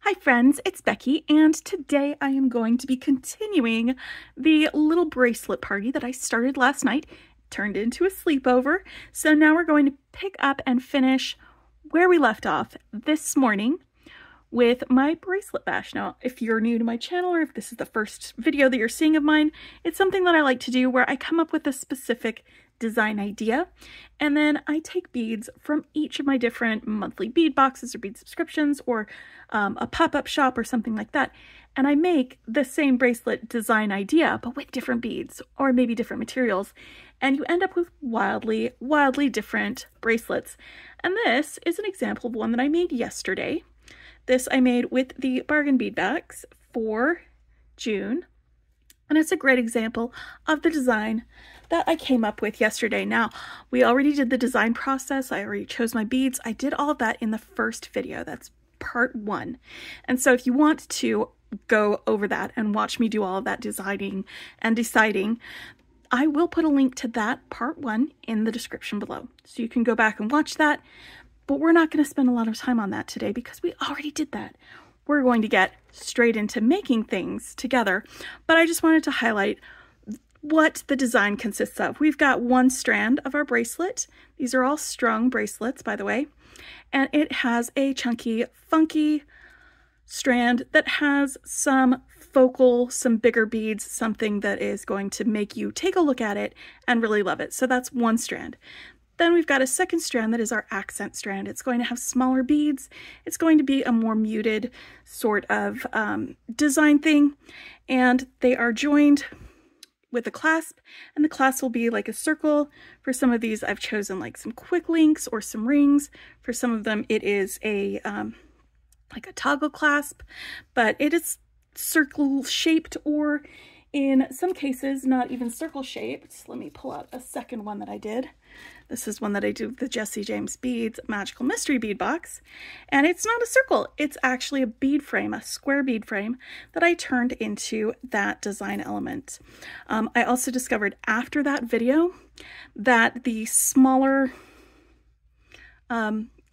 Hi friends, it's Becky, and today I am going to be continuing the little bracelet party that I started last night, turned into a sleepover. So now we're going to pick up and finish where we left off this morning with my bracelet bash. Now, if you're new to my channel or if this is the first video that you're seeing of mine, it's something that I like to do where I come up with a specific design idea and then I take beads from each of my different monthly bead boxes or bead subscriptions or a pop-up shop or something like that, and I make the same bracelet design idea but with different beads or maybe different materials, and you end up with wildly different bracelets. And this is an example of one that I made yesterday. This I made with the bargain bead bags for June, and it's a great example of the design that I came up with yesterday. Now, we already did the design process. I already chose my beads. I did all of that in the first video. That's part 1. And so if you want to go over that and watch me do all of that designing and deciding, I will put a link to that part 1 in the description below. So you can go back and watch that, but we're not going to spend a lot of time on that today because we already did that. We're going to get straight into making things together, but I just wanted to highlight what the design consists of. We've got one strand of our bracelet. These are all strung bracelets, by the way, and it has a chunky, funky strand that has some focal, some bigger beads, something that is going to make you take a look at it and really love it. So that's one strand. Then we've got a second strand that is our accent strand. It's going to have smaller beads. It's going to be a more muted sort of design thing, and they are joined with a clasp, and the clasp will be like a circle. For some of these, I've chosen like some quick links or some rings. For some of them, it is a like a toggle clasp, but it is circle shaped, or in some cases, not even circle shaped. Let me pull out a second one that I did. This is one that I do with the Jesse James Beads Magical Mystery Bead Box. And it's not a circle, it's actually a bead frame, a square bead frame that I turned into that design element. I also discovered after that video that the smaller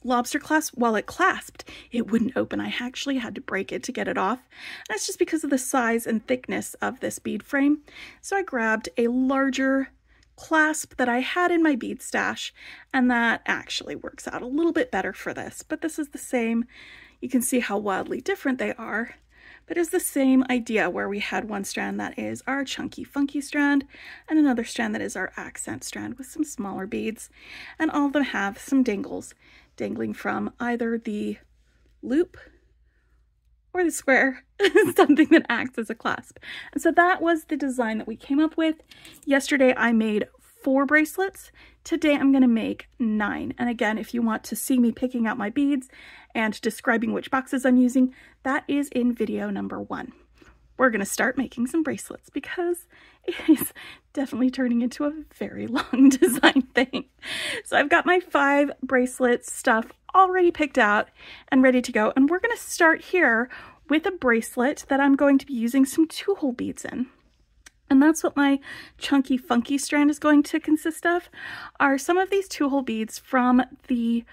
lobster clasp, while it clasped, it wouldn't open. I actually had to break it to get it off. And that's just because of the size and thickness of this bead frame. So I grabbed a larger clasp that I had in my bead stash, and that actually works out a little bit better for this. But this is the same. You can see how wildly different they are, but it's the same idea where we had one strand that is our chunky, funky strand and another strand that is our accent strand with some smaller beads, and all of them have some dangles dangling from either the loop or the square, something that acts as a clasp. And so that was the design that we came up with. Yesterday I made 4 bracelets. Today I'm going to make 9. And again, if you want to see me picking out my beads and describing which boxes I'm using, that is in video number 1. We're going to start making some bracelets because it is definitely turning into a very long design thing. So I've got my 5 bracelet stuff already picked out and ready to go. And we're going to start here with a bracelet that I'm going to be using some 2-hole beads in. And that's what my chunky, funky strand is going to consist of, are some of these 2-hole beads from the,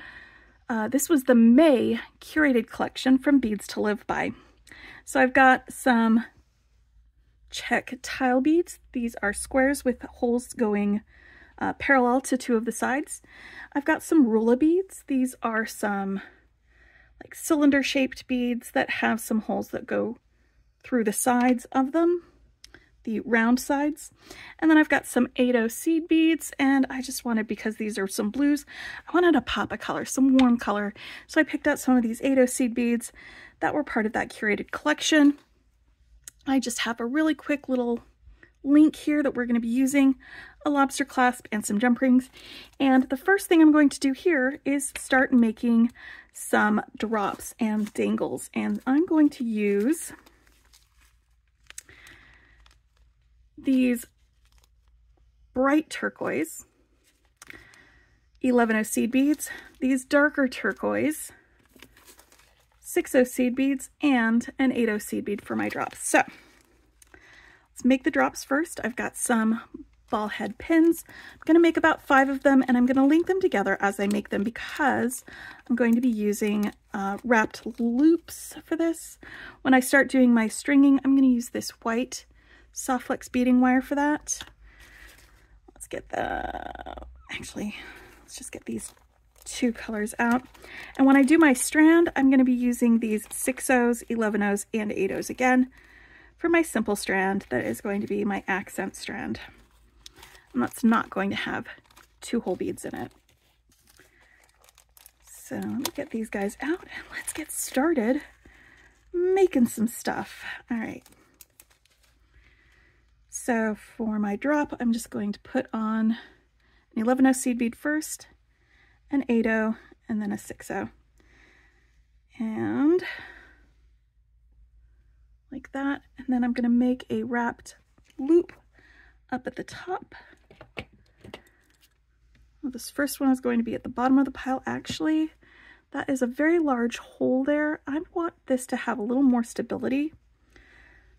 this was the May curated collection from Beads to Live By. So I've got some check tile beads. These are squares with holes going parallel to 2 of the sides. I've got some Rula beads. These are some like cylinder shaped beads that have some holes that go through the sides of them, the round sides. And then I've got some 8-0 seed beads, and I just wanted, because these are some blues, I wanted a pop of color, some warm color. So I picked out some of these 8-0 seed beads that were part of that curated collection. I just have a really quick little link here that we're going to be using, a lobster clasp and some jump rings. And the first thing I'm going to do here is start making some drops and dangles. And I'm going to use these bright turquoise 11-0 seed beads, these darker turquoise 6-0 seed beads, and an 8-0 seed bead for my drops. So let's make the drops first. I've got some ball head pins. I'm going to make about 5 of them, and I'm going to link them together as I make them because I'm going to be using wrapped loops for this. When I start doing my stringing, I'm going to use this white soft flex beading wire for that. Let's get actually, let's just get these 2 colors out. And when I do my strand, I'm going to be using these 6/0s, 11/0s, and 8/0s again for my simple strand. That is going to be my accent strand. And that's not going to have 2 whole beads in it. So let me get these guys out and let's get started making some stuff. All right. So for my drop, I'm just going to put on an 11/0 seed bead first, an 8/0, and then a 6/0. And like that. And then I'm going to make a wrapped loop up at the top. Well, this first one is going to be at the bottom of the pile. Actually, that is a very large hole there. I want this to have a little more stability.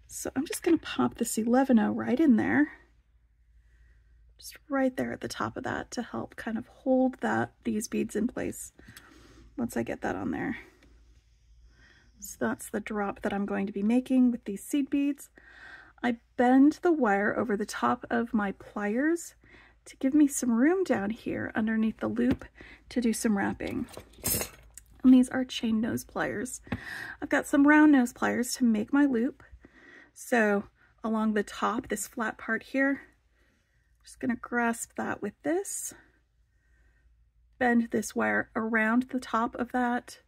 So I'm just going to pop this 11/0 right in there. Just right there at the top of that to help kind of hold these beads in place once I get that on there. So that's the drop that I'm going to be making with these seed beads. I bend the wire over the top of my pliers to give me some room down here underneath the loop to do some wrapping. And these are chain nose pliers. I've got some round nose pliers to make my loop. So along the top, this flat part here, I'm just going to grasp that with this, bend this wire around the top of that,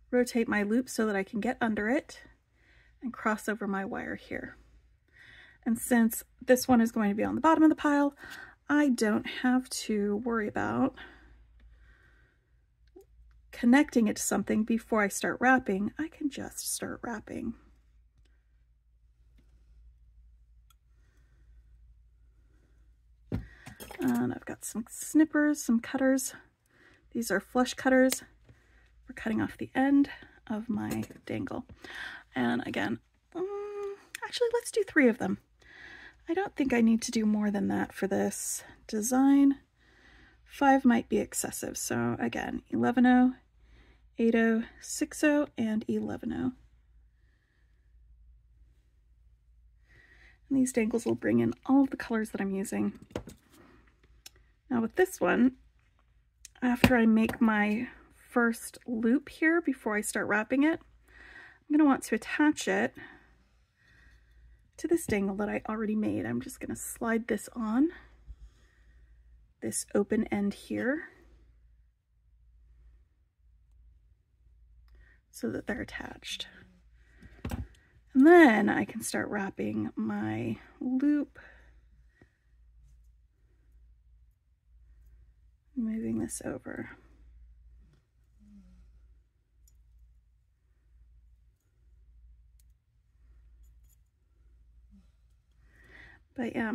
rotate my loop so that I can get under it, and cross over my wire here. And since this one is going to be on the bottom of the pile, I don't have to worry about connecting it to something before I start wrapping. I can just start wrapping. And I've got some snippers, some cutters. These are flush cutters for cutting off the end of my dangle. And again, actually, let's do 3 of them. I don't think I need to do more than that for this design. 5 might be excessive. So again, 11/0, 8/0, 6/0, and 11/0. And these dangles will bring in all of the colors that I'm using. Now with this one, after I make my first loop here before I start wrapping it, I'm going to want to attach it to this dangle that I already made. I'm just going to slide this on this open end here so that they're attached. And then I can start wrapping my loop, moving this over. But yeah,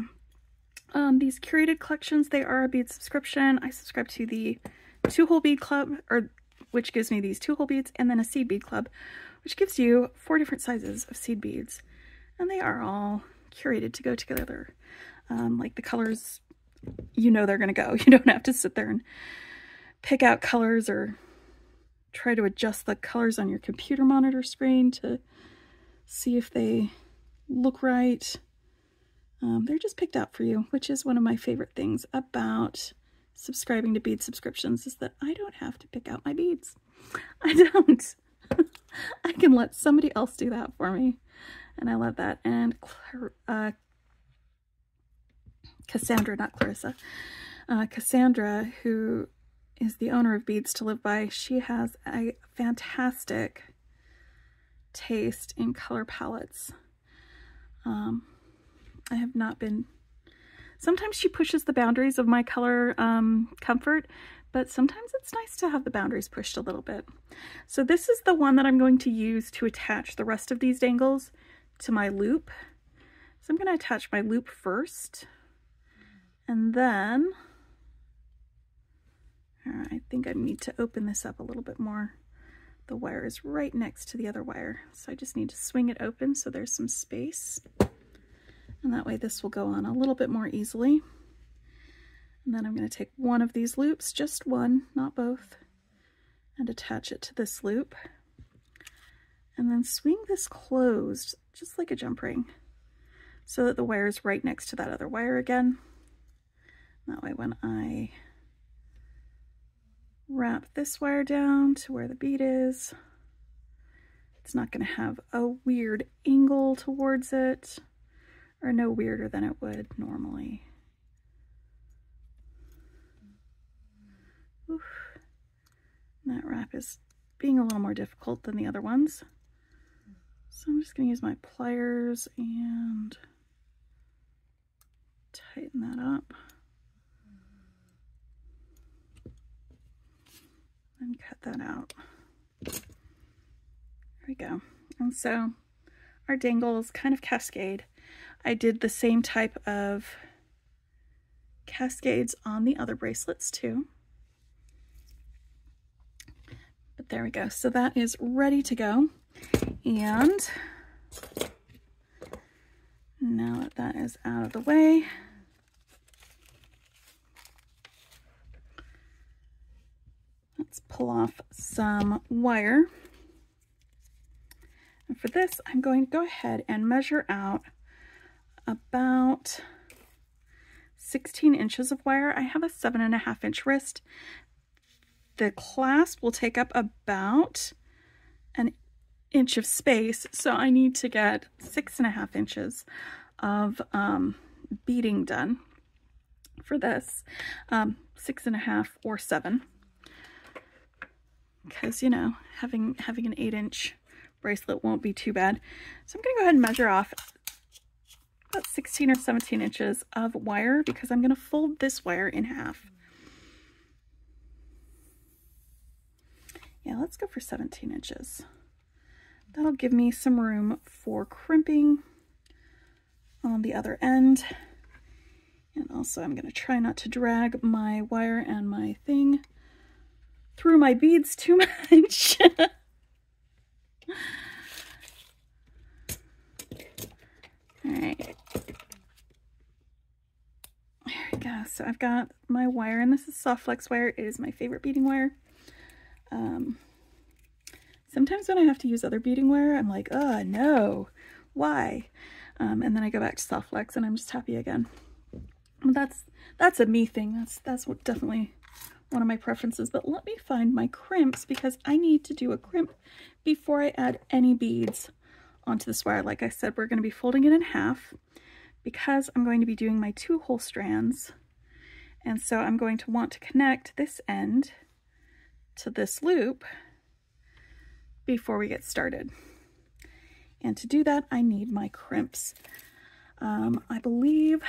these curated collections, they are a bead subscription. I subscribe to the 2 whole bead club, which gives me these 2 whole beads, and then a seed bead club, which gives you 4 different sizes of seed beads. And they are all curated to go together. Like the colors, you know they're going to go. You don't have to sit there and pick out colors or try to adjust the colors on your computer monitor screen to see if they look right. They're just picked out for you, which is one of my favorite things about subscribing to bead subscriptions, is that I don't have to pick out my beads. I don't. I can let somebody else do that for me, and I love that. And Cassandra, not Clarissa, Cassandra, who is the owner of Beads to Live By, she has a fantastic taste in color palettes. I have not been, sometimes she pushes the boundaries of my color comfort, but sometimes it's nice to have the boundaries pushed a little bit. So this is the one that I'm going to use to attach the rest of these dangles to my loop. So I'm going to attach my loop first, and then, I think I need to open this up a little bit more. The wire is right next to the other wire, so I just need to swing it open so there's some space. And that way this will go on a little bit more easily. And then I'm going to take one of these loops, just one, not both, and attach it to this loop. And then swing this closed, just like a jump ring, so that the wire is right next to that other wire again. That way when I wrap this wire down to where the bead is, it's not going to have a weird angle towards it, or no weirder than it would normally. Oof. And that wrap is being a little more difficult than the other ones. So I'm just going to use my pliers and tighten that up. And cut that out. There we go. And so our dangles kind of cascade. I did the same type of cascades on the other bracelets too. But there we go. So that is ready to go. And now that that is out of the way, let's pull off some wire. And for this, I'm going to go ahead and measure out about 16 inches of wire. I have a 7.5 inch wrist. The clasp will take up about an inch of space, so I need to get 6.5 inches of beading done for this. 6.5 or 7, because you know, having an 8-inch bracelet won't be too bad. So I'm gonna go ahead and measure off about 16 or 17 inches of wire, because I'm gonna fold this wire in half. Yeah, let's go for 17 inches. That'll give me some room for crimping on the other end. And also I'm gonna try not to drag my wire and my thing through my beads too much. All right. There we go. So I've got my wire, and this is soft flex wire. It is my favorite beading wire. Sometimes when I have to use other beading wire, I'm like, oh no, why? And then I go back to soft flex and I'm just happy again. That's a me thing. That's what definitely one of my preferences. But let me find my crimps, because I need to do a crimp before I add any beads onto this wire. Like I said, we're going to be folding it in half because I'm going to be doing my 2-hole strands. And so I'm going to want to connect this end to this loop before we get started. And to do that, I need my crimps. I believe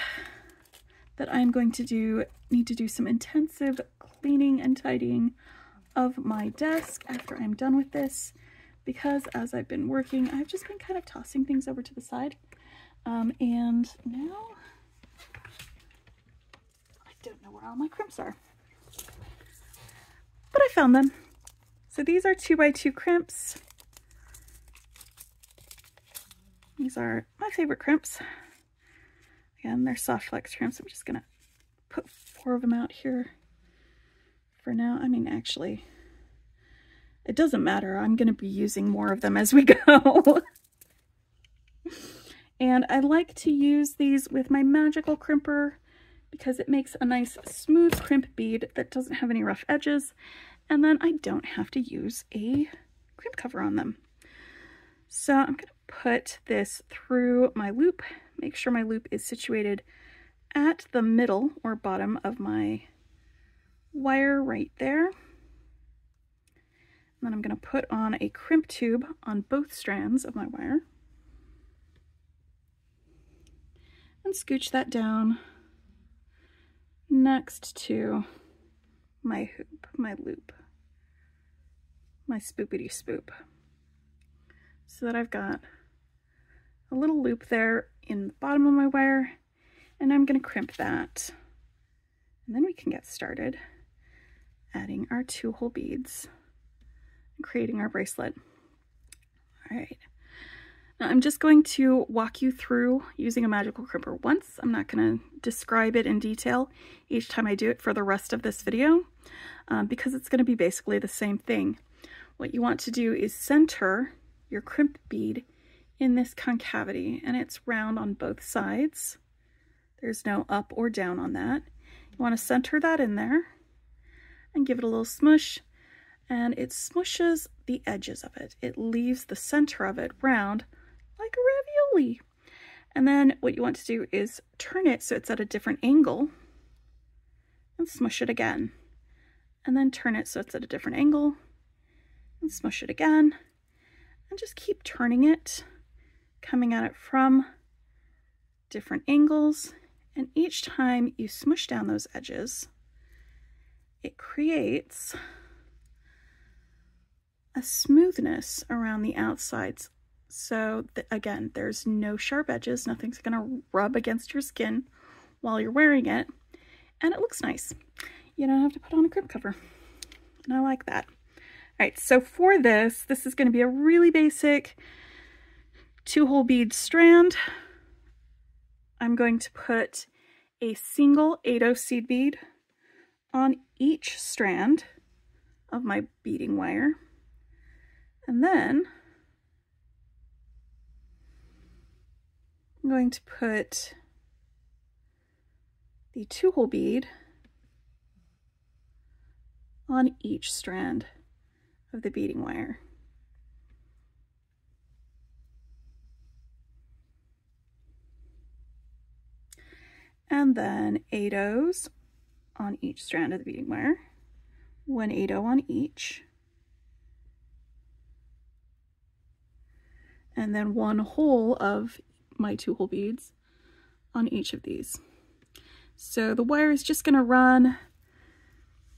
that I'm going to need to do some intensive cleaning and tidying of my desk after I'm done with this, because as I've been working, I've just been kind of tossing things over to the side. And now I don't know where all my crimps are, but I found them. So these are 2x2 crimps. These are my favorite crimps. Again, they're soft flex crimps. I'm just gonna put 4 of them out here for now. I mean, actually, it doesn't matter. I'm gonna be using more of them as we go. And I like to use these with my magical crimper because it makes a nice smooth crimp bead that doesn't have any rough edges. And then I don't have to use a crimp cover on them. So I'm going to put this through my loop, make sure my loop is situated at the middle or bottom of my wire right there. And then I'm going to put on a crimp tube on both strands of my wire. And scooch that down next to my hoop, my loop, my spoopity spoop, so that I've got a little loop there in the bottom of my wire, and I'm going to crimp that, and then we can get started adding our 2-hole beads and creating our bracelet. All right. Now I'm just going to walk you through using a magical crimper once. I'm not going to describe it in detail each time I do it for the rest of this video, because it's going to be basically the same thing. What you want to do is center your crimped bead in this concavity, and it's round on both sides. There's no up or down on that. You want to center that in there and give it a little smush, and it smushes the edges of it. It leaves the center of it round like a ravioli. And then what you want to do is turn it so it's at a different angle and smush it again. And then turn it so it's at a different angle and smush it again. And just keep turning it, coming at it from different angles. And each time you smush down those edges, it creates a smoothness around the outsides. So again, there's no sharp edges. Nothing's going to rub against your skin while you're wearing it. And it looks nice. You don't have to put on a crimp cover. And I like that. All right, so for this is going to be a really basic 2-hole bead strand. I'm going to put a single 8/0 seed bead on each strand of my beading wire. And then I'm going to put the 2-hole bead on each strand of the beading wire. And then 8/0s on each strand of the beading wire, 1 8/0 on each, and then 1 hole of my 2-hole beads on each of these. So the wire is just going to run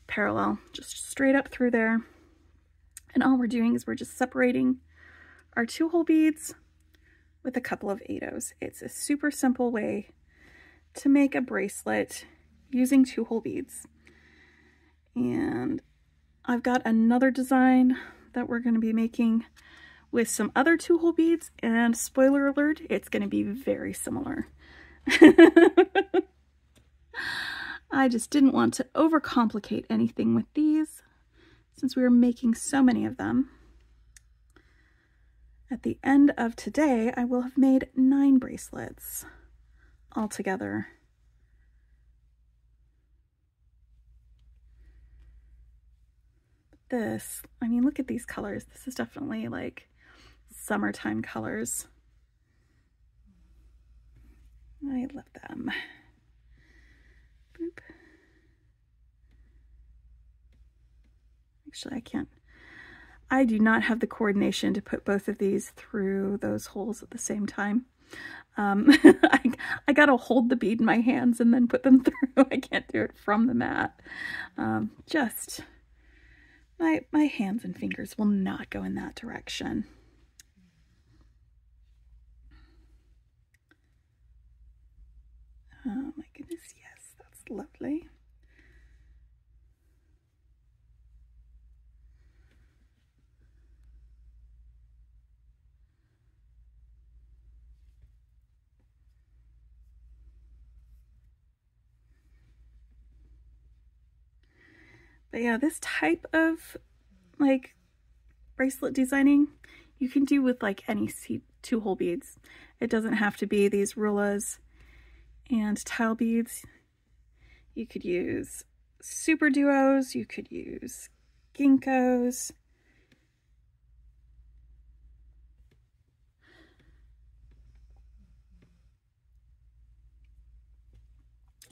parallel, just straight up through there. And all we're doing is we're just separating our 2-hole beads with a couple of 8/0s. It's a super simple way to make a bracelet using 2-hole beads. And I've got another design that we're going to be making with some other 2-hole beads, and spoiler alert, it's going to be very similar. I just didn't want to overcomplicate anything with these since we were making so many of them. At the end of today, I will have made 9 bracelets altogether. This, I mean, look at these colors. This is definitely like summertime colors. I love them. Boop. Actually, I do not have the coordination to put both of these through those holes at the same time. I gotta hold the bead in my hands and then put them through. I can't do it from the mat. Just my hands and fingers will not go in that direction. Oh my goodness, yes, that's lovely. But yeah, this type of like bracelet designing you can do with like any 2-hole beads. It doesn't have to be these rulas and tile beads. You could use super duos, you could use ginkgos.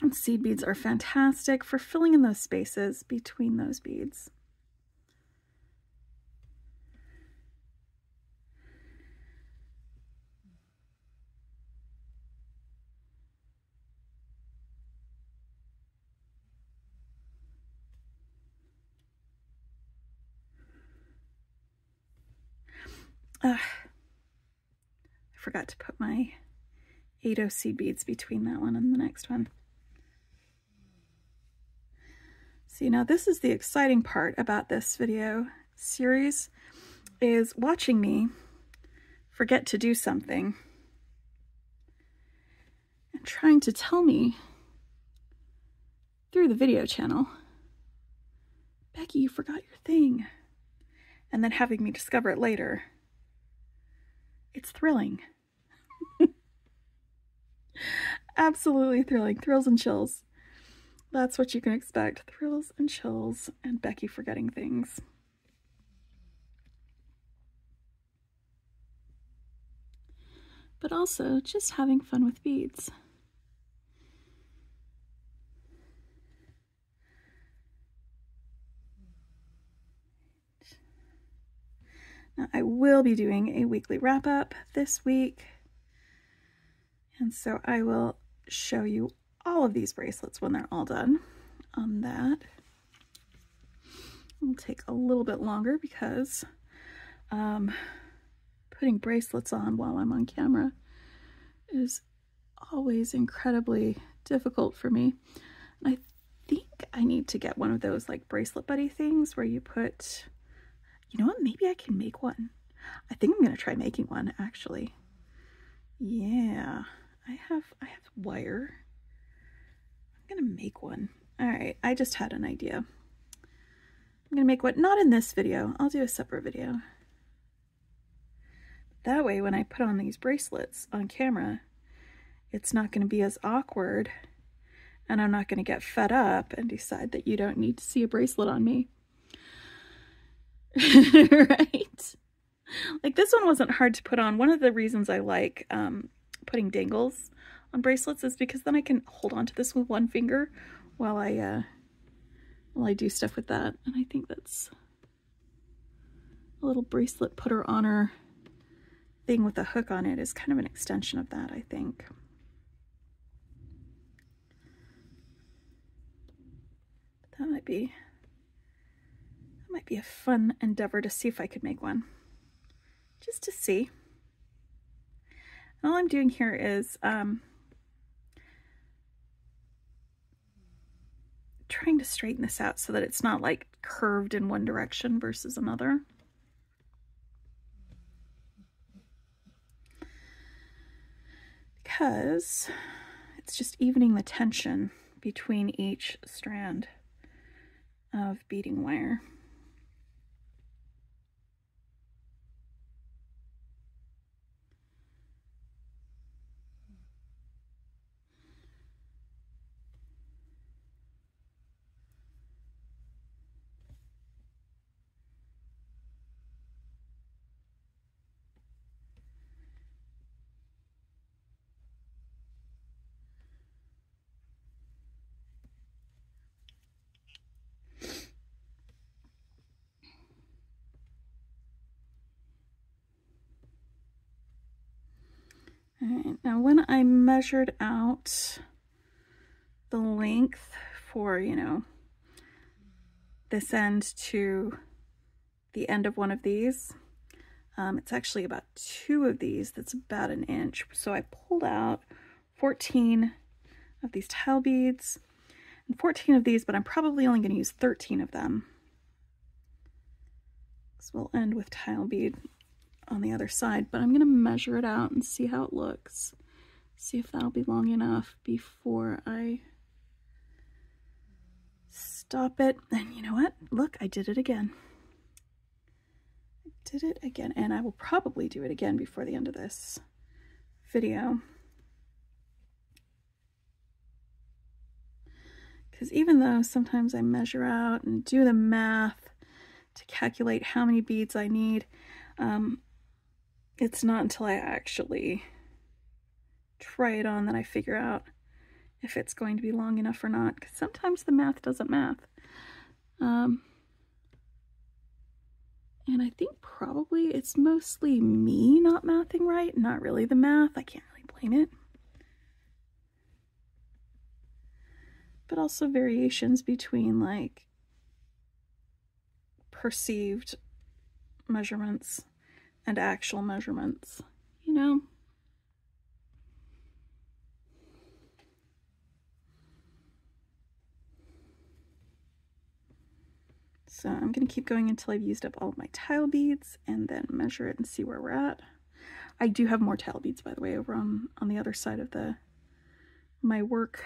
And seed beads are fantastic for filling in those spaces between those beads. I forgot to put my 8/0 seed beads between that one and the next one. See, now this is the exciting part about this video series, is watching me forget to do something and trying to tell me through the video channel, Becky, you forgot your thing, and then having me discover it later. It's thrilling. Absolutely thrilling. Thrills and chills. That's what you can expect. Thrills and chills and Becky forgetting things. But also just having fun with beads. Now, I will be doing a weekly wrap-up this week, and so I will show you all of these bracelets when they're all done on that. It'll take a little bit longer because putting bracelets on while I'm on camera is always incredibly difficult for me. And I think I need to get one of those like bracelet buddy things where you put, you know what, maybe I can make one. I think I'm going to try making one actually. Yeah, I have wire. I'm going to make one. All right, I just had an idea. I'm going to make one, not in this video. I'll do a separate video. That way, when I put on these bracelets on camera, it's not going to be as awkward, and I'm not going to get fed up and decide that you don't need to see a bracelet on me. Right? Like, this one wasn't hard to put on. One of the reasons I like putting dangles on bracelets is because then I can hold on to this with one finger while I do stuff with that. And I think that's a little bracelet putter-oner thing with a hook on it is kind of an extension of that, I think. That might be a fun endeavor to see if I could make one. Just to see. And all I'm doing here is trying to straighten this out so that it's not like curved in one direction versus another. Because it's just evening the tension between each strand of beading wire. Alright, now when I measured out the length for, you know, this end to the end of one of these, it's actually about 2 of these that's about 1 inch. So I pulled out 14 of these tile beads and 14 of these, but I'm probably only going to use 13 of them. So we'll end with tile bead on the other side, but I'm going to measure it out and see how it looks. See if that'll be long enough before I stop it. And you know what? Look, I did it again. I did it again, and I will probably do it again before the end of this video. Because even though sometimes I measure out and do the math to calculate how many beads I need, it's not until I actually try it on that I figure out if it's going to be long enough or not, because sometimes the math doesn't math. And I think probably it's mostly me not mathing right, not really the math. I can't really blame it. But also variations between like perceived measurements and actual measurements, you know? So I'm going to keep going until I've used up all of my tile beads and then measure it and see where we're at. I do have more tile beads, by the way, over on the other side of my work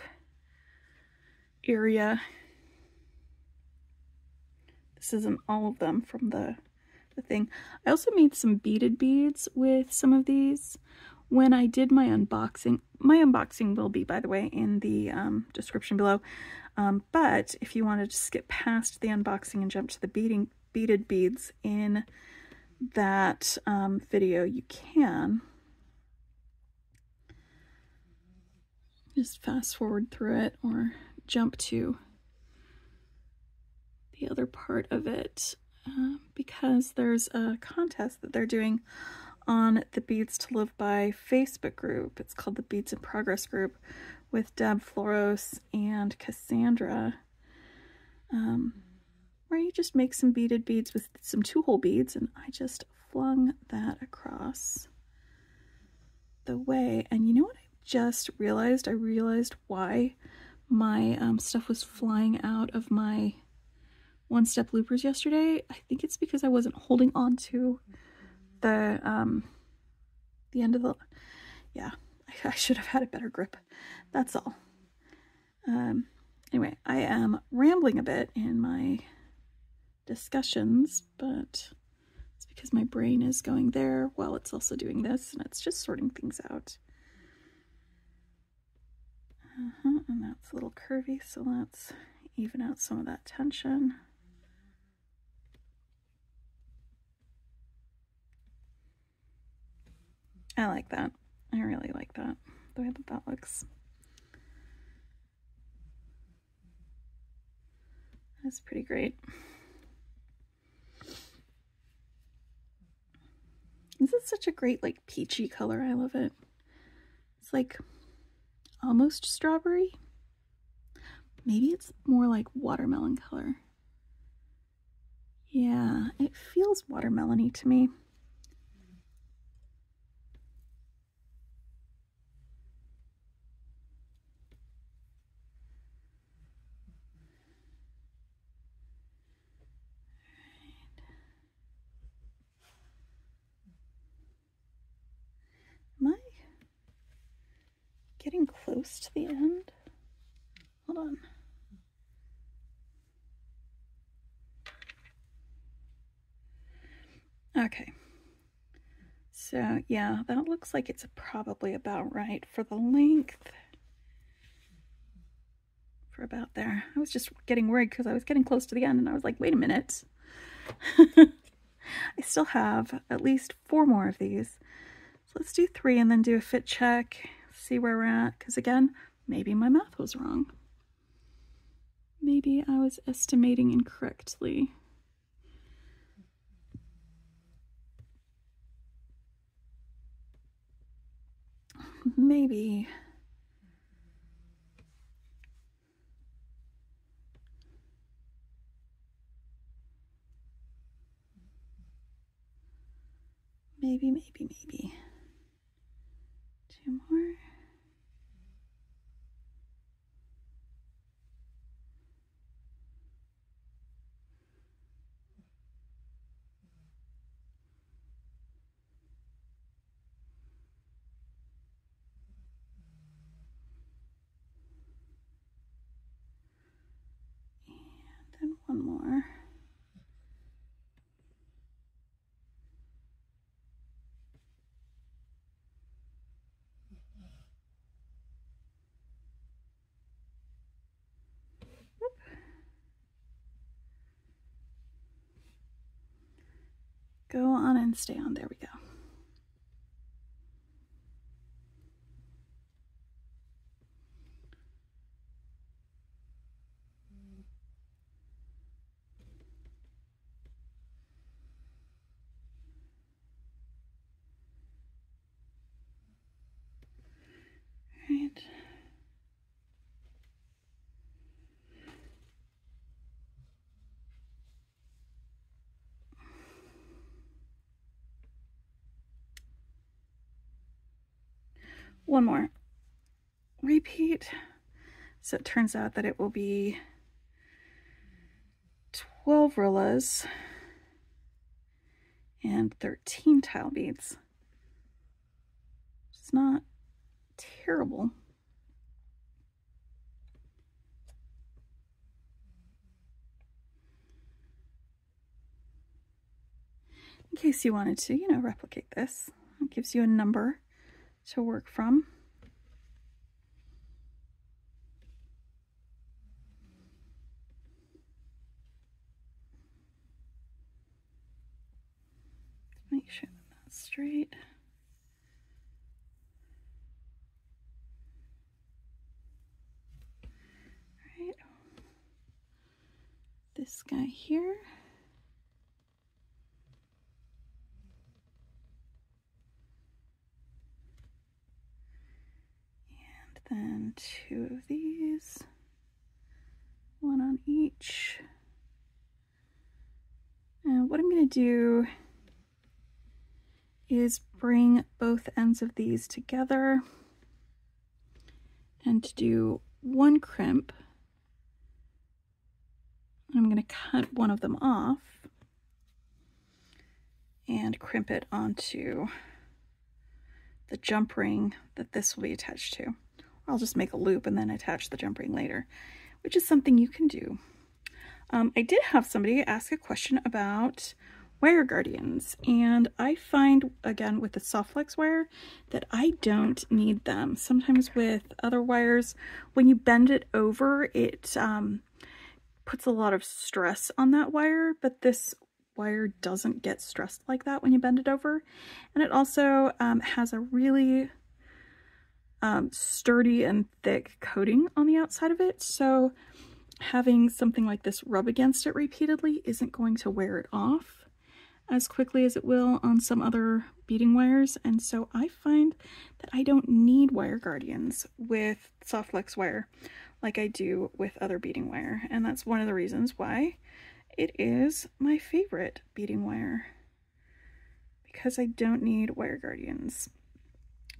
area. This isn't all of them from the thing. I also made some beaded beads with some of these when I did my unboxing. My unboxing will be, by the way, in the description below. But if you wanted to skip past the unboxing and jump to the beaded beads in that video, you can. Just fast forward through it or jump to the other part of it, because there's a contest that they're doing on the Beads to Live By Facebook group. It's called the Beads in Progress group with Deb Floros and Cassandra, where you just make some beaded beads with some 2-hole beads, and I just flung that across the way. And you know what I just realized? I realized why my stuff was flying out of my one-step loopers yesterday. I think it's because I wasn't holding on to the end of the, yeah, I should have had a better grip. That's all. Anyway, I am rambling a bit in my discussions, but it's because my brain is going there while it's also doing this, and it's just sorting things out. And that's a little curvy, so let's even out some of that tension. I like that. I really like that, the way that that looks. That's pretty great. This is such a great, like, peachy color. I love it. It's like almost strawberry. Maybe it's more like watermelon color. Yeah, it feels watermelon-y to me. Am I getting close to the end? Hold on. Okay. So yeah, that looks like it's probably about right for the length. For about there. I was just getting worried because I was getting close to the end and I was like, wait a minute. I still have at least 4 more of these. So let's do 3 and then do a fit check, see where we're at. Because again, maybe my math was wrong. Maybe I was estimating incorrectly. Maybe. Maybe. 2 more. And then 1 more. Go on and stay on. There we go. Right. One more. Repeat. So it turns out that it will be 12 rillas and 13 tile beads. it's not terrible. In case you wanted to, you know, replicate this. It gives you a number to work from. Make sure that that's straight. All right. This guy here. And 2 of these, 1 on each. And what I'm going to do is bring both ends of these together and do 1 crimp. I'm going to cut one of them off and crimp it onto the jump ring that this will be attached to. I'll just make a loop and then attach the jump ring later, which is something you can do. I did have somebody ask a question about wire guardians, and I find, again, with the soft flex wire, that I don't need them. Sometimes with other wires, when you bend it over, it puts a lot of stress on that wire, but this wire doesn't get stressed like that when you bend it over. And it also has a really sturdy and thick coating on the outside of it, so having something like this rub against it repeatedly isn't going to wear it off as quickly as it will on some other beading wires. And so I find that I don't need wire guardians with soft flex wire like I do with other beading wire, and that's one of the reasons why it is my favorite beading wire, because I don't need wire guardians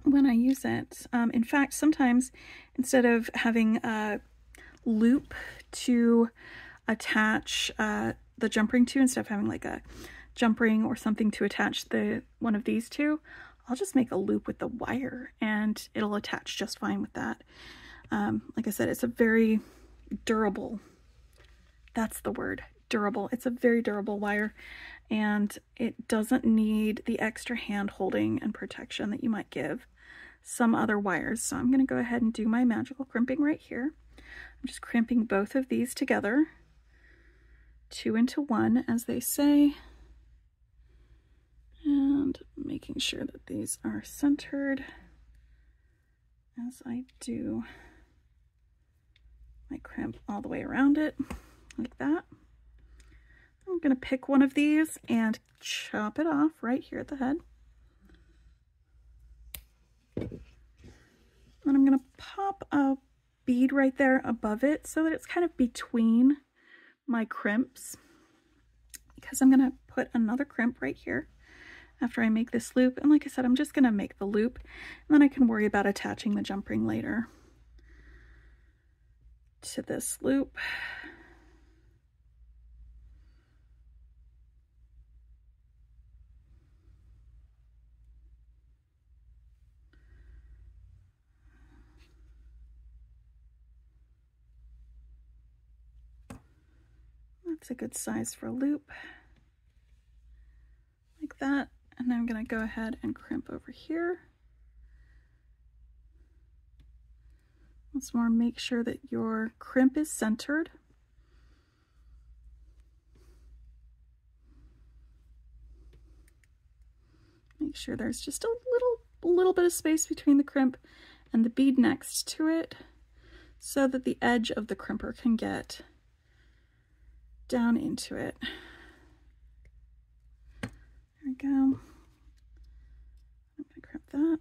when I use it. In fact, sometimes instead of having a loop to attach the jump ring to, instead of having like a jump ring or something to attach one of these to, I'll just make a loop with the wire and it'll attach just fine with that. Like I said, it's a very durable, that's the word, durable. It's a very durable wire, and it doesn't need the extra hand holding and protection that you might give some other wires. So I'm going to go ahead and do my magical crimping right here. I'm just crimping both of these together, 2 into 1, as they say, and making sure that these are centered as I do my crimp all the way around it, like that. I'm going to pick one of these and chop it off right here at the head. And I'm going to pop a bead right there above it so that it's kind of between my crimps, because I'm going to put another crimp right here after I make this loop. And like I said, I'm just going to make the loop, and then I can worry about attaching the jump ring later to this loop. That's a good size for a loop, like that. And then I'm going to go ahead and crimp over here. Once more, make sure that your crimp is centered. Make sure there's just a little bit of space between the crimp and the bead next to it, so that the edge of the crimper can get down into it. There we go. I'm going to crimp that.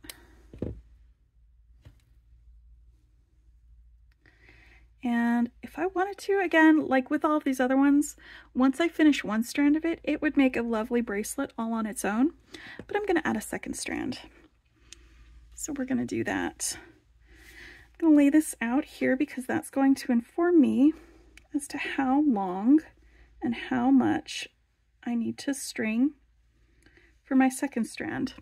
And if I wanted to, again, like with all of these other ones, once I finish one strand of it, it would make a lovely bracelet all on its own. But I'm going to add a second strand. So we're going to do that. I'm going to lay this out here because that's going to inform me as to how long and how much I need to string for my second strand.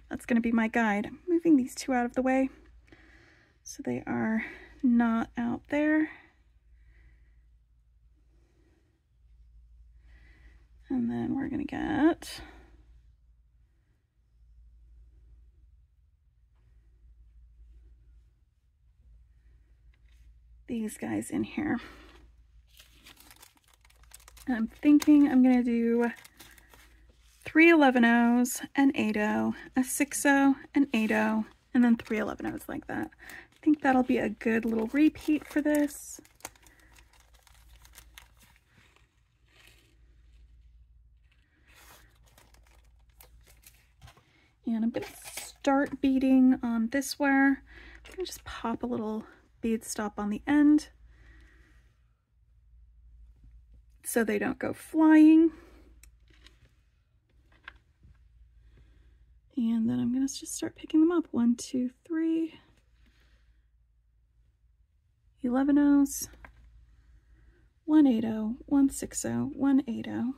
That's going to be my guide. I'm moving these two out of the way so they are not out there. And then we're going to get these guys in here. And I'm thinking I'm going to do 3 11-0s, an 8-0, a 6-0, an 8-0, and then 3 11-0s like that. I think that'll be a good little repeat for this. And I'm going to start beading on this wire. I'm going to just pop a little bead stop on the end so they don't go flying. And then I'm going to just start picking them up. 1, 2, 3, 11-0s, 1 8-0, 1 6-0, 1 8-0,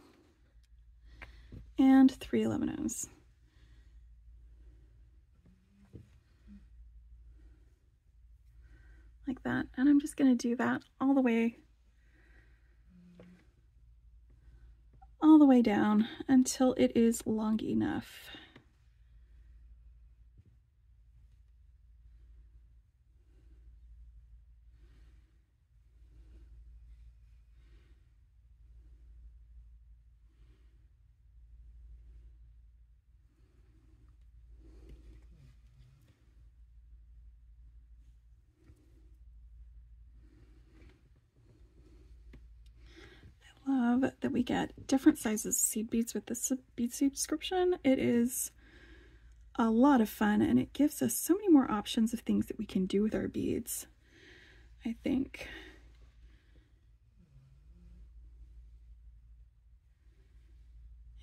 and 3 11-0s. Like that. And I'm just going to do that all the way down until it is long enough. Love that we get different sizes of seed beads with this bead subscription. It is a lot of fun and it gives us so many more options of things that we can do with our beads, I think.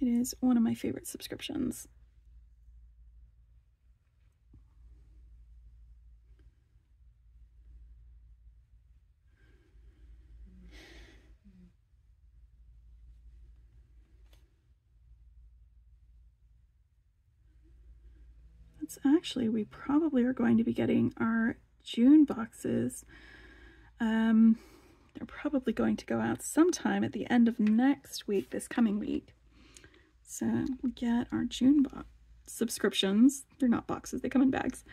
It is one of my favorite subscriptions. Actually, we probably are going to be getting our June boxes. They're probably going to go out sometime at the end of next week, this coming week. So we get our June box subscriptions. They're not boxes, they come in bags.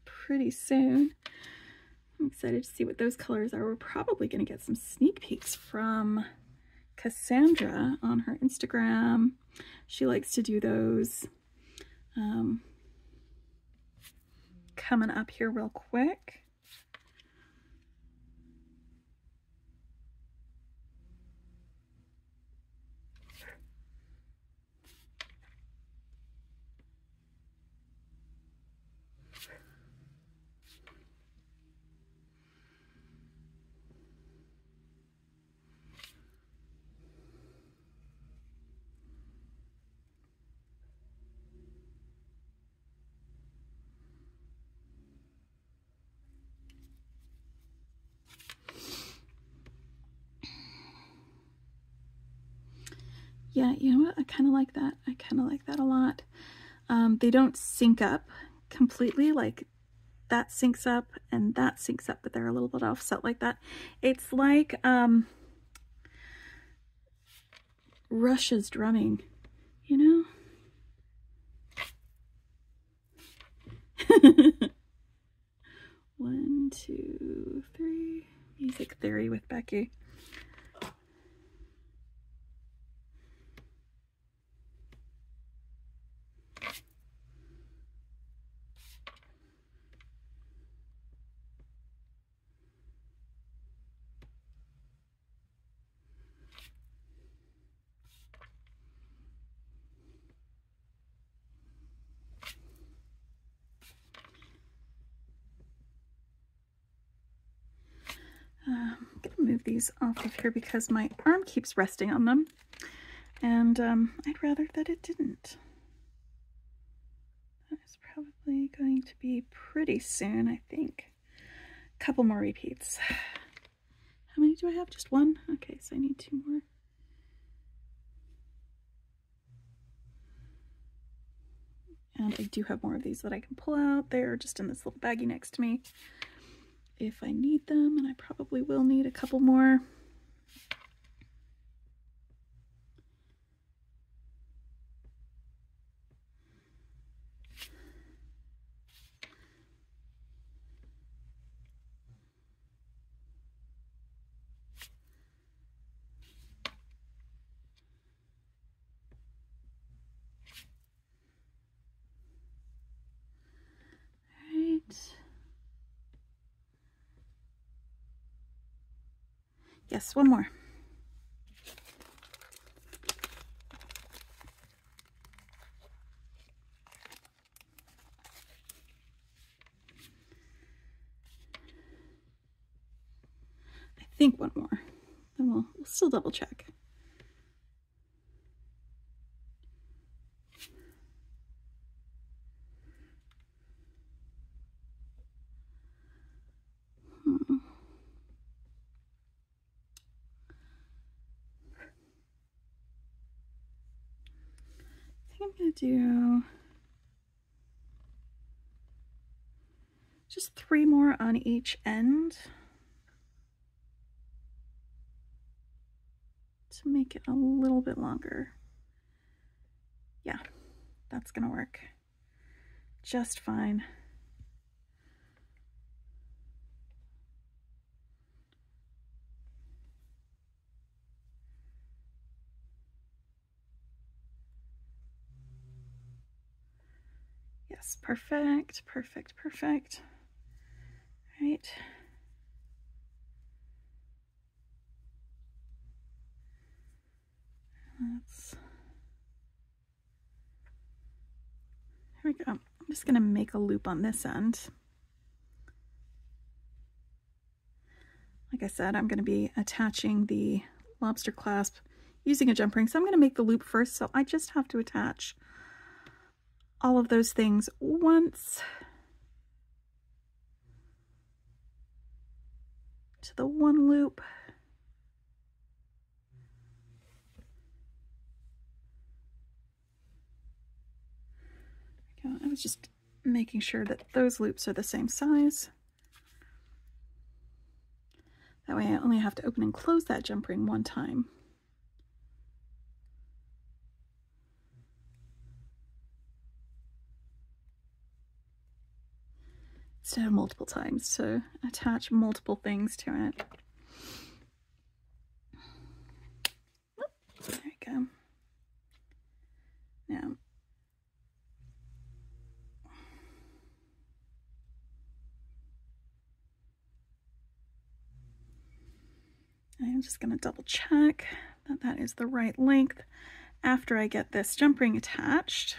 Pretty soon. I'm excited to see what those colors are. We're probably going to get some sneak peeks from Cassandra on her Instagram. She likes to do those. Coming up here real quick. Yeah, you know what? I kind of like that. I kind of like that a lot. They don't sync up completely, like that syncs up and that syncs up, but they're a little bit offset like that. It's like Russia's drumming, you know? 1, 2, 3. Music theory with Beki. I'm going to move these off of here because my arm keeps resting on them, and I'd rather that it didn't. That is probably going to be pretty soon, I think. A couple more repeats. How many do I have? Just one? Okay, so I need 2 more. And I do have more of these that I can pull out. They're just in this little baggie next to me if I need them, and I probably will need a couple more. Yes, one more. I think one more. Then we'll still double check. I'm going to do just 3 more on each end to make it a little bit longer. Yeah, that's going to work just fine. Yes, perfect, perfect, perfect. All right. Here we go. I'm just going to make a loop on this end. Like I said, I'm going to be attaching the lobster clasp using a jump ring. So I'm going to make the loop first. So I just have to attach all of those things once to the one loop. I was just making sure that those loops are the same size. That way I only have to open and close that jump ring one time. Instead of multiple times to attach multiple things to it. There you go. Now, I'm just going to double check that that is the right length after I get this jump ring attached.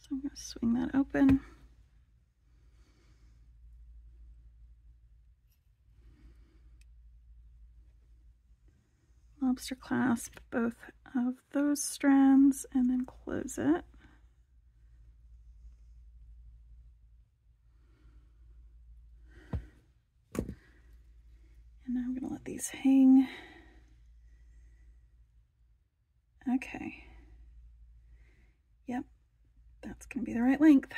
So I'm going to swing that open. Lobster clasp both of those strands and then close it. And now I'm going to let these hang. Okay. Yep, that's going to be the right length.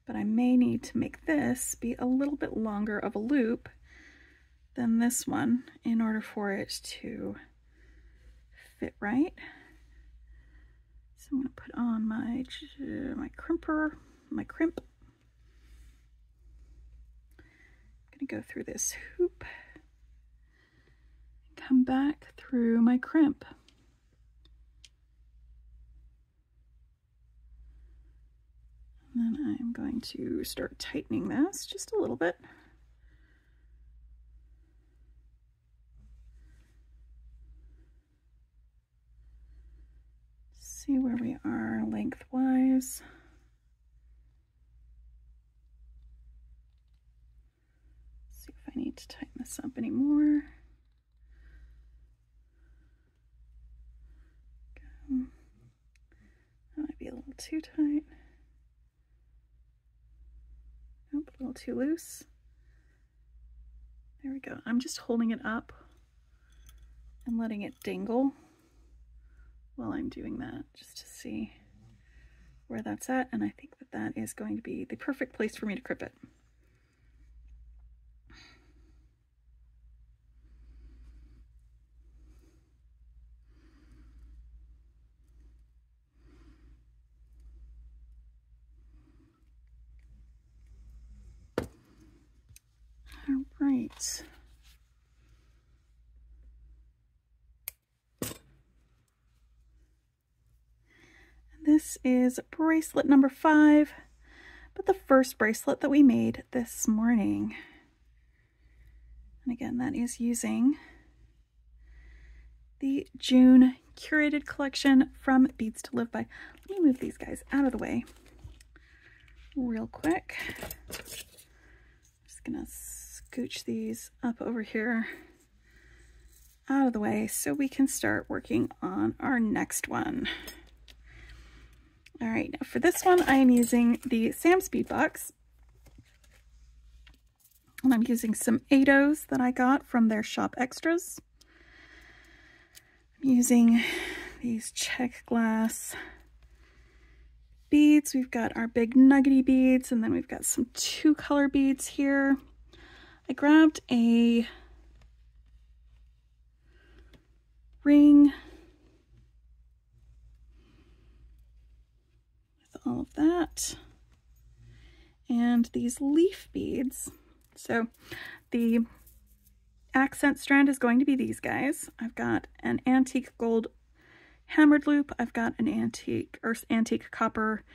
But I may need to make this be a little bit longer of a loop than this one in order for it to fit right. So I'm going to put on my crimper, my crimp. I'm going to go through this hoop and come back through my crimp. And then I'm going to start tightening this just a little bit. See where we are lengthwise. See if I need to tighten this up anymore. That might be a little too tight. Nope, a little too loose. There we go. I'm just holding it up and letting it dangle while I'm doing that, just to see where that's at. And I think that that is going to be the perfect place for me to crib it. All right. This is bracelet number 5, but the first bracelet that we made this morning. And again, that is using the June curated collection from Beads to Live By. Let me move these guys out of the way real quick. Just gonna scooch these up over here out of the way so we can start working on our next one. All right, now for this one, I am using the Sam's Bead Box. And I'm using some Ados that I got from their shop extras. I'm using these check glass beads. We've got our big nuggety beads, and then we've got some 2-color beads here. I grabbed a ring with all of that, and these leaf beads. So the accent strand is going to be these guys. I've got an antique gold hammered loop. I've got an antique copper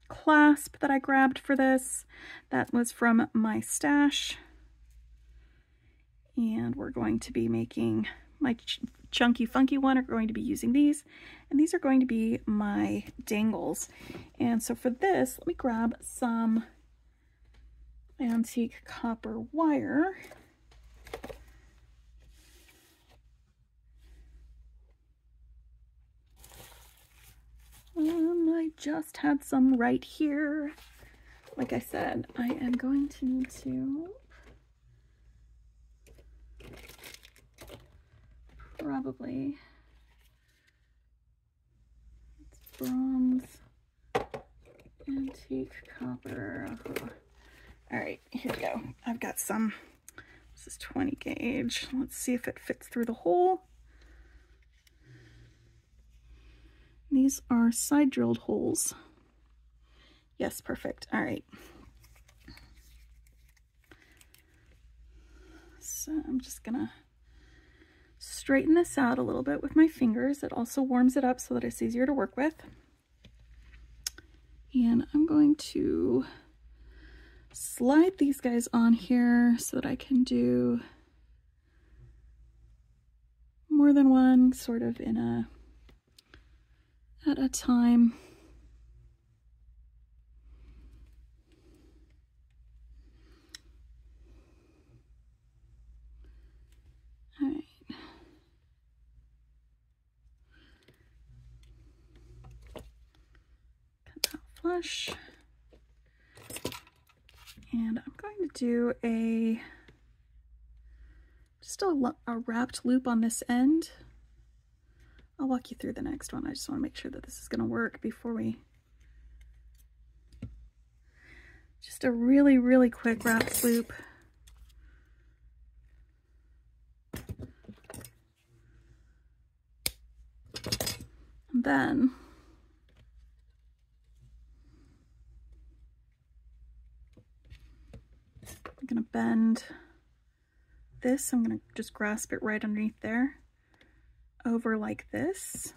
clasp that I grabbed for this. That was from my stash. And we're going to be making my chunky funky one. Are going to be using these, and these are going to be my dangles. And so for this, let me grab some antique copper wire. I just had some right here. Like I said, I am going to need to probably, it's bronze, antique copper. All right, here we go. I've got some. This is 20 gauge. Let's see if it fits through the hole. These are side drilled holes. Yes, perfect. All right. So I'm just gonna straighten this out a little bit with my fingers. It also warms it up so that it's easier to work with. And I'm going to slide these guys on here so that I can do more than one sort of at a time. All right. Cut that flush. And I'm going to do just a wrapped loop on this end. I'll walk you through the next one. I just want to make sure that this is going to work before we... Just a really, really quick wrapped loop. And then I'm going to bend this. I'm going to just grasp it right underneath there, over like this.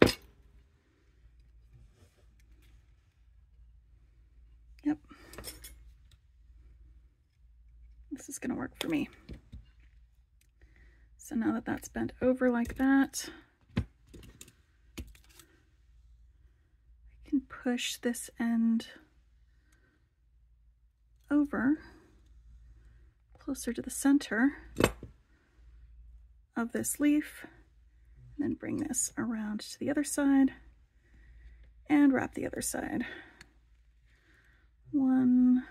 Yep. This is going to work for me. So now that that's bent over like that, I can push this end over closer to the center of this leaf, and then bring this around to the other side and wrap the other side. 1,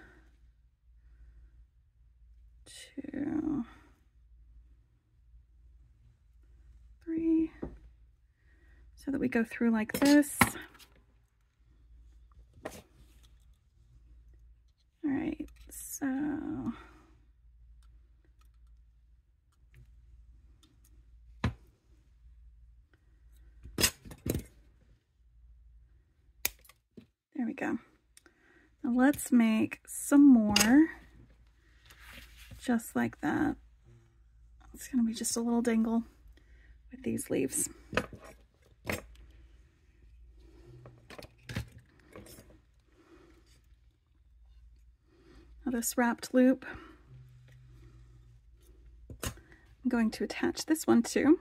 2, 3, so that we go through like this. All right, so there we go. Now let's make some more just like that. It's going to be just a little dangle with these leaves. Now this wrapped loop, I'm going to attach this one to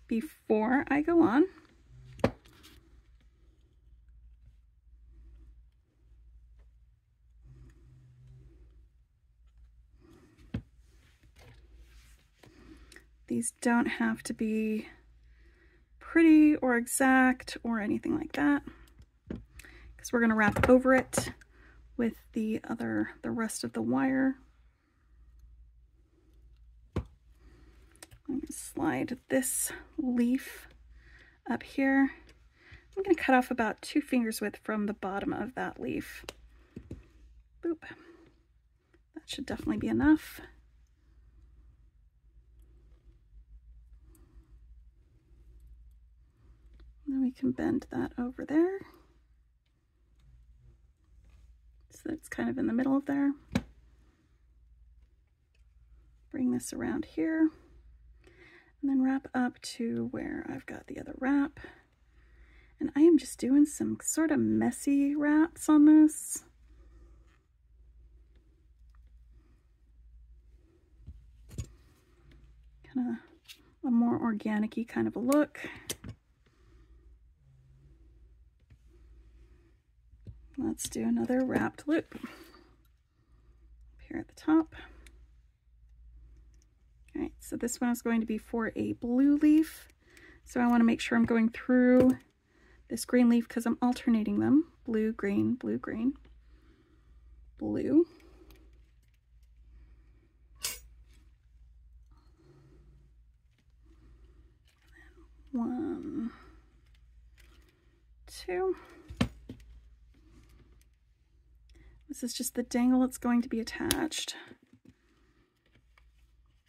before I go on. These don't have to be pretty or exact or anything like that, because we're going to wrap over it with the rest of the wire. I'm going to slide this leaf up here. I'm going to cut off about 2 fingers width from the bottom of that leaf. Boop. That should definitely be enough. Then we can bend that over there, so that it's kind of in the middle of there. Bring this around here, and then wrap up to where I've got the other wrap. And I am just doing some sort of messy wraps on this. Kind of a more organic-y kind of a look. Let's do another wrapped loop up here at the top. All right, so this one is going to be for a blue leaf. So I want to make sure I'm going through this green leaf because I'm alternating them. Blue, green, blue, green, blue. And 1, 2. This is just the dangle that's going to be attached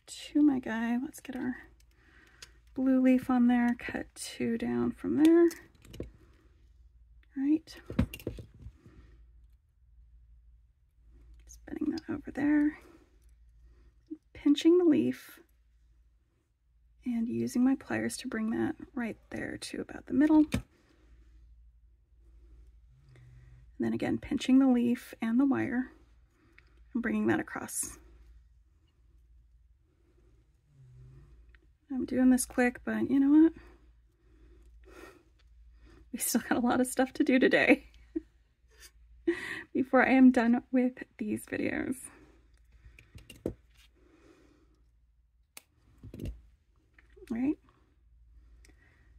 to my guy. Let's get our blue leaf on there, cut 2 down from there. Right. Spinning that over there. Pinching the leaf and using my pliers to bring that right there to about the middle. And then again, pinching the leaf and the wire and bringing that across. I'm doing this quick, but you know what? We still got a lot of stuff to do today before I am done with these videos. All right.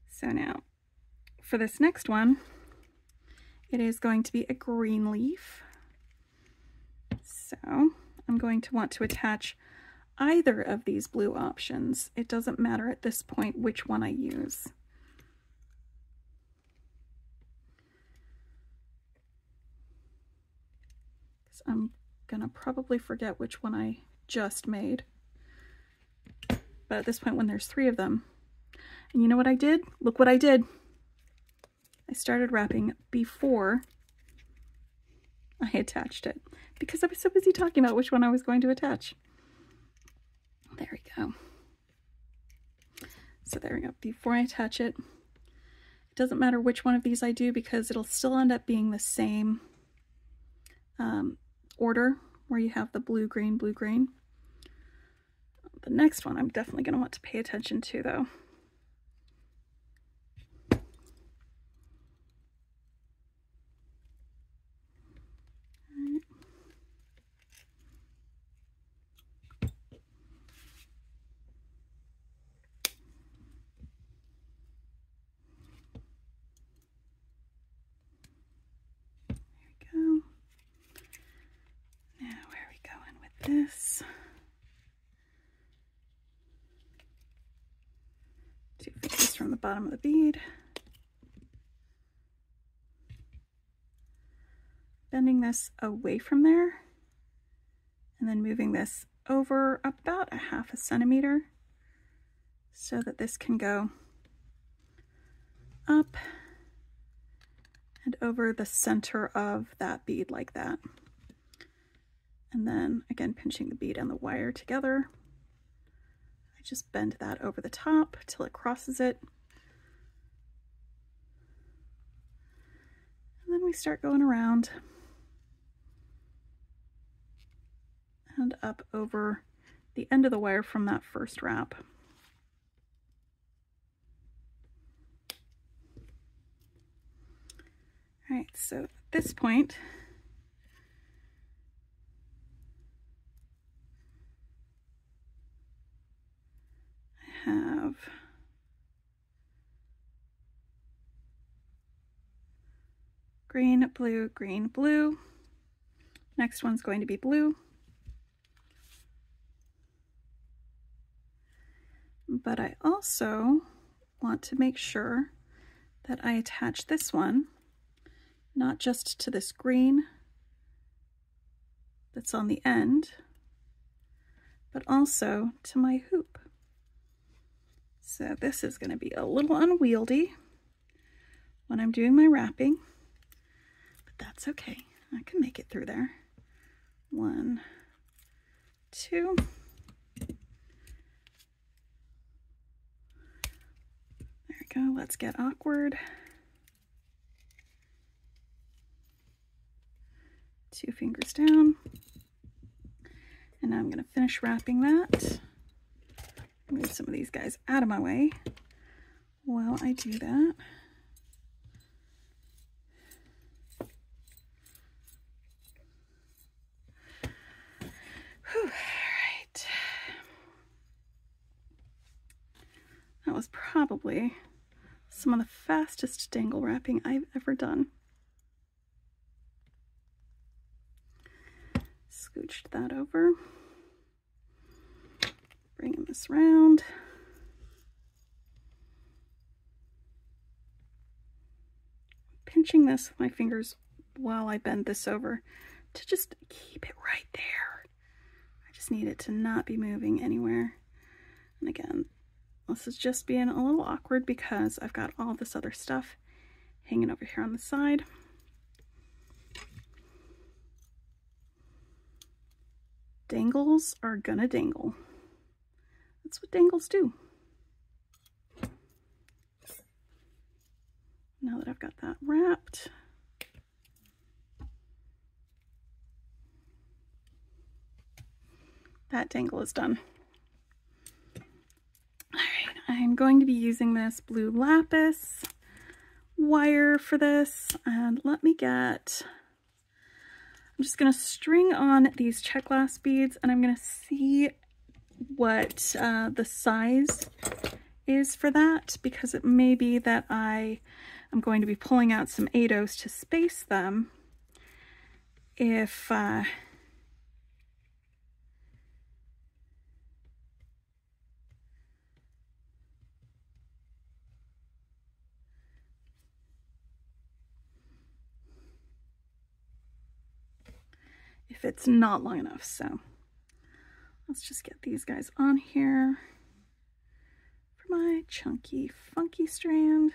So now for this next one, it is going to be a green leaf. So I'm going to want to attach either of these blue options. It doesn't matter at this point which one I use. Because I'm gonna probably forget which one I just made. But at this point, when there's 3 of them, and you know what I did? Look what I did. I started wrapping before I attached it because I was so busy talking about which one I was going to attach. There we go. So there we go. Before I attach it, it doesn't matter which one of these I do because it'll still end up being the same order where you have the blue, green, blue, green. The next one I'm definitely going to want to pay attention to though. This. 2 fingers from the bottom of the bead. Bending this away from there, and then moving this over about a 1/2 centimeter so that this can go up and over the center of that bead like that. And then again, pinching the bead and the wire together. I just bend that over the top till it crosses it. And then we start going around and up over the end of the wire from that first wrap. All right, so at this point, I have green, blue, green, blue. Next one's going to be blue. But I also want to make sure that I attach this one not just to this green that's on the end, but also to my hoop. So this is going to be a little unwieldy when I'm doing my wrapping, but that's okay. I can make it through there. 1, 2. There we go. Let's get awkward. 2 fingers down. And now I'm going to finish wrapping that. Move some of these guys out of my way while I do that. Whew, all right. That was probably some of the fastest dangle wrapping I've ever done. Scooched that over. Bringing this round. Pinching this with my fingers while I bend this over to just keep it right there. I just need it to not be moving anywhere. And again, this is just being a little awkward because I've got all this other stuff hanging over here on the side. Dangles are gonna dangle. That's what dangles do. Now that I've got that wrapped, that dangle is done. All right, I'm going to be using this blue lapis wire for this, and let me get, I'm just going to string on these check glass beads, and I'm going to see what the size is for that, because it may be that I am going to be pulling out some 8/0s to space them if it's not long enough. So let's just get these guys on here for my chunky, funky strand.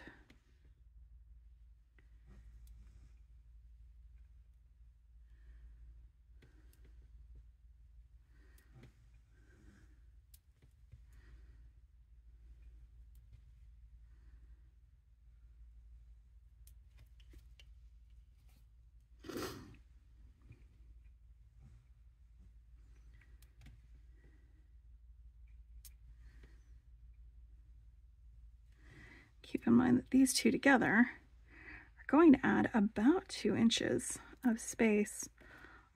Keep in mind that these two together are going to add about 2 inches of space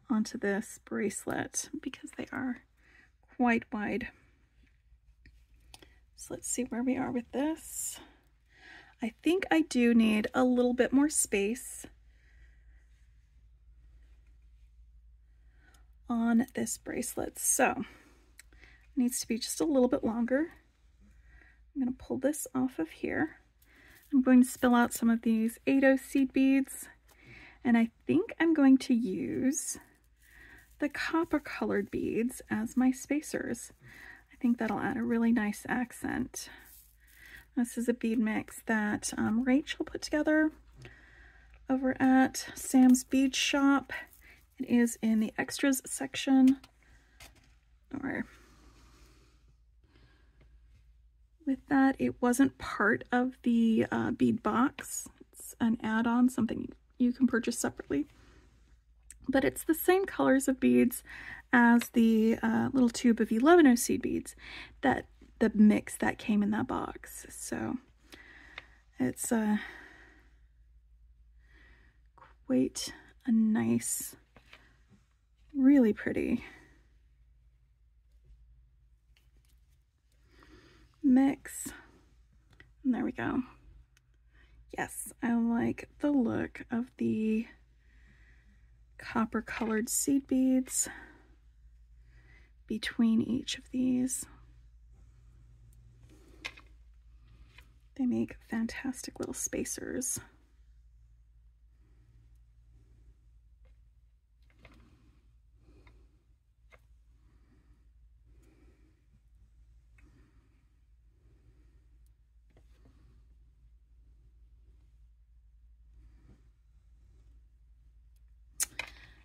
onto this bracelet because they are quite wide. So let's see where we are with this. I think I do need a little bit more space on this bracelet, so it needs to be just a little bit longer I'm going to pull this off of here. I'm going to spill out some of these 8/0 seed beads, and I think I'm going to use the copper colored beads as my spacers. I think that'll add a really nice accent. This is a bead mix that Rachel put together over at Sam's Bead Shop. It is in the extras section, or with that, it wasn't part of the bead box. It's an add-on, something you can purchase separately. But it's the same colors of beads as the little tube of 11/0 seed beads, that the mix that came in that box. So it's quite a nice, really pretty mix. And there we go. Yes, I like the look of the copper colored seed beads between each of these. They make fantastic little spacers.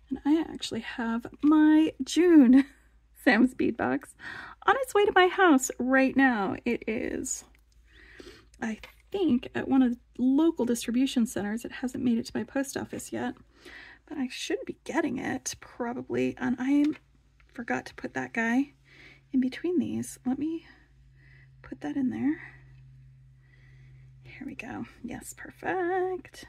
And I actually have my June Sam's Bead Box on its way to my house right now. It is, I think, at one of the local distribution centers. It hasn't made it to my post office yet, but I should be getting it probably. And I forgot to put that guy in between these. Let me put that in there. Here we go. Yes, perfect.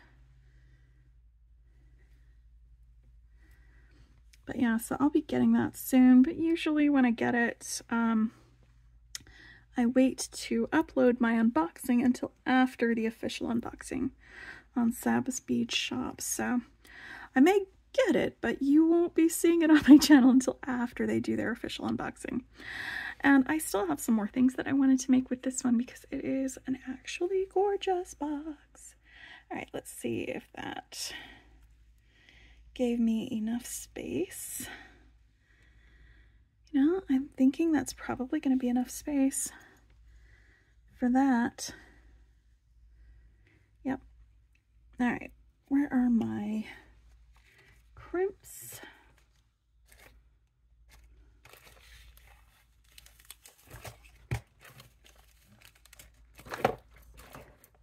But yeah, so I'll be getting that soon, but usually when I get it, I wait to upload my unboxing until after the official unboxing on Sam's Bead Shop. So I may get it, but you won't be seeing it on my channel until after they do their official unboxing. And I still have some more things that I wanted to make with this one because it is an actually gorgeous box. All right, let's see if that gave me enough space. You know, I'm thinking that's probably going to be enough space for that. Yep. All right, where are my crimps?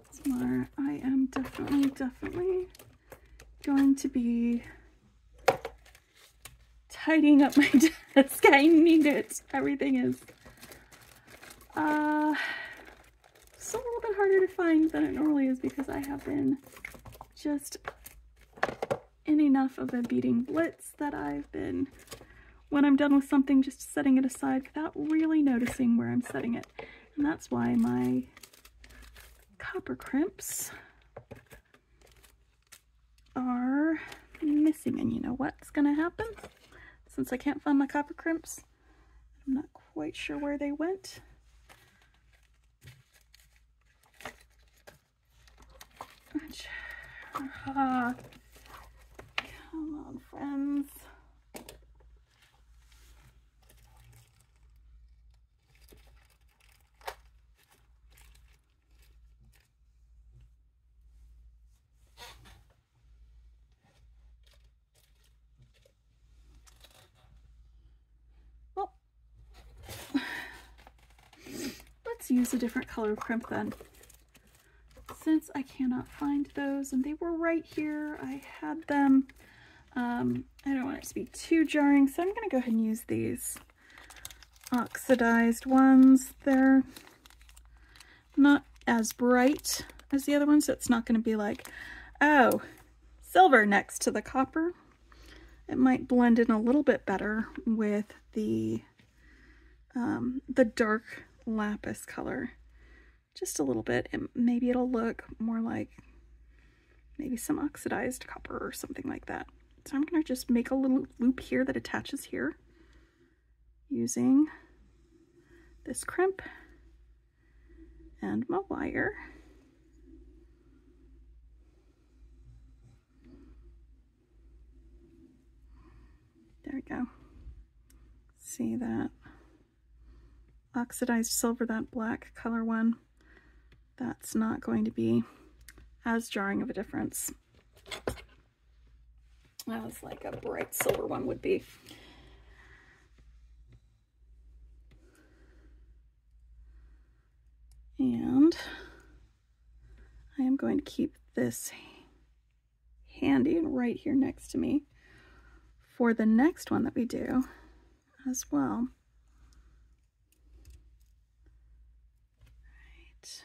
Somewhere I am definitely going to be tidying up my desk. I need it. Everything is still a little bit harder to find than it normally is because I have been just in enough of a beading blitz that I've been, when I'm done with something, just setting it aside without really noticing where I'm setting it. And that's why my copper crimps are missing. And you know what's gonna happen? Since I can't find my copper crimps, I'm not quite sure where they went. Come on, friends. Well, let's use a different color crimp then. Since I cannot find those, and they were right here, I had them. I don't want it to be too jarring, so I'm going to go ahead and use these oxidized ones. They're not as bright as the other ones, so it's not going to be like, oh, silver next to the copper. It might blend in a little bit better with the dark lapis color. Just a little bit, and maybe it'll look more like maybe some oxidized copper or something like that. So I'm going to just make a little loop here that attaches here using this crimp and my wire. There we go. See that oxidized silver, that black color one? That's not going to be as jarring of a difference as like a bright silver one would be. And I am going to keep this handy and right here next to me for the next one that we do as well. Right.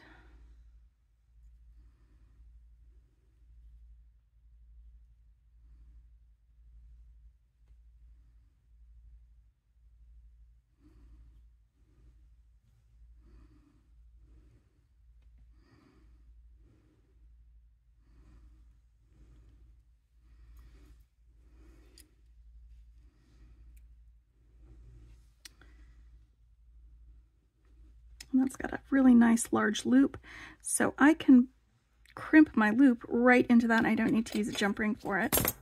And that's got a really nice large loop, so I can crimp my loop right into that. I don't need to use a jump ring for it.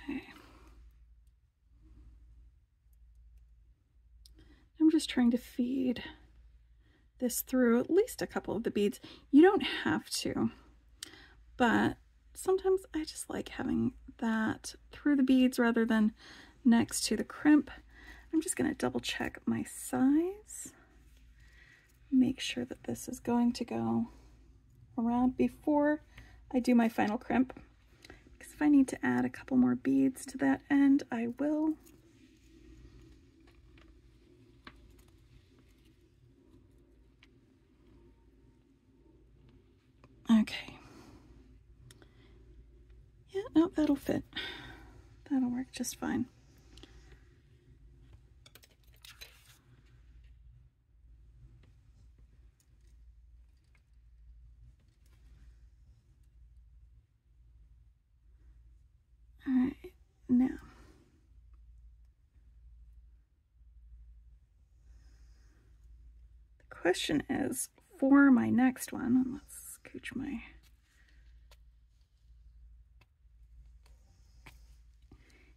Okay. I'm just trying to feed this through at least a couple of the beads. You don't have to, but sometimes I just like having that through the beads rather than next to the crimp. I'm just going to double check my size, make sure that this is going to go around before I do my final crimp, because if I need to add a couple more beads to that end, I will. Okay. Yeah, no, that'll fit. That'll work just fine. All right, now. The question is, for my next one, let's scooch my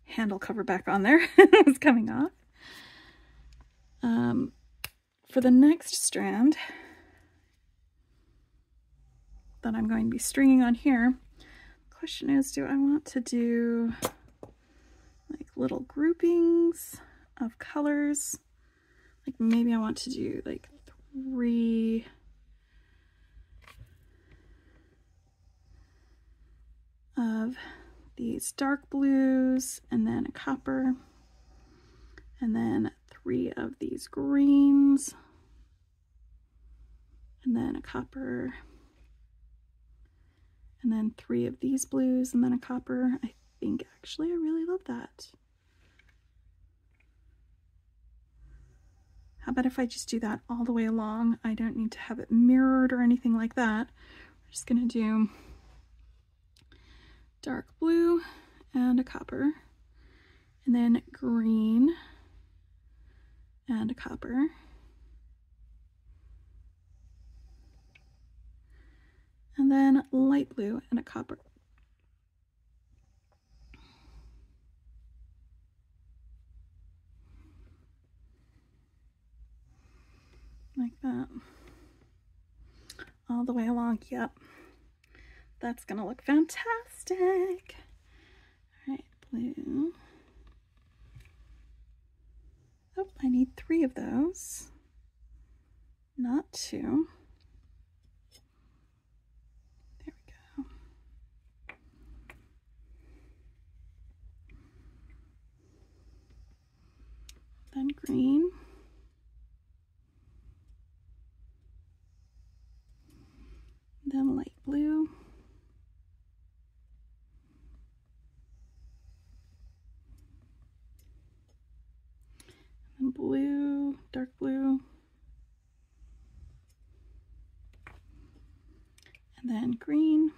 handle cover back on there. It was coming off. For the next strand that I'm going to be stringing on here, the question is, do I want to do like little groupings of colors? Like maybe I want to do like 3 of these dark blues, and then a copper, and then 3 of these greens, and then a copper, and then 3 of these blues, and then a copper. I think actually I really love that. How about if I just do that all the way along? I don't need to have it mirrored or anything like that. We're just gonna do dark blue and a copper, and then green and a copper, and then light blue and a copper. like that. All the way along, yep. That's gonna look fantastic. All right, blue. Oh, I need 3 of those, not 2. There we go. Then green. Then light blue. And blue, dark blue. And then green.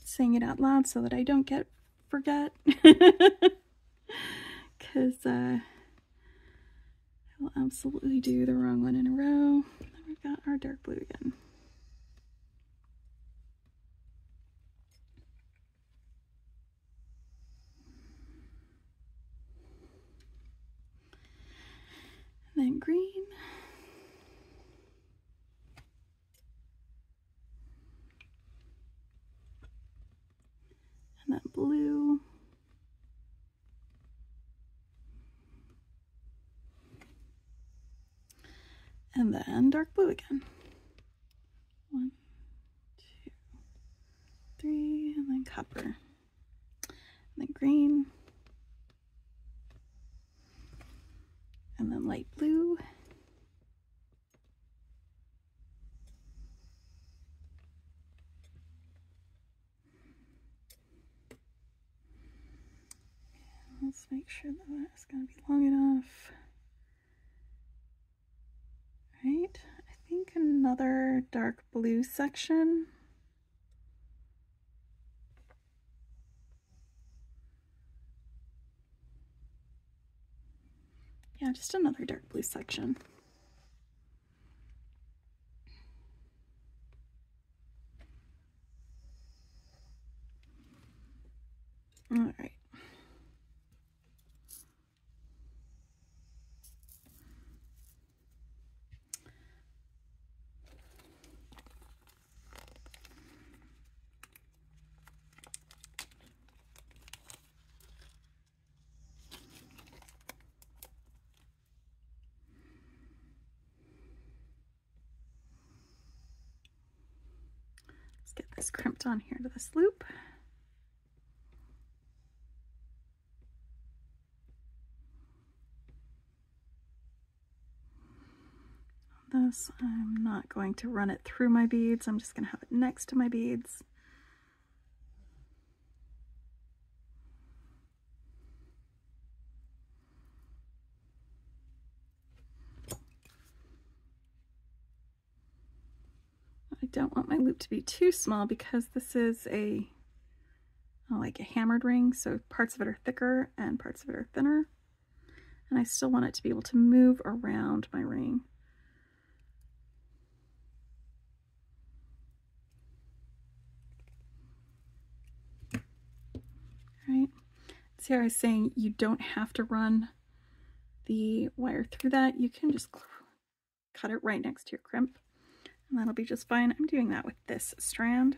Saying it out loud so that I don't forget. Because I will absolutely do the wrong one in a row. Then we've got our dark blue again. And then green. And then blue. And then dark blue again. 1, 2, 3, and then copper. And then green. And then light blue. Let's make sure that that's going to be long enough. Right, I think another dark blue section. Yeah, just another dark blue section. All right. Let's get this crimped on here to this loop. This, I'm not going to run it through my beads. I'm just going to have it next to my beads. I don't want my loop to be too small because this is like a hammered ring, so parts of it are thicker and parts of it are thinner. And I still want it to be able to move around my ring. Right. See how I was saying you don't have to run the wire through that. You can just cut it right next to your crimp and that'll be just fine. I'm doing that with this strand.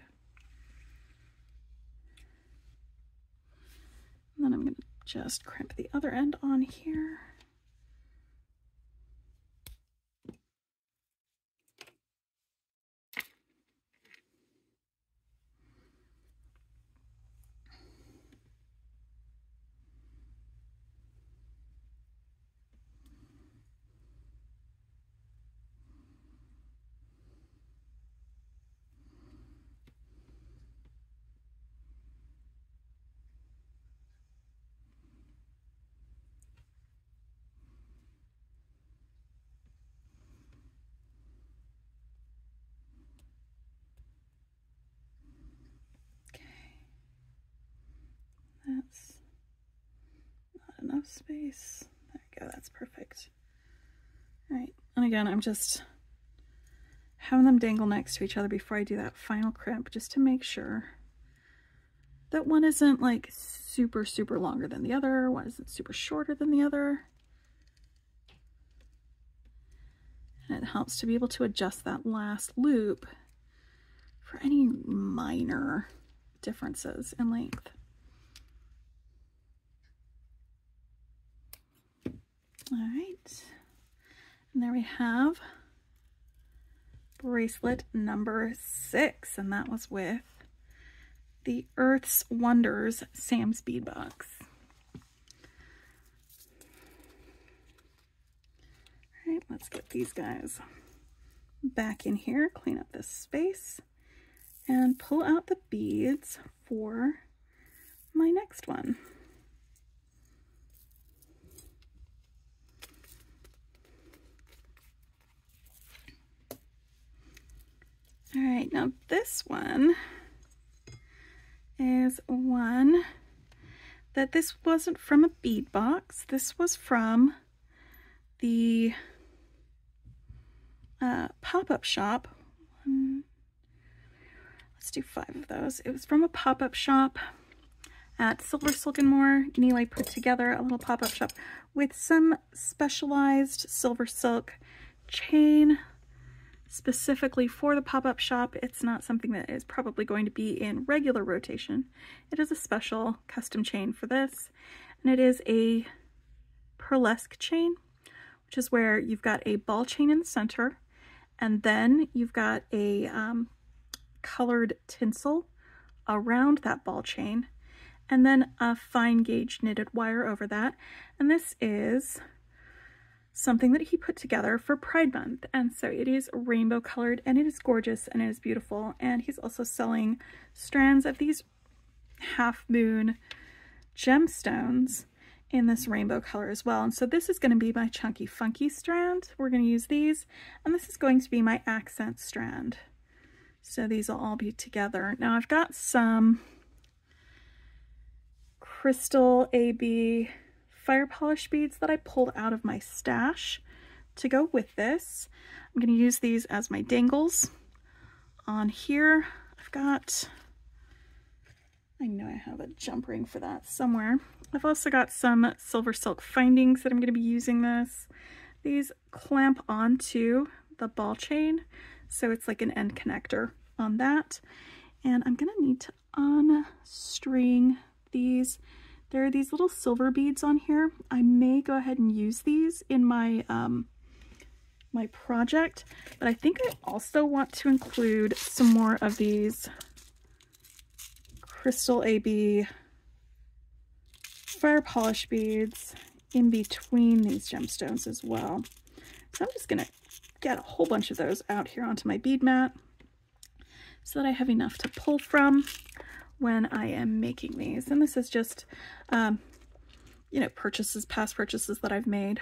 And then I'm going to just crimp the other end on here. That's not enough space. There we go, that's perfect. All right, and again, I'm just having them dangle next to each other before I do that final crimp, just to make sure that one isn't like super, super longer than the other, one isn't super shorter than the other. And it helps to be able to adjust that last loop for any minor differences in length. All right, and there we have bracelet number 6, and that was with the Earth's Wonders Sam's Bead Box. All right, let's get these guys back in here, clean up this space, and pull out the beads for my next one. All right, now this one is one that this wasn't from a bead box. This was from the pop-up shop. Let's do 5 of those. It was from a pop-up shop at SilverSilk and More. Neely put together a little pop-up shop with some specialized SilverSilk chain specifically for the pop-up shop. It's not something that is probably going to be in regular rotation. It is a special custom chain for this, and it is a pearlesque chain, which is where you've got a ball chain in the center, and then you've got a colored tinsel around that ball chain, and then a fine gauge knitted wire over that. And this is something that he put together for Pride Month, and so it is rainbow colored, and it is gorgeous, and it is beautiful. And he's also selling strands of these half moon gemstones in this rainbow color as well. And so this is going to be my chunky funky strand. We're going to use these, and this is going to be my accent strand. So these will all be together. Now I've got some crystal AB fire polish beads that I pulled out of my stash to go with this. I'm going to use these as my dangles on here. I know I have a jump ring for that somewhere. I've also got some SilverSilk findings that I'm going to be using this. These clamp onto the ball chain, so it's like an end connector on that. And I'm going to need to unstring these. There are these little silver beads on here. I may go ahead and use these in my my project, but I think I also want to include some more of these Crystal AB fire polish beads in between these gemstones as well. So I'm just gonna get a whole bunch of those out here onto my bead mat so that I have enough to pull from when I am making these. And this is just, you know, past purchases that I've made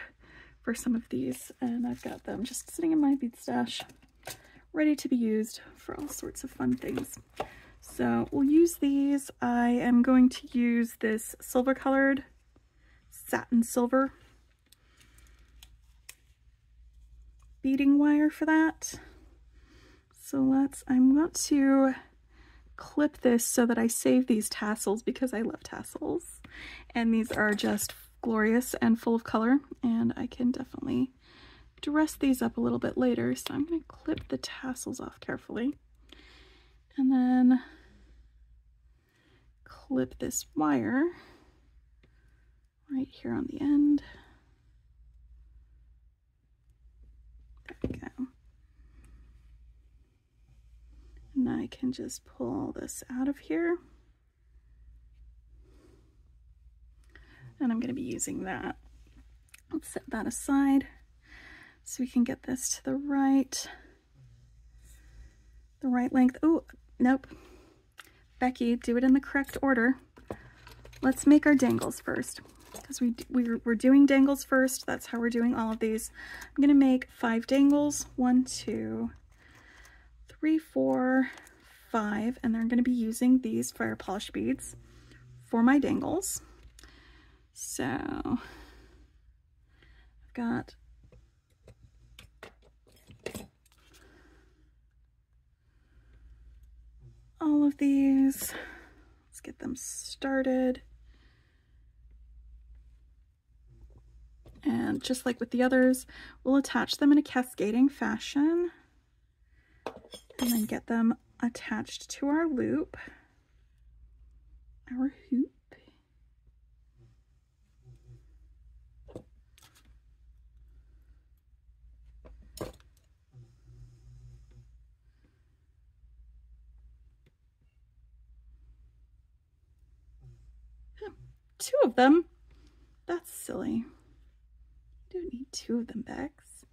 for some of these, and I've got them just sitting in my bead stash, ready to be used for all sorts of fun things. So we'll use these. I am going to use this silver colored satin silver beading wire for that. So I'm going to clip this so that I save these tassels because I love tassels, and these are just glorious and full of color, and I can definitely dress these up a little bit later. So I'm going to clip the tassels off carefully and then clip this wire right here on the end. There we go. And I can just pull this out of here. And I'm going to be using that. Let's set that aside so we can get this to the right length. Oh, nope. Beki, do it in the correct order. Let's make our dangles first, because we're doing dangles first. That's how we're doing all of these. I'm going to make 5 dangles. 1, 2, 3, 4, 5, and then I'm going to be using these fire polish beads for my dangles. So I've got all of these. Let's get them started. And just like with the others, we'll attach them in a cascading fashion and then get them attached to our loop, our hoop. Two of them? That's silly. You don't need two of them, Bex.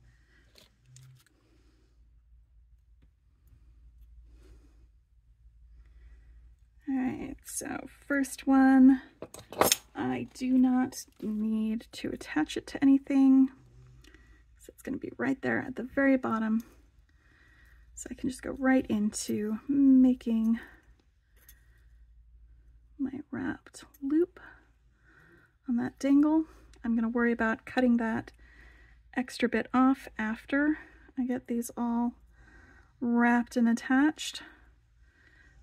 Alright, so first one, I do not need to attach it to anything. So it's going to be right there at the very bottom. So I can just go right into making my wrapped loop on that dangle. I'm going to worry about cutting that extra bit off after I get these all wrapped and attached.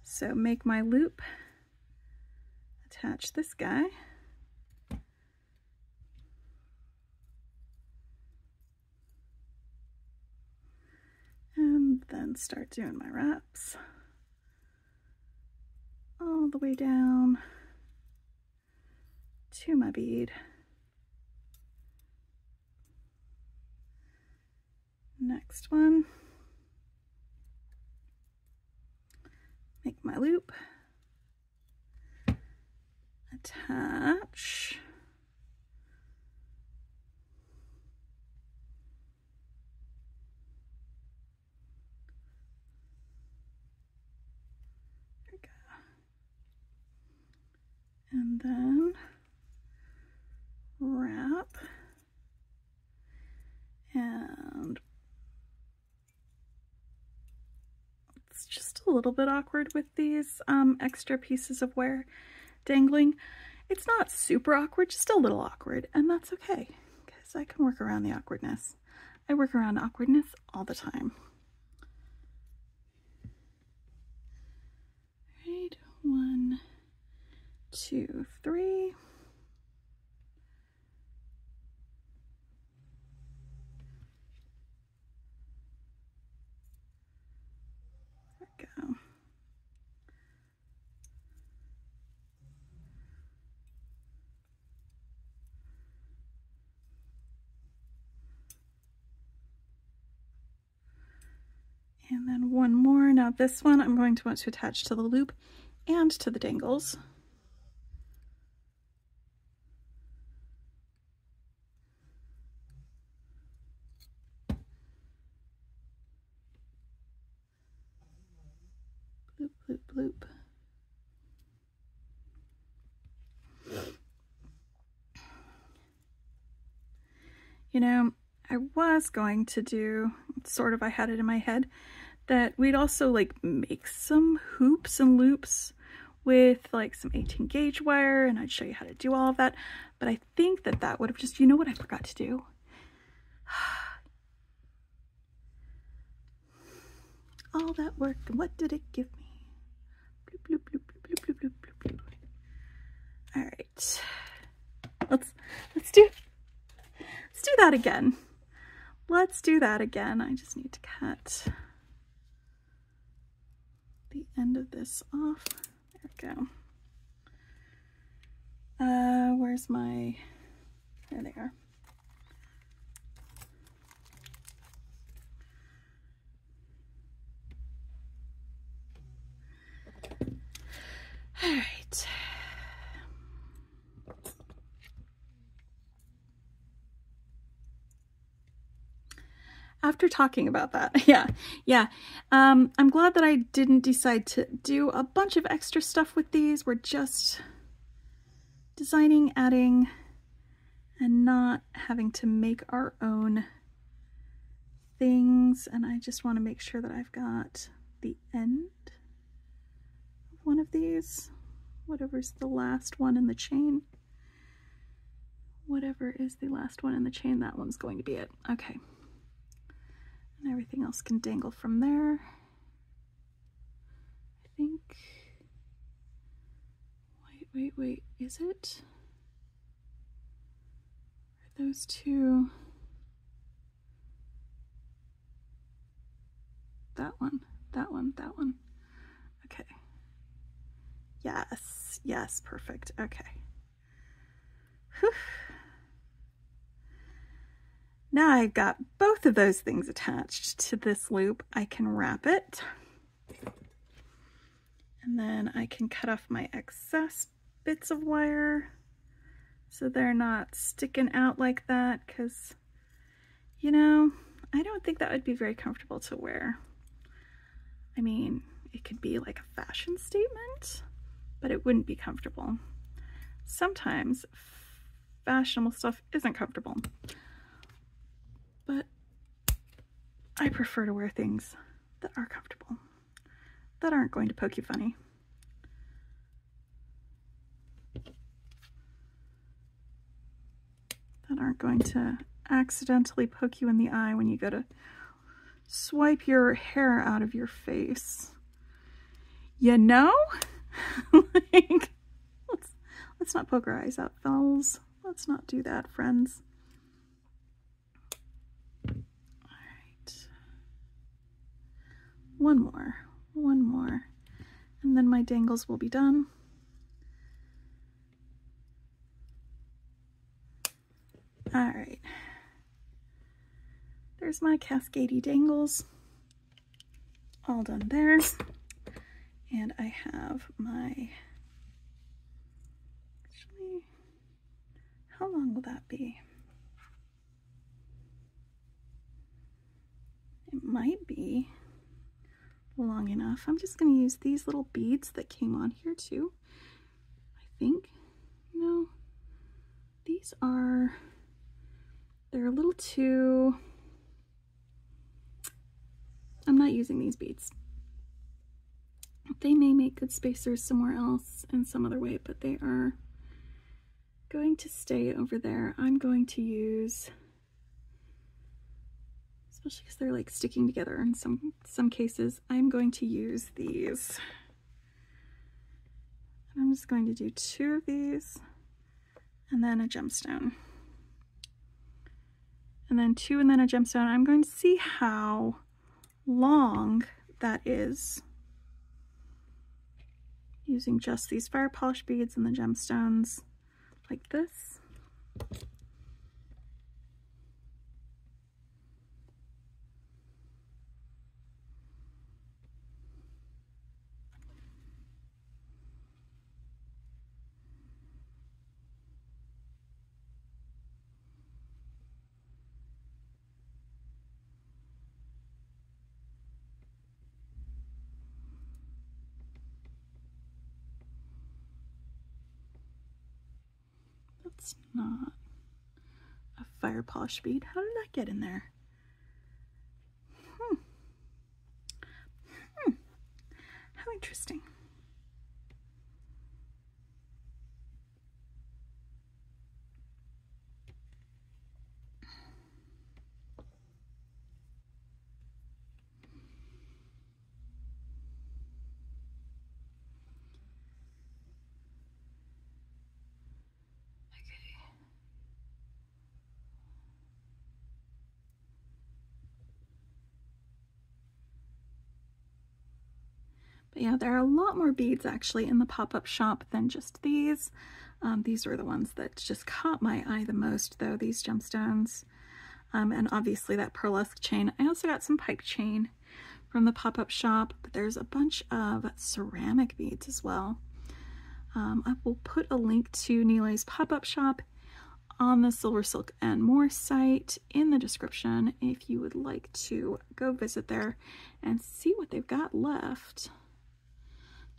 So make my loop, attach this guy, and then start doing my wraps all the way down to my bead. Next one, make my loop, attach, there we go, and then wrap, and it's just a little bit awkward with these extra pieces of wire dangling. It's not super awkward, just a little awkward, and that's okay because I can work around the awkwardness. I work around awkwardness all the time. Right, 1, 2, 3. There we go. And then one more. Now this one I'm going to want to attach to the loop and to the dangles. Bloop, bloop, bloop. You know, I was going to do, sort of, I had it in my head, that we'd also like make some hoops and loops with like some 18 gauge wire, and I'd show you how to do all of that. But I think that that would have just, you know what I forgot to do? All that work, and what did it give me? Bloop, bloop, bloop, bloop, bloop, bloop, bloop, bloop. All right, let's do that again. Let's do that again. I just need to cut the end of this off. There we go. Where's my, there they are. All right. After talking about that, yeah. I'm glad that I didn't decide to do a bunch of extra stuff with these. We're just designing, adding, and not having to make our own things. And I just want to make sure that I've got the end of one of these, whatever's the last one in the chain. Whatever is the last one in the chain, that one's going to be it. Okay. And everything else can dangle from there. I think, wait, is it? Are those two. That one, that one, that one. Okay. Yes, yes, perfect. Okay. Whew. Now I've got both of those things attached to this loop. I can wrap it. And then I can cut off my excess bits of wire so they're not sticking out like that, because, you know, I don't think that would be very comfortable to wear. I mean, it could be like a fashion statement, but it wouldn't be comfortable. Sometimes fashionable stuff isn't comfortable, but I prefer to wear things that are comfortable, that aren't going to poke you funny. That aren't going to accidentally poke you in the eye when you go to swipe your hair out of your face. You know? Like, let's not poke our eyes out, fellas. Let's not do that, friends. All right. One more, and then my dangles will be done. All right. There's my cascadey dangles, all done there. And I have my, actually, how long will that be? It might be long enough. I'm just going to use these little beads that came on here too. I think, no, these are, they're a little too, I'm not using these beads. They may make good spacers somewhere else in some other way, but they are going to stay over there. I'm going to use, especially because they're like sticking together in some cases, I'm going to use these. And I'm just going to do 2 of these and then a gemstone. And then 2 and then a gemstone. I'm going to see how long that is using just these fire polish beads and the gemstones like this. That's not a fire polish bead. How did that get in there? How interesting. But yeah, there are a lot more beads actually in the pop-up shop than just these. These were the ones that just caught my eye the most though, these gemstones. And obviously that pearlesque chain. I also got some pipe chain from the pop-up shop, but there's a bunch of ceramic beads as well. I will put a link to Nilay's pop-up shop on the SilverSilk and More site in the description if you would like to go visit there and see what they've got left.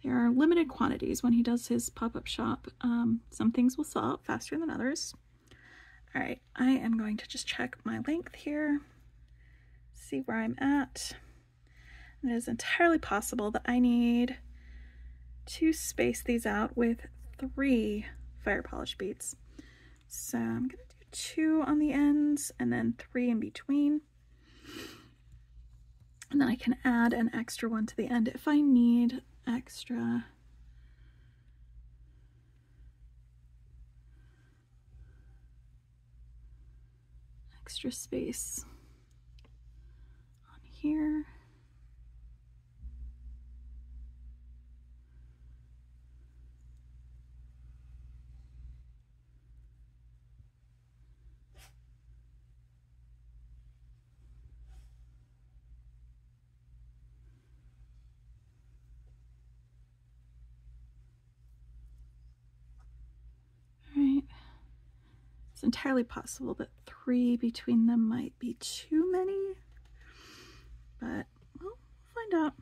There are limited quantities when he does his pop-up shop. Some things will sell out faster than others. All right, I am going to just check my length here, see where I'm at. And it is entirely possible that I need to space these out with 3 fire polish beads. So I'm gonna do 2 on the ends and then 3 in between. And then I can add an extra one to the end if I need extra. extra space on here. It's entirely possible that 3 between them might be too many, but we'll find out.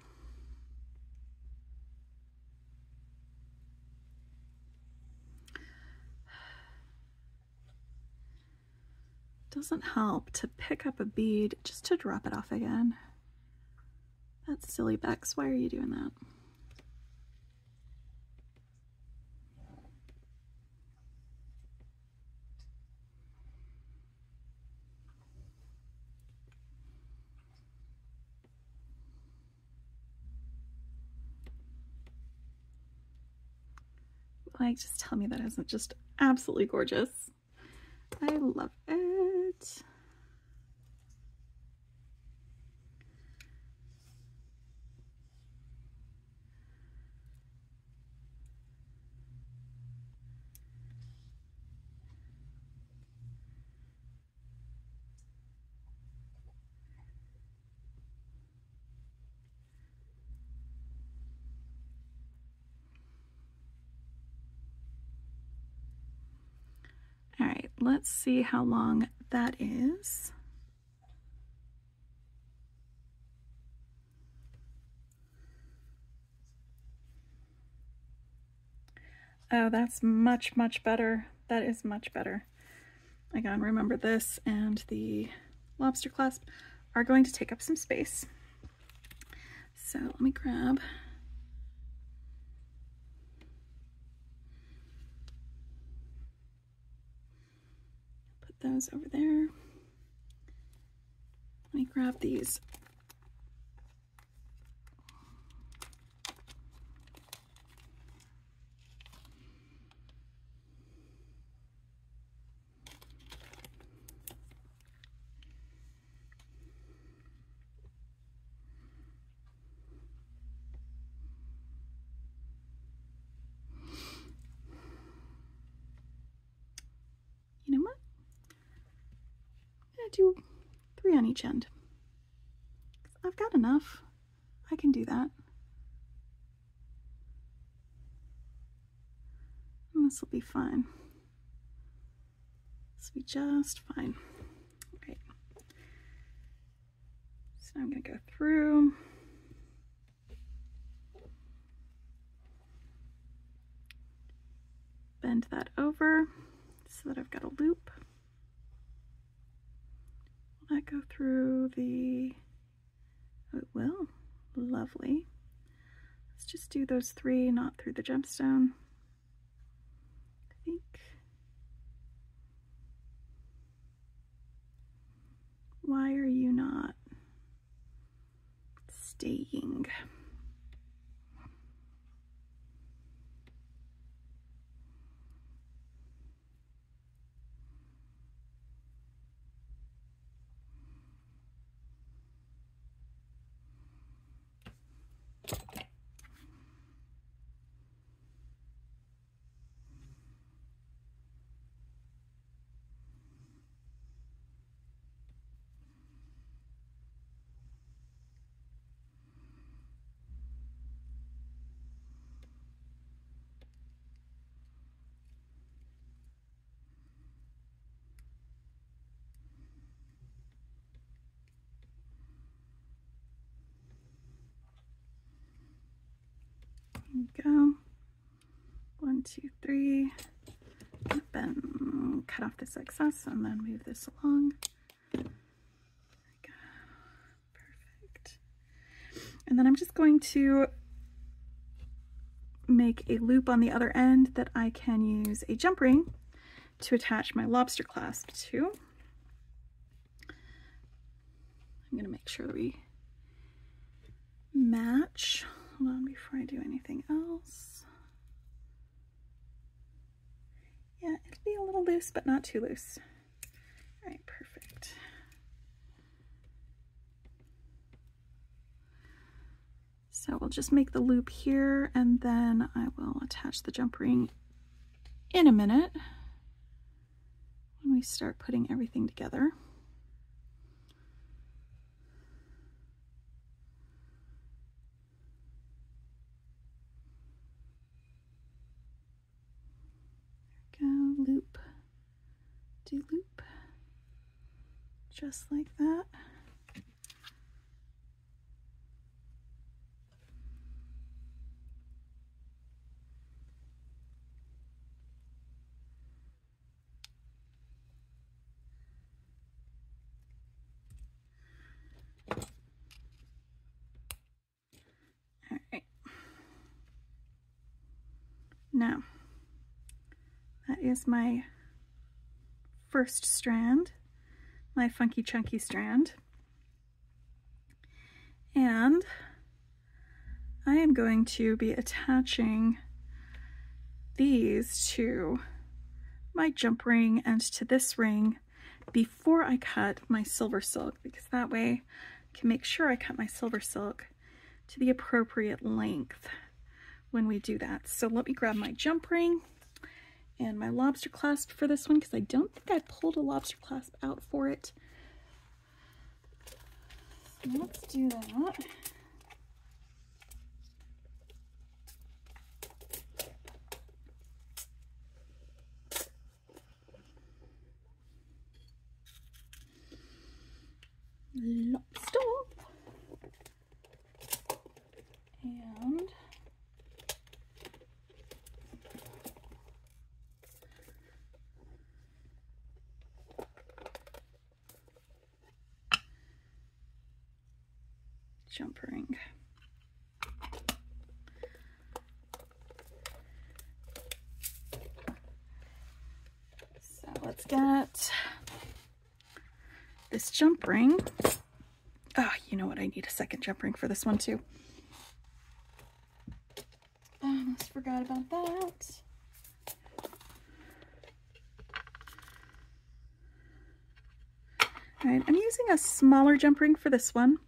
Doesn't help to pick up a bead just to drop it off again. That's silly, Bex. Why are you doing that? Like, just tell me that isn't just absolutely gorgeous. I love it. All right, let's see how long that is. Oh, that's much, much better. That is much better. Again, remember this and the lobster clasp are going to take up some space. So let me grab those over there. Let me grab these. You know what? I'm gonna do 3 on each end. I've got enough. I can do that. And this will be fine. This will be just fine. Right. So I'm gonna go through. Bend that over so that I've got a loop. Will that go through the, oh, it will. Lovely. Let's just do those 3, not through the gemstone. I think. Why are you not staying? Go 1, 2, 3, then cut off this excess and then move this along. There we go. Perfect. And then I'm just going to make a loop on the other end that I can use a jump ring to attach my lobster clasp to. I'm going to make sure that we match. Hold on before I do anything else. Yeah, it'll be a little loose, but not too loose. All right, perfect. So we'll just make the loop here, and then I will attach the jump ring in a minute when we start putting everything together. Go loop, do loop, just like that. All right. Now, that is my first strand, my funky chunky strand. And I am going to be attaching these to my jump ring and to this ring before I cut my SilverSilk, because that way I can make sure I cut my SilverSilk to the appropriate length when we do that. So let me grab my jump ring and my lobster clasp for this one, because I don't think I pulled a lobster clasp out for it. So let's do that. Lobster. And jump ring. So let's get this jump ring. Oh, you know what? I need a second jump ring for this one too. Almost forgot about that. All right, I'm using a smaller jump ring for this one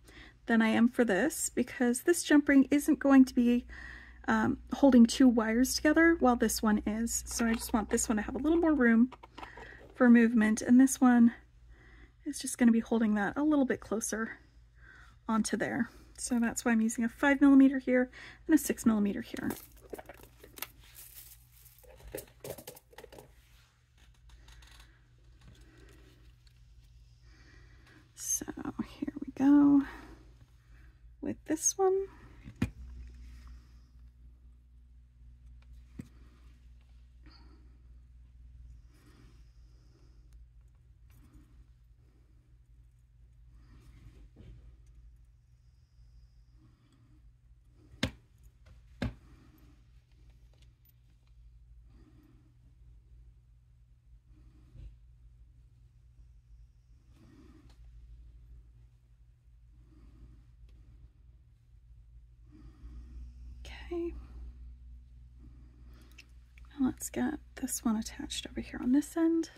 than I am for this, because this jump ring isn't going to be holding two wires together while this one is. So I just want this one to have a little more room for movement, and this one is just going to be holding that a little bit closer onto there. So that's why I'm using a 5mm here and a 6mm here. So here we go with this one. Okay, now let's get this one attached over here on this end.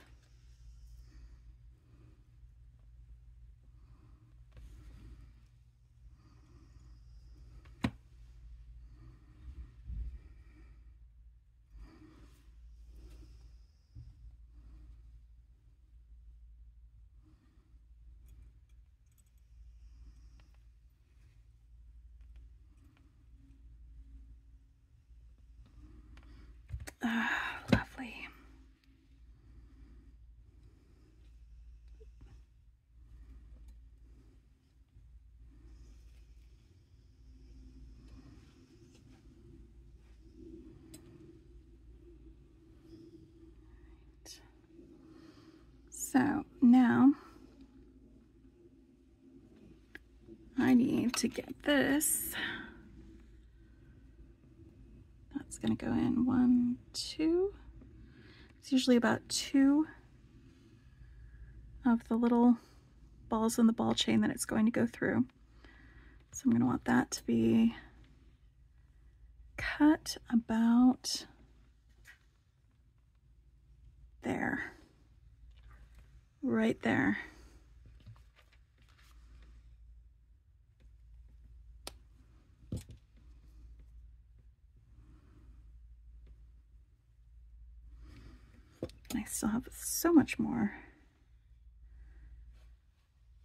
Ah, lovely. Right. So now I need to get this. That's going to go in 1, 2. It's usually about 2 of the little balls in the ball chain that it's going to go through. So I'm going to want that to be cut about there, right there. still have so much more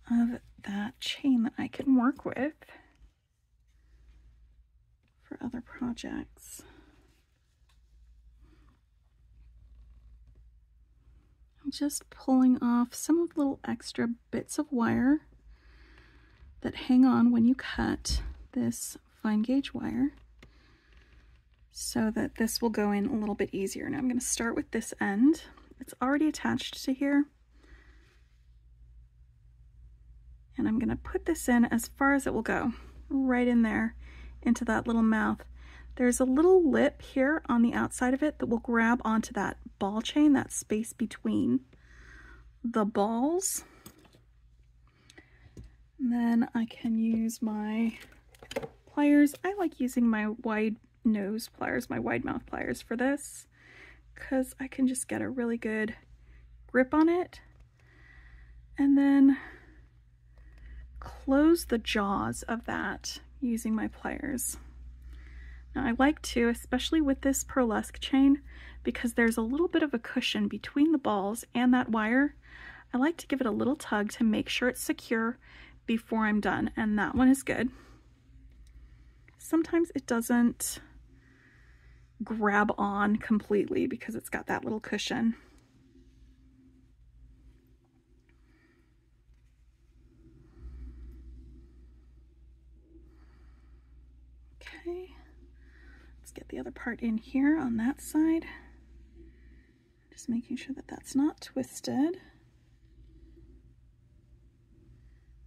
of that chain that I can work with for other projects. I'm just pulling off some of the little extra bits of wire that hang on when you cut this fine gauge wire, so that this will go in a little bit easier. Now I'm going to start with this end. It's already attached to here. And I'm going to put this in as far as it will go, right in there into that little mouth. There's a little lip here on the outside of it that will grab onto that ball chain, that space between the balls. And then I can use my pliers. I like using my wide nose pliers, my wide mouth pliers for this, because I can just get a really good grip on it. And then close the jaws of that using my pliers. Now I like to, especially with this pearlesque chain, because there's a little bit of a cushion between the balls and that wire, I like to give it a little tug to make sure it's secure before I'm done, and that one is good. Sometimes it doesn't grab on completely because it's got that little cushion. Okay, let's get the other part in here on that side. Just making sure that that's not twisted.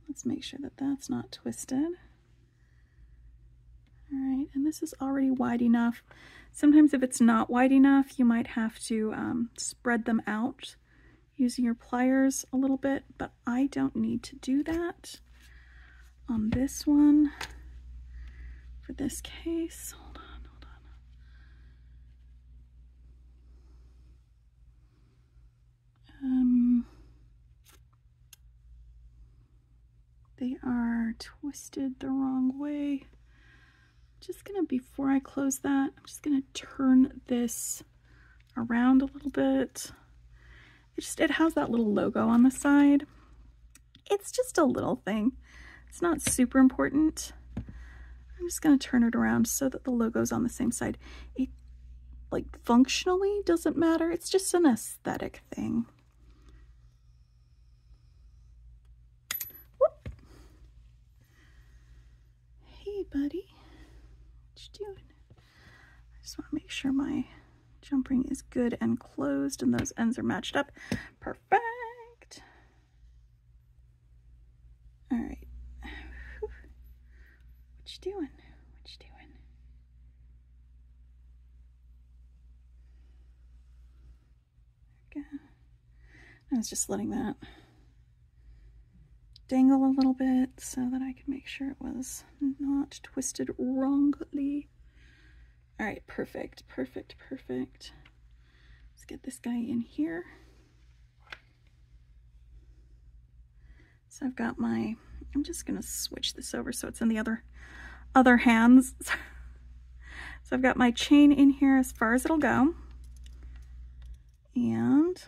Let's make sure that that's not twisted. All right, and this is already wide enough. Sometimes if it's not wide enough, you might have to spread them out using your pliers a little bit, but I don't need to do that on this one. For this case, hold on. They are twisted the wrong way. Just gonna, before I close that, I'm just gonna turn this around a little bit. It has that little logo on the side. It's just a little thing. It's not super important. I'm just gonna turn it around so that the logo's on the same side. It, like, functionally doesn't matter. It's just an aesthetic thing. Whoop. Hey, buddy. What you doing? I just want to make sure my jump ring is good and closed and those ends are matched up. Perfect. All right. Whew. What you doing? What you doing? There we go. I was just letting that dangle a little bit so that I can make sure it was not twisted wrongly. All right, perfect, perfect, perfect. Let's get this guy in here. So I've got my, I'm just gonna switch this over so it's in the other hands. So I've got my chain in here as far as it'll go. And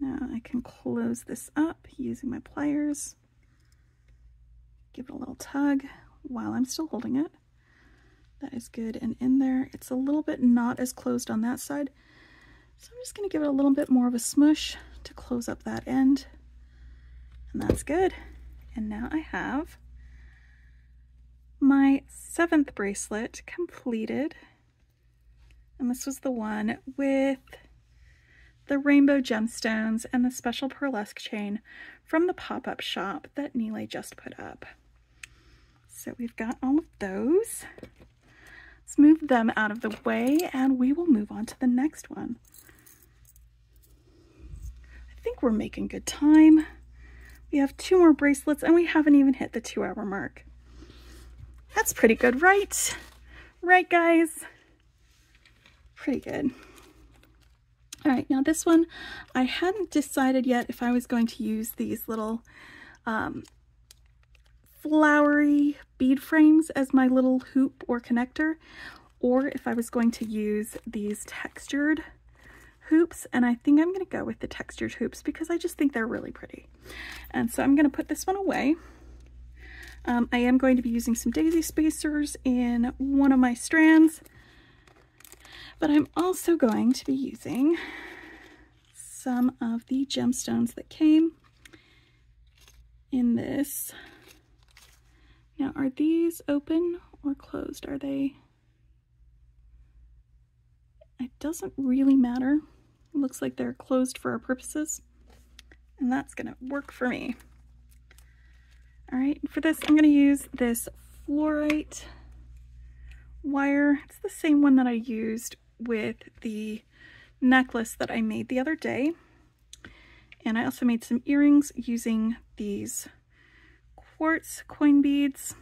now I can close this up using my pliers. Give it a little tug while I'm still holding it. That is good and in there. It's a little bit not as closed on that side, so I'm just going to give it a little bit more of a smush to close up that end. And that's good. And now I have my 7th bracelet completed. And this was the one with the rainbow gemstones and the special pearlesque chain from the pop-up shop that Nile just put up. So we've got all of those. Let's move them out of the way and we will move on to the next one. I think we're making good time. We have 2 more bracelets and we haven't even hit the 2-hour mark. That's pretty good, right? Right, guys? Pretty good. All right, now this one, I hadn't decided yet if I was going to use these little flowery bead frames as my little hoop or connector, or if I was going to use these textured hoops, and I think I'm going to go with the textured hoops because I just think they're really pretty. And so I'm going to put this one away. I am going to be using some daisy spacers in one of my strands, but I'm also going to be using some of the gemstones that came in this. Now, are these open or closed? Are they? It doesn't really matter. It looks like they're closed for our purposes, and that's gonna work for me. All right, for this, I'm gonna use this fluorite wire. It's the same one that I used with the necklace that I made the other day. And I also made some earrings using these quartz coin beads.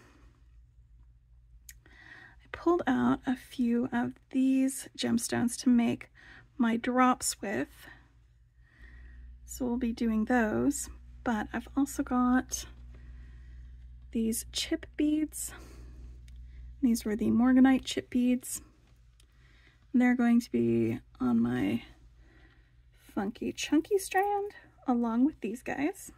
I pulled out a few of these gemstones to make my drops with. So we'll be doing those, but I've also got these chip beads. These were the morganite chip beads. And they're going to be on my funky chunky strand along with these guys.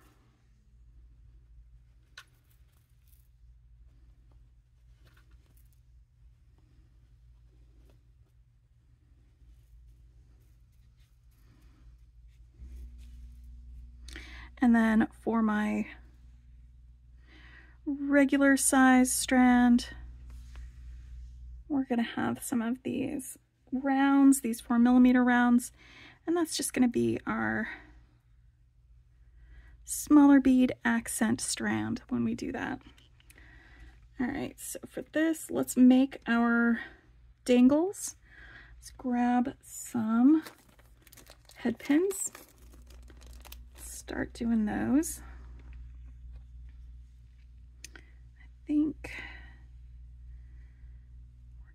And then for my regular size strand, we're going to have some of these rounds, these 4mm rounds, and that's just going to be our smaller bead accent strand when we do that. All right, so for this, let's make our dangles. Let's grab some head pins. Start doing those. I think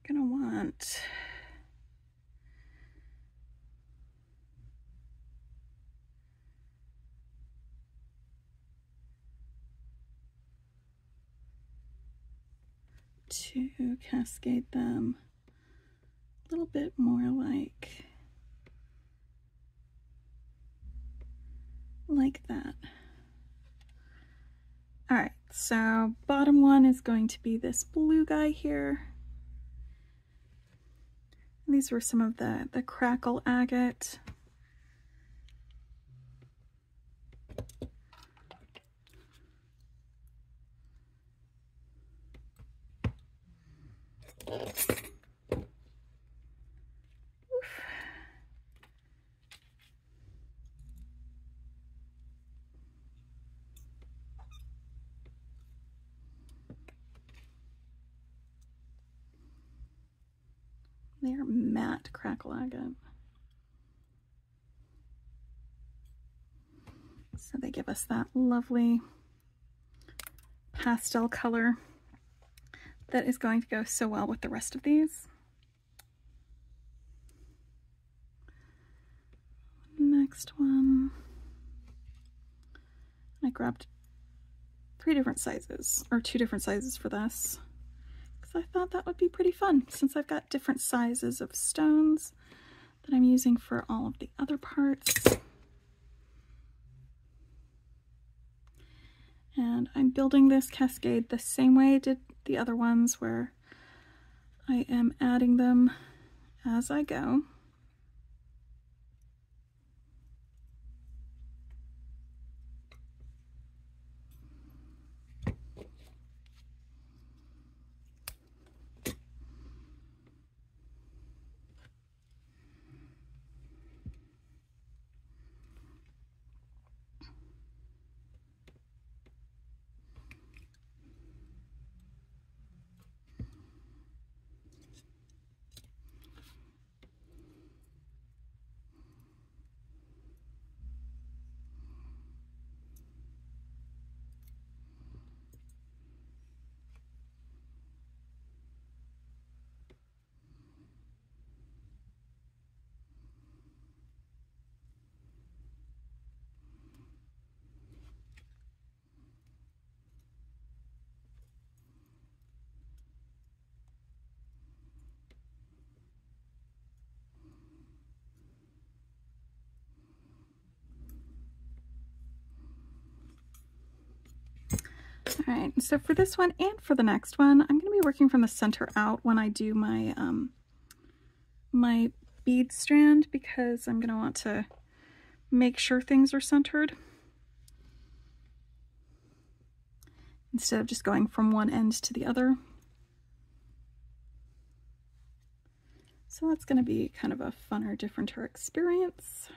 we're gonna want to cascade them a little bit more like that. All right, so bottom one is going to be this blue guy here. These were some of the crackle agate. They are matte crackle agate. So they give us that lovely pastel color that is going to go so well with the rest of these. Next one. I grabbed 3 different sizes, or 2 different sizes for this, because I thought that would be pretty fun since I've got different sizes of stones that I'm using for all of the other parts. And I'm building this cascade the same way I did the other ones, where I am adding them as I go. All right, so for this one and for the next one, I'm going to be working from the center out when I do my my bead strand, because I'm going to want to make sure things are centered instead of just going from one end to the other. So that's going to be kind of a funner, differenter experience.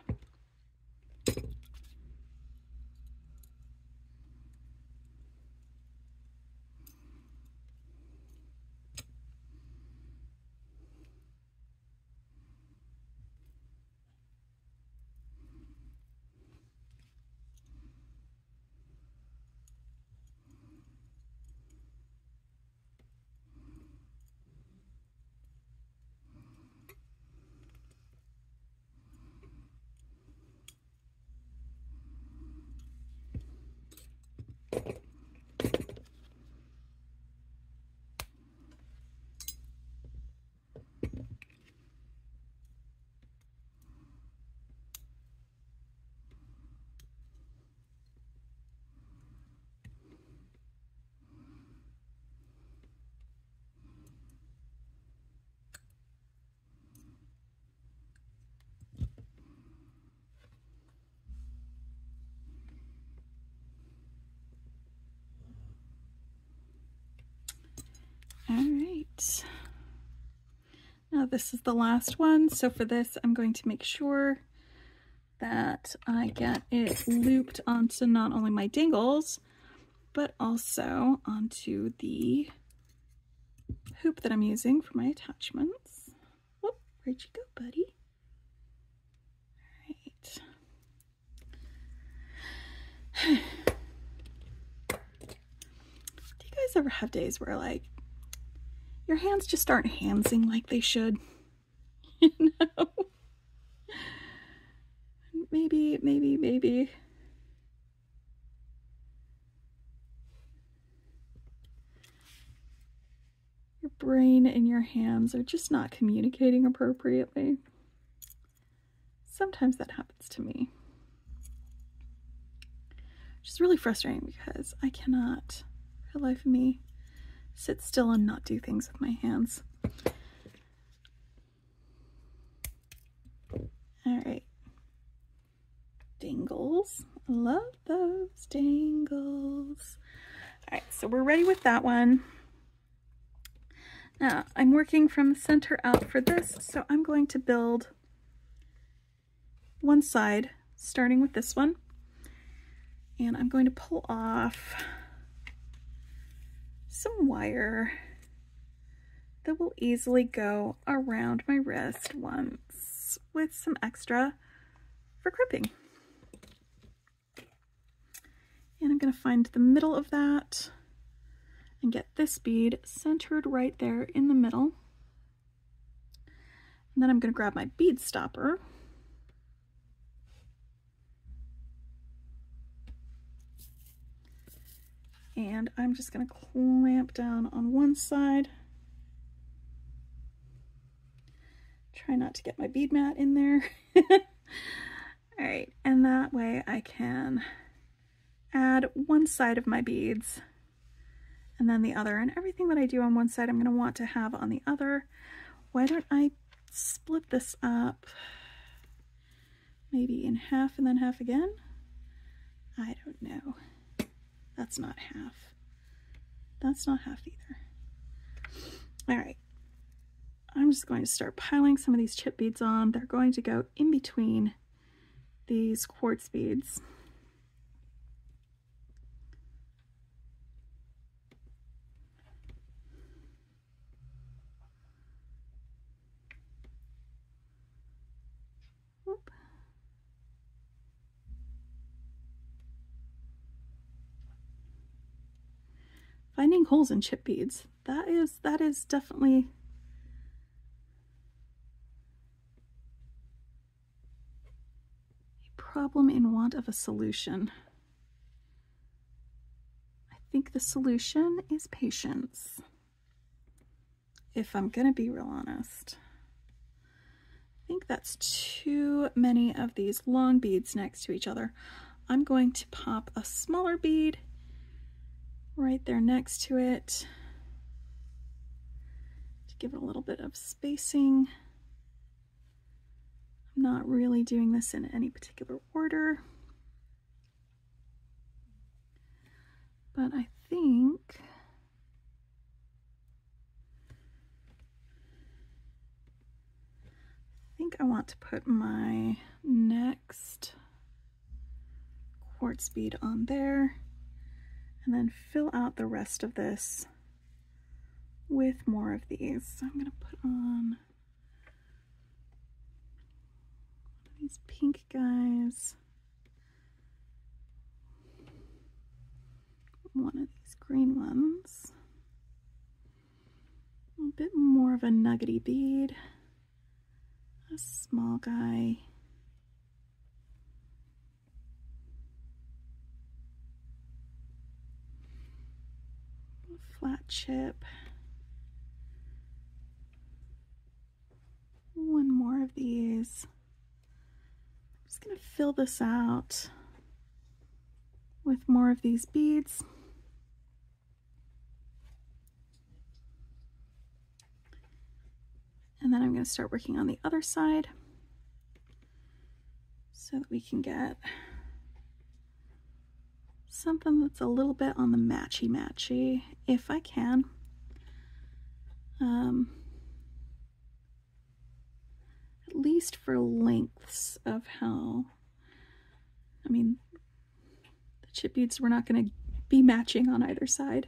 All right, now this is the last one. So for this, I'm going to make sure that I get it looped onto not only my dangles, but also onto the hoop that I'm using for my attachments. Whoop, where'd you go, buddy? All right. Do you guys ever have days where, like, your hands just aren't handsing like they should? You know? Maybe. Your brain and your hands are just not communicating appropriately. Sometimes that happens to me. Which is really frustrating because I cannot, for the life of me, sit still and not do things with my hands. All right. Dangles. I love those dangles. All right, so we're ready with that one. Now, I'm working from the center out for this, so I'm going to build one side, starting with this one. And I'm going to pull off some wire that will easily go around my wrist once, with some extra for crimping. And I'm going to find the middle of that and get this bead centered right there in the middle. And then I'm going to grab my bead stopper and I'm just going to clamp down on one side. Try not to get my bead mat in there. All right, and that way I can add one side of my beads and then the other, and everything that I do on one side I'm going to want to have on the other. Why don't I split this up maybe in half and then half again? I don't know. That's not half. That's not half either. All right, I'm just going to start piling some of these chip beads on. They're going to go in between these quartz beads. Whoop. Finding holes in chip beads, that is definitely a problem in want of a solution. I think the solution is patience, if I'm gonna be real honest. I think that's too many of these long beads next to each other. I'm going to pop a smaller bead right there next to it to give it a little bit of spacing. I'm not really doing this in any particular order, but I think I want to put my next quartz bead on there and then fill out the rest of this with more of these. So I'm going to put on these pink guys, one of these green ones, a bit more of a nuggety bead, a small guy, a flat chip, one more of these. I'm just going to fill this out with more of these beads. And then I'm going to start working on the other side so that we can get something that's a little bit on the matchy-matchy, if I can. At least for lengths of how, I mean, the chip beads we're not going to be matching on either side.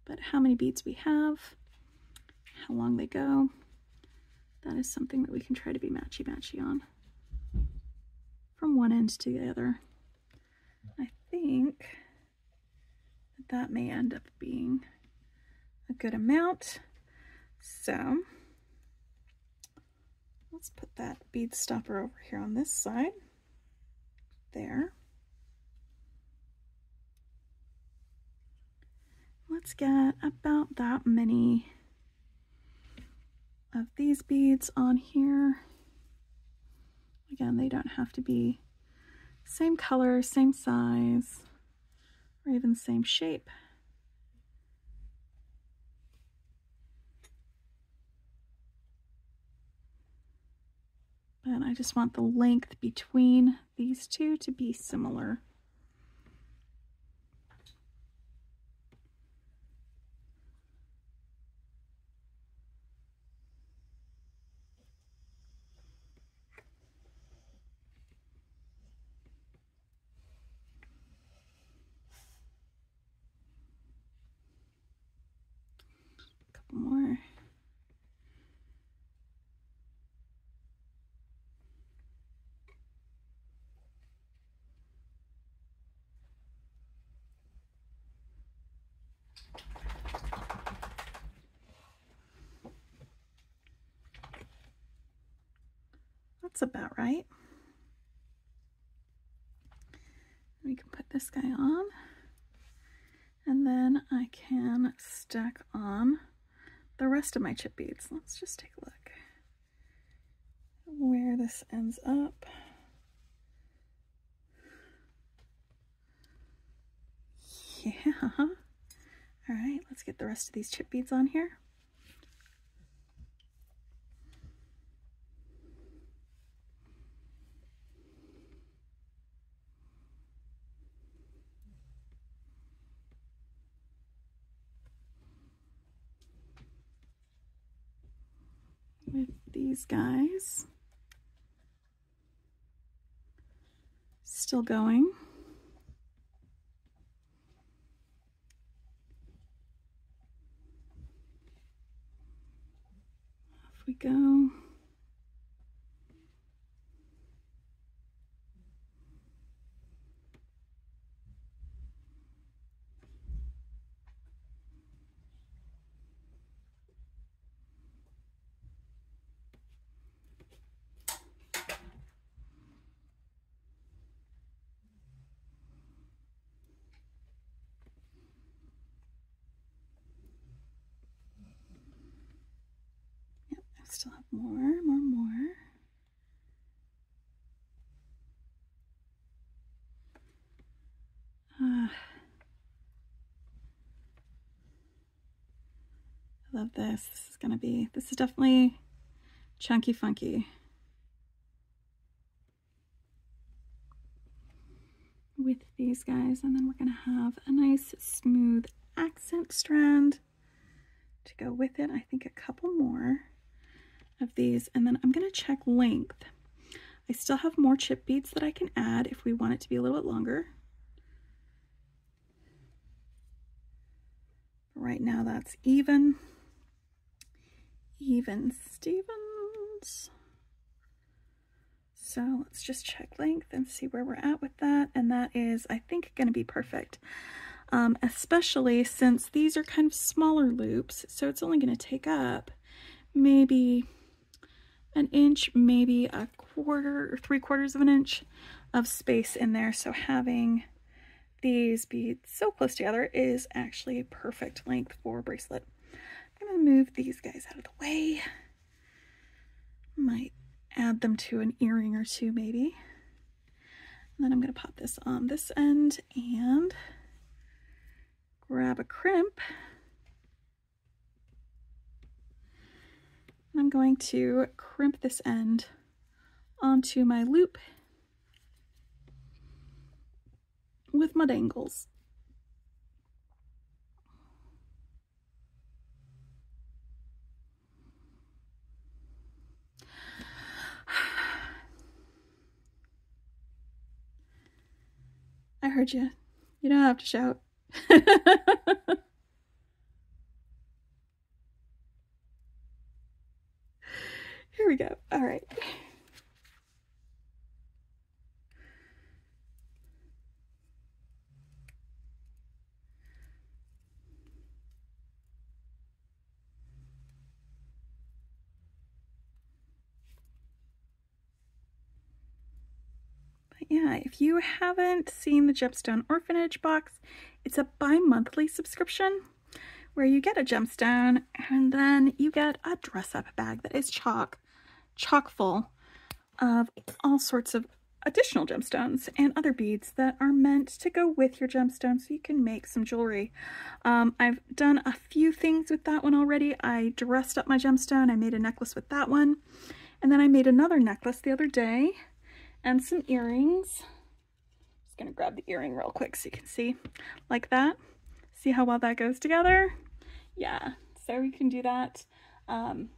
But how many beads we have, how long they go, that is something that we can try to be matchy-matchy on from one end to the other. I think that may end up being a good amount. So let's put that bead stopper over here on this side. There. Let's get about that many of these beads on here. Again, they don't have to be same color, same size, or even the same shape. But I just want the length between these two to be similar. More. That's about right. We can put this guy on, and then I can stack on the rest of my chip beads. Let's just take a look where this ends up. Yeah. All right, let's get the rest of these chip beads on here. With these guys still going. Off we go. Still have more. Love this. This is definitely chunky funky. With these guys, and then we're going to have a nice smooth accent strand to go with it. I think a couple more of these, and then I'm going to check length. I still have more chip beads that I can add if we want it to be a little bit longer. Right now that's even Stevens. So let's just check length and see where we're at with that. And that is, I think, going to be perfect. Especially since these are kind of smaller loops. So it's only going to take up maybe an inch, maybe a quarter or 3/4 of an inch of space in there. So having these beads so close together is actually a perfect length for a bracelet. I'm going to move these guys out of the way. Might add them to an earring or two maybe. And then I'm going to pop this on this end and grab a crimp. And I'm going to crimp this end onto my loop with my dangles. I heard you. You don't have to shout. Here we go. All right. Yeah, if you haven't seen the Gemstone Orphanage box, it's a bi-monthly subscription where you get a gemstone and then you get a dress-up bag that is chock full of all sorts of additional gemstones and other beads that are meant to go with your gemstone so you can make some jewelry. I've done a few things with that one already. I dressed up my gemstone. I made a necklace with that one, and then I made another necklace the other day and some earrings. Just gonna grab the earring real quick so you can see, like that. See how well that goes together? Yeah, so you can do that. And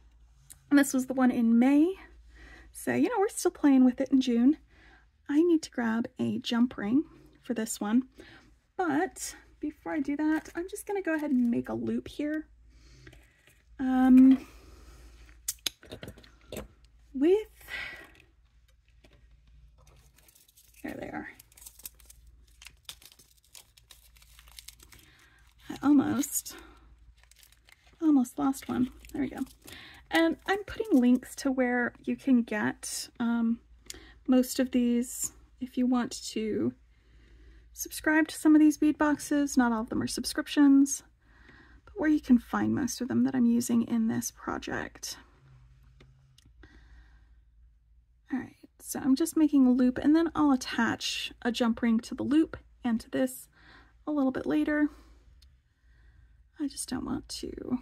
this was the one in May. So, you know, we're still playing with it in June. I need to grab a jump ring for this one. But before I do that, I'm just gonna go ahead and make a loop here. There they are. I almost lost one. There we go. And I'm putting links to where you can get most of these if you want to subscribe to some of these bead boxes. Not all of them are subscriptions, but where you can find most of them that I'm using in this project. All right, so I'm just making a loop, and then I'll attach a jump ring to the loop and to this a little bit later. I just don't want to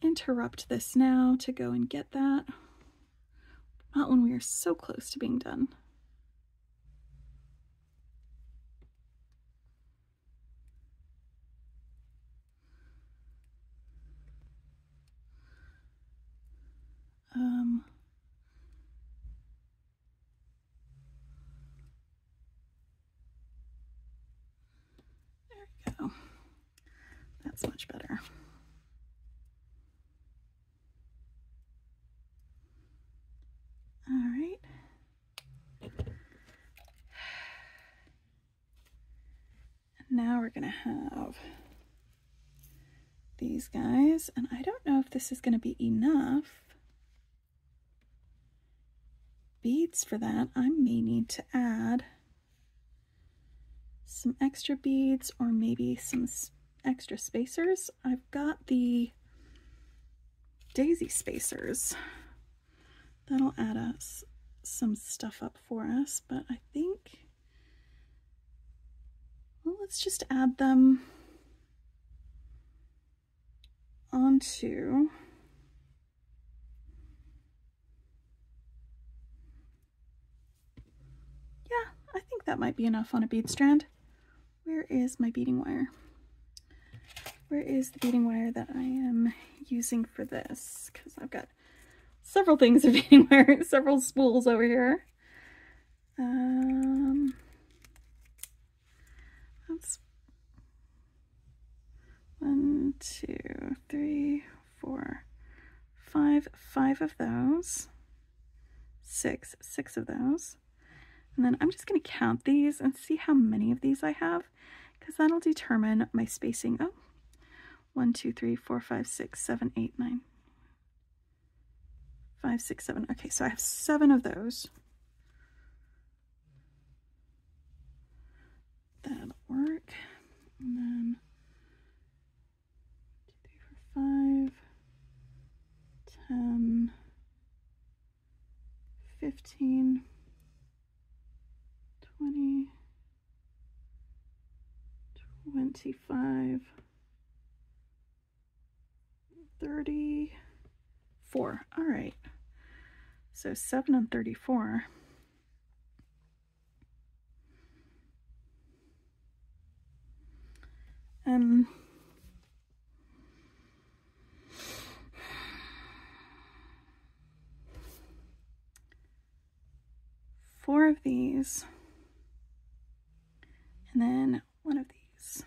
interrupt this now to go and get that. Not when we are so close to being done. There we go. That's much better. All right. And now we're gonna have these guys, and I don't know if this is gonna be enough beads for that. I may need to add some extra beads or maybe some extra spacers. I've got the daisy spacers. That'll add us some stuff up for us, but I think, well, let's just add them down to I think that might be enough on a bead strand. Where is my beading wire? Where is the beading wire that I am using for this? Because I've got several things of beading wire, several spools over here. That's 1, 2, 3, 4, 5. 5 of those. 6 of those. And then I'm just going to count these and see how many of these I have, because that'll determine my spacing. Oh, 1, 2, 3, 4, 5, 6, 7, 8, 9. 5, 6, 7. Okay, so I have 7 of those. That'll work. And then 2, 3, 4, 5, 10, 15, 20, 25, 34. All right. So 7 and 34. Four of these, and then 1 of these,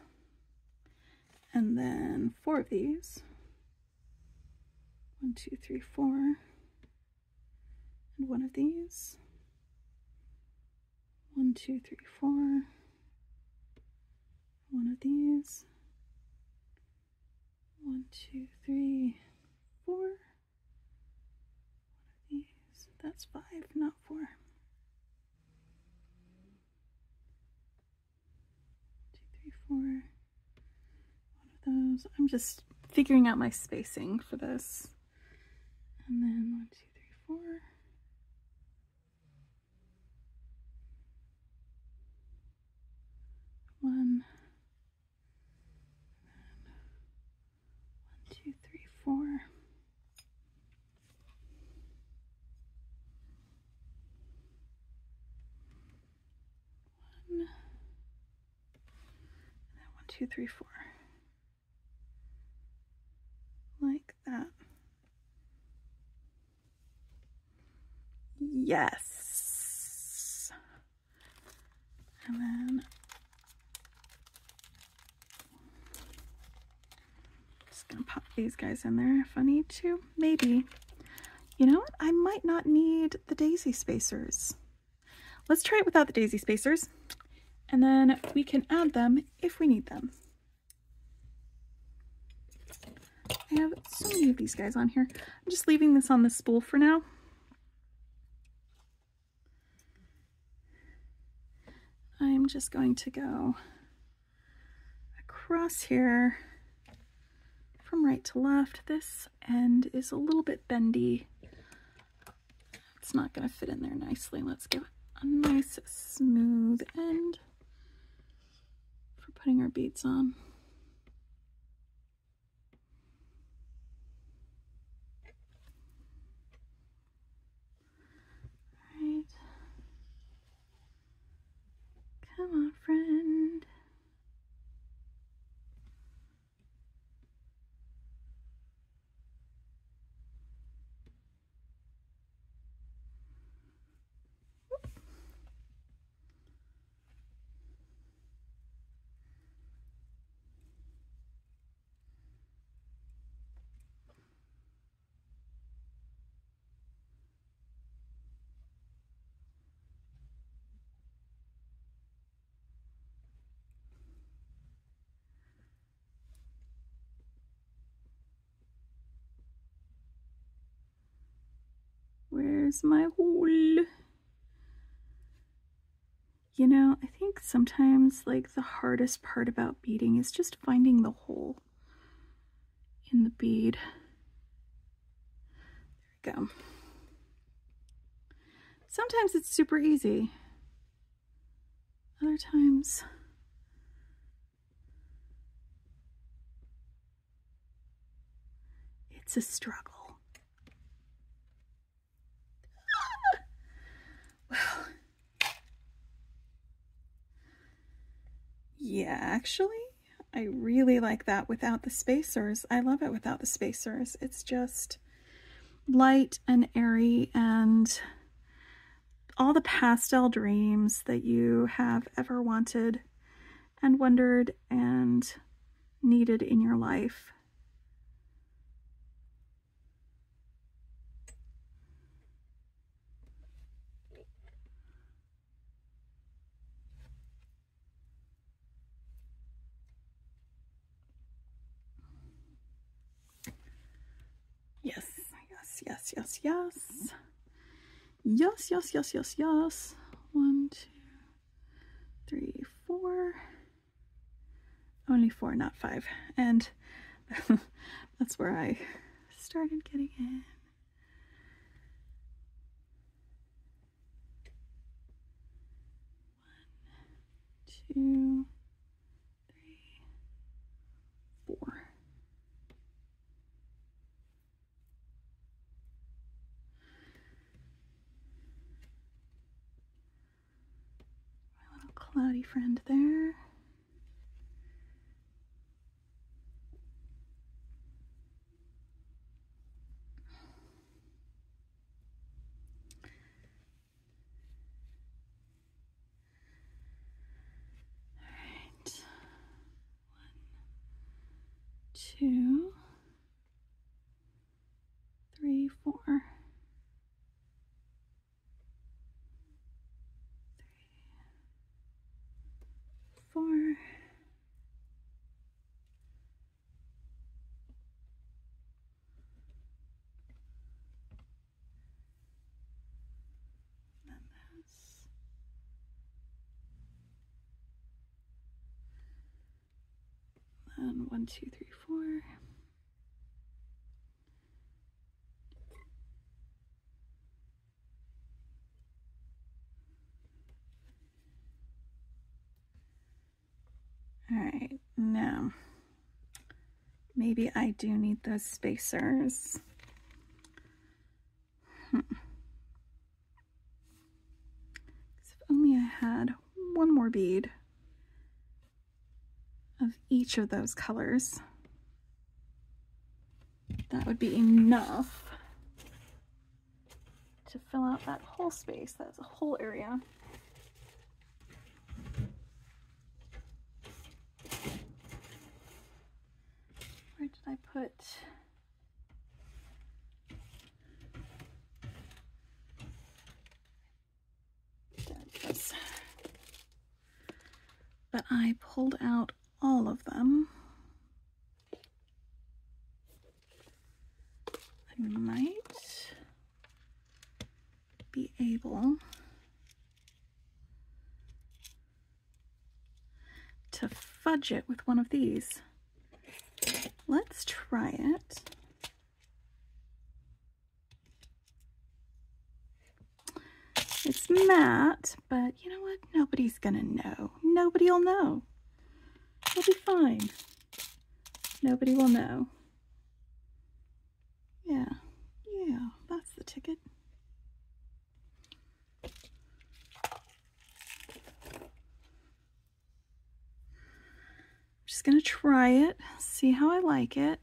and then 4 of these. 1, 2, 3, 4, and 1 of these. 1, 2, 3, 4. 1 of these. 1, 2, 3, 4. 1 of these. That's 5, not 4. 2, 3, 4. 1 of those. I'm just figuring out my spacing for this. And then 1, 2, 3, 4. 1. And 1, 2, 3, 4. 1. And then 1, 2, 3, 4. Like that. Yes. And then just gonna pop these guys in there if I need to. Maybe. You know what? I might not need the daisy spacers. Let's try it without the daisy spacers, and then we can add them if we need them. I have so many of these guys on here. I'm just leaving this on the spool for now. I'm just going to go across here from right to left. This end is a little bit bendy. It's not going to fit in there nicely. Let's give it a nice smooth end for putting our beads on. Come on, friend. Where's my hole? You know, I think sometimes like the hardest part about beading is just finding the hole in the bead. There we go. Sometimes it's super easy. Other times It's a struggle. Well, yeah, actually, I really like that without the spacers. I love it without the spacers. It's just light and airy, and all the pastel dreams that you have ever wanted and wondered and needed in your life. Yes, yes, yes, yes, yes. Yes, yes, yes, yes, yes. 1, 2, 3, 4. Only 4, not 5. And that's where I started getting in. 1, 2, 3, 4. My little cloudy friend there. Alright. 1, 2, 3, 4. 4. Then this. And 1, 2, 3, 4. All right, now maybe I do need those spacers. If only I had one more bead of each of those colors, that would be enough to fill out that whole space. That's a whole area. Where did I put? There it goes. But I pulled out all of them. I might be able to fudge it with one of these. Let's try it. It's matte, but you know what? Nobody's gonna know. Nobody'll know. It'll be fine. Nobody will know. Yeah, yeah, that's the ticket. Just gonna try it, see how I like it.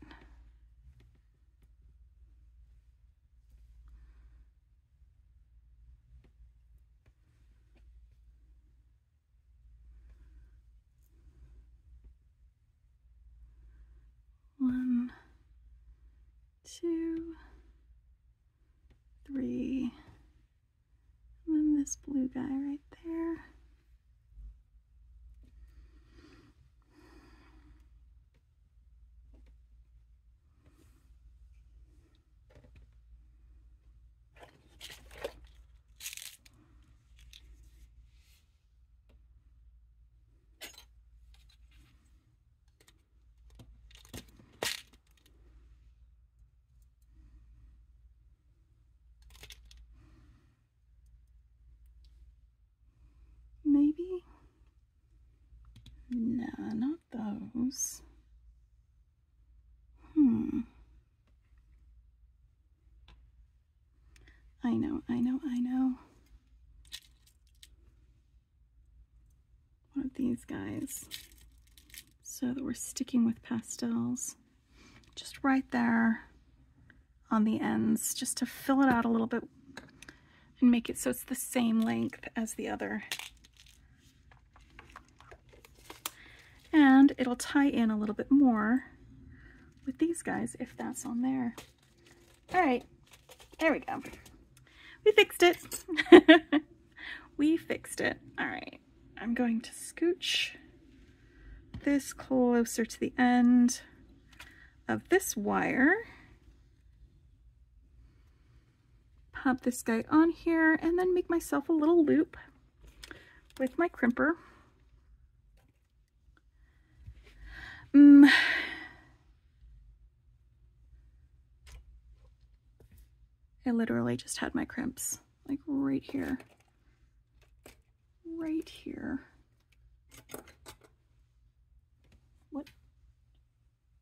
One, 2, 3, and then this blue guy right there. know. One of these guys, so that we're sticking with pastels. Just right there on the ends, just to fill it out a little bit and make it so it's the same length as the other. And it'll tie in a little bit more with these guys if that's on there. All right, there we go. We fixed it. We fixed it. All right, I'm going to scooch this closer to the end of this wire. Pop this guy on here and then make myself a little loop with my crimper. I literally just had my crimps like right here. Right here.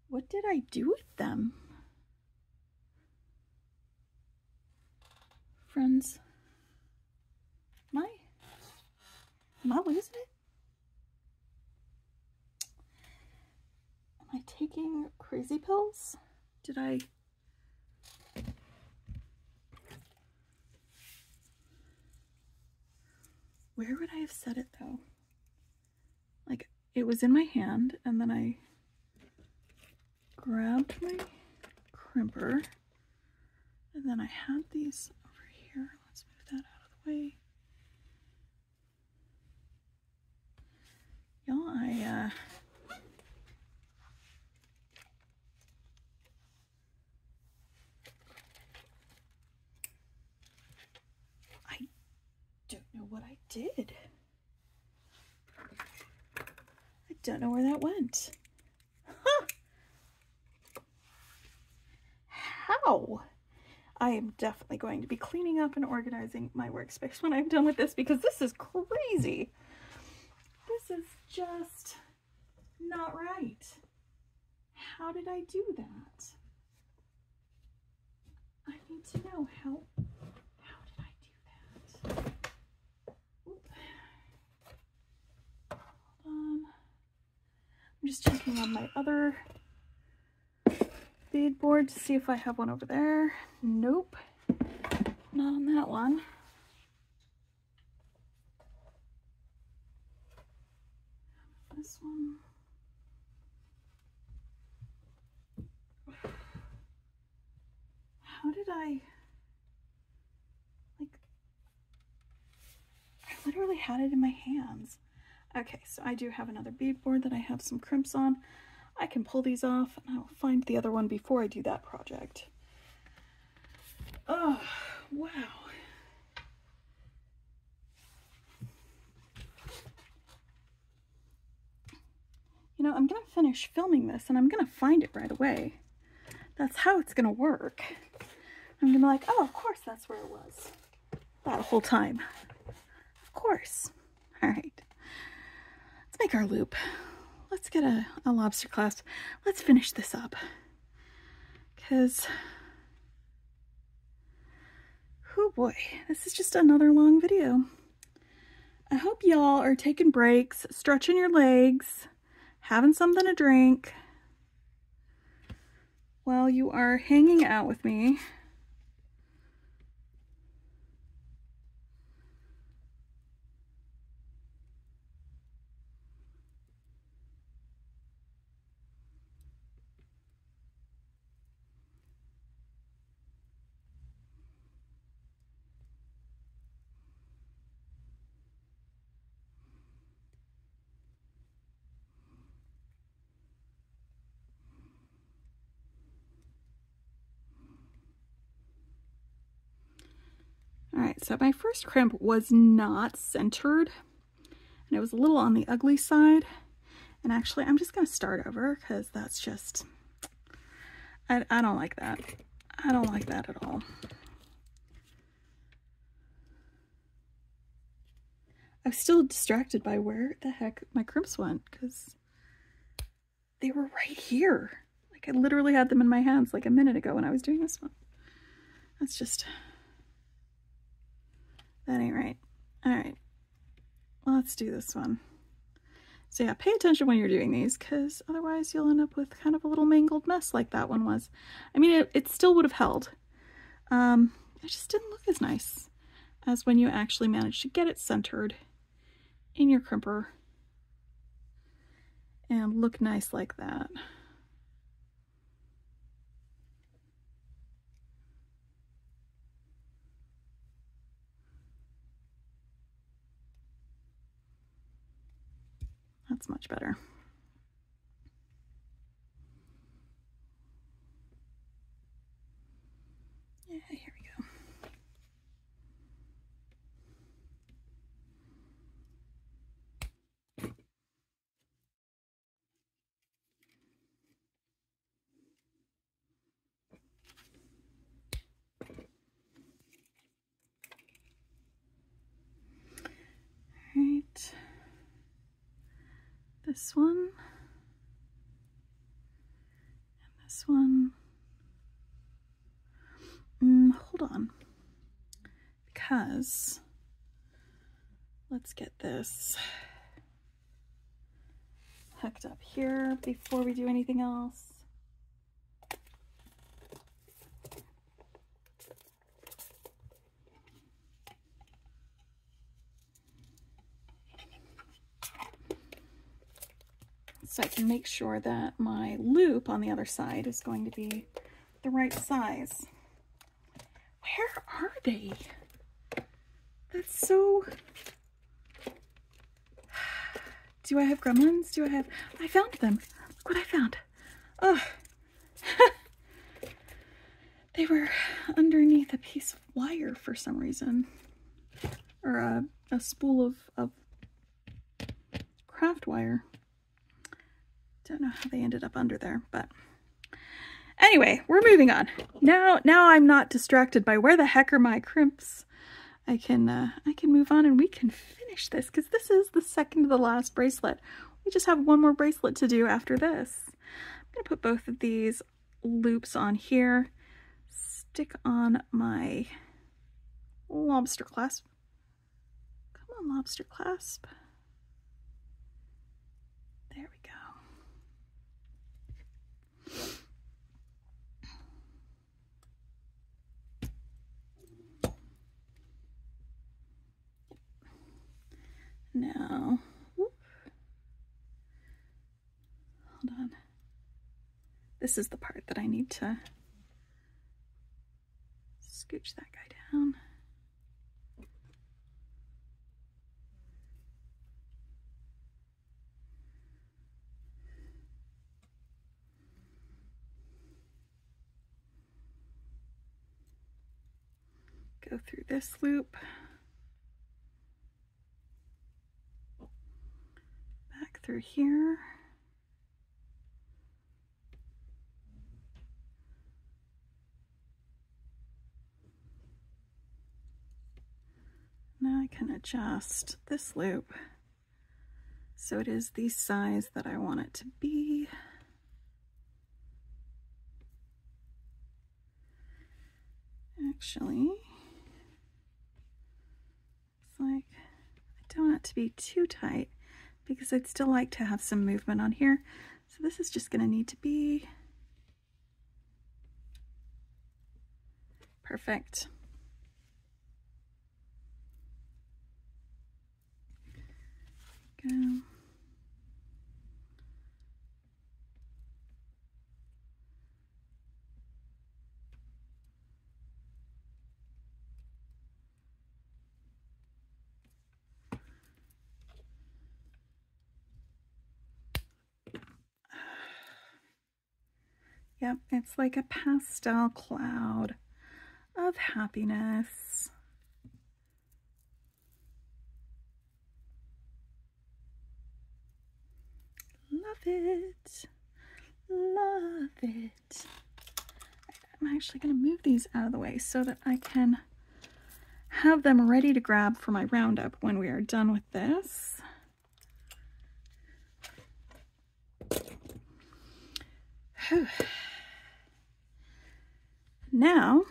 What did I do with them? Friends, am I losing it? Am I taking crazy pills? Did I? Where would I have set it though? Like, it was in my hand and then I grabbed my crimper and then I had these over here. Let's move that out of the way. Y'all, I don't know what I did. I don't know where that went. Huh. How? I am definitely going to be cleaning up and organizing my workspace when I'm done with this, because this is crazy. This is just not right. How did I do that? I need to know how did I do that? Oop. Hold on. I'm just checking on my other bead board to see if I have one over there. Nope, not on that one. This one. How did I literally had it in my hands. Okay, so I do have another bead board that I have some crimps on. I can pull these off and I'll find the other one before I do that project. Oh, wow. You know, I'm gonna finish filming this and I'm gonna find it right away. That's how it's gonna work. I'm gonna be like, oh, of course that's where it was. That whole time. Of course. All right. Let's make our loop. Let's get a lobster clasp. Let's finish this up. Because, oh boy, this is just another long video. I hope y'all are taking breaks, stretching your legs, having something to drink while you are hanging out with me. Alright, so my first crimp was not centered, and it was a little on the ugly side. And actually, I'm just going to start over, because that's just, I don't like that. I don't like that at all. I was still distracted by where the heck my crimps went, because they were right here. Like, I literally had them in my hands like a minute ago when I was doing this one. That's just... That ain't right. All right, well, let's do this one. So yeah, pay attention when you're doing these, because otherwise you'll end up with kind of a little mangled mess like that one was. I mean, it still would have held. It just didn't look as nice as when you actually managed to get it centered in your crimper and look nice like that. That's much better. Yeah, here we go. Right. This one. And this one. Hold on. Because let's get this hooked up here before we do anything else. So I can make sure that my loop on the other side is going to be the right size. Where are they? That's so... Do I have gremlins? Do I have... I found them. Look what I found. Oh. They were underneath a piece of wire for some reason. Or a spool of craft wire. Don't know how they ended up under there, but anyway, we're moving on. Now I'm not distracted by where the heck are my crimps. I can move on and we can finish this, because this is the second to the last bracelet. We just have one more bracelet to do after this. I'm gonna put both of these loops on here, stick on my lobster clasp. Come on, lobster clasp. There we go. Now, whoop, hold on. This is the part that I need to scooch that guy down. Go through this loop. Back through here. Now I can adjust this loop so it is the size that I want it to be. Actually, it's like I don't want it to be too tight because I'd still like to have some movement on here. So this is just going to need to be perfect. Go. Yep, it's like a pastel cloud of happiness. Love it. Love it. I'm actually going to move these out of the way so that I can have them ready to grab for my roundup when we are done with this. Whew. Now,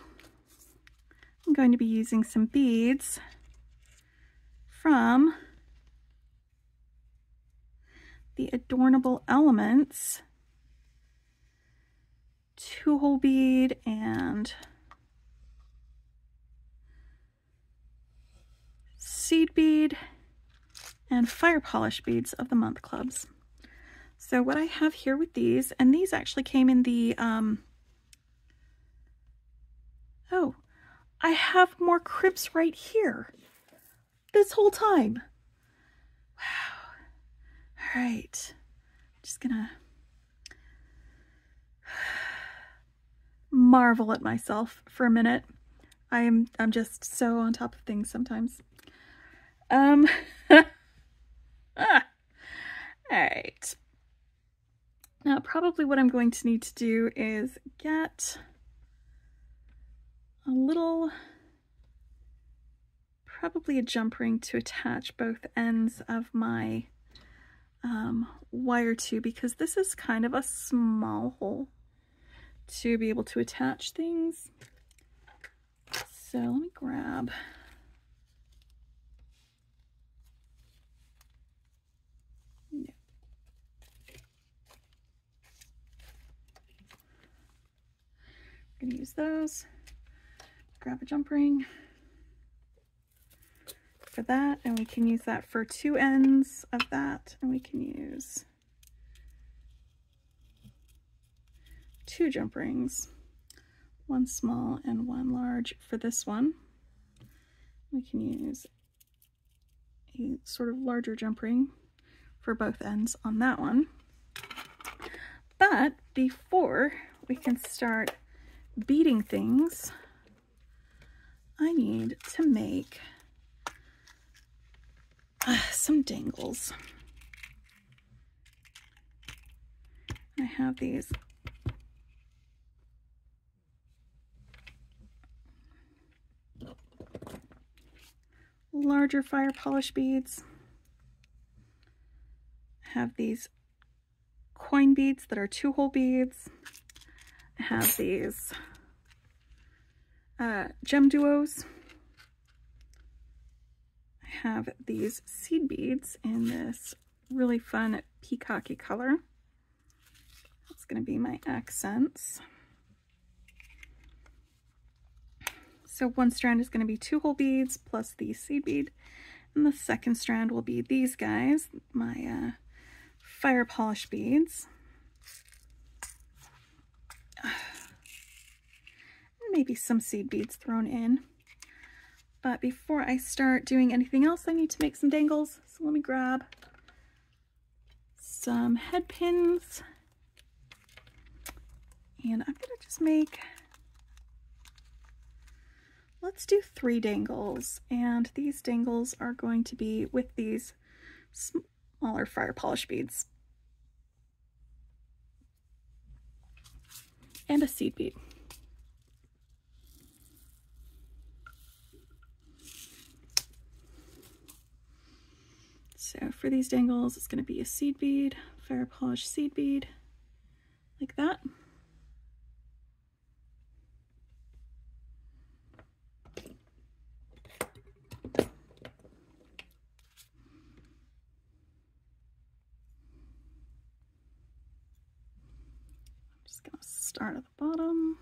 I'm going to be using some beads from the Adornable Elements 2-hole bead and seed bead and fire polish beads of the month clubs. So what I have here with these, and these actually came in the, oh, I have more crimps right here this whole time. Wow. All right. Just gonna marvel at myself for a minute. I'm just so on top of things sometimes. All right. Now, probably what I'm going to need to do is get a little, probably a jump ring to attach both ends of my wire to, because this is kind of a small hole to be able to attach things. So let me grab I'm gonna use those. Grab a jump ring for that, and we can use that for 2 ends of that, and we can use 2 jump rings, 1 small and 1 large for this one. We can use a sort of larger jump ring for both ends on that one. But before we can start beading things, I need to make some dangles. I have these larger fire polish beads. I have these coin beads that are 2-hole beads. I have these gem duos. I have these seed beads in this really fun peacocky color. That's going to be my accents. So one strand is going to be 2-hole beads plus the seed bead, and the second strand will be these guys, my fire polish beads. Maybe some seed beads thrown in. But before I start doing anything else, I need to make some dangles. So let me grab some head pins, and I'm gonna just make, let's do 3 dangles, and these dangles are going to be with these smaller fire polish beads and a seed bead. So for these dangles, it's going to be a seed bead, fire polish seed bead, like that. I'm just going to start at the bottom.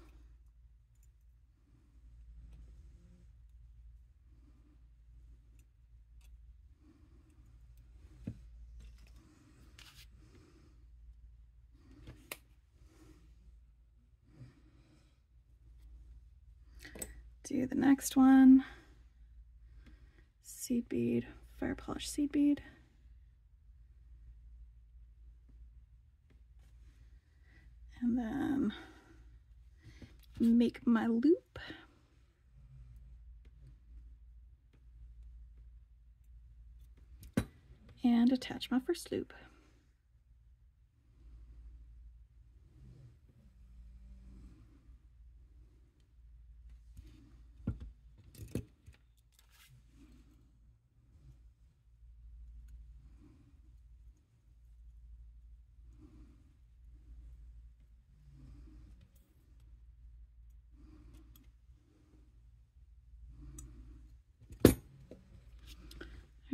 Do the next one, seed bead, fire polish seed bead. And then make my loop. And attach my first loop.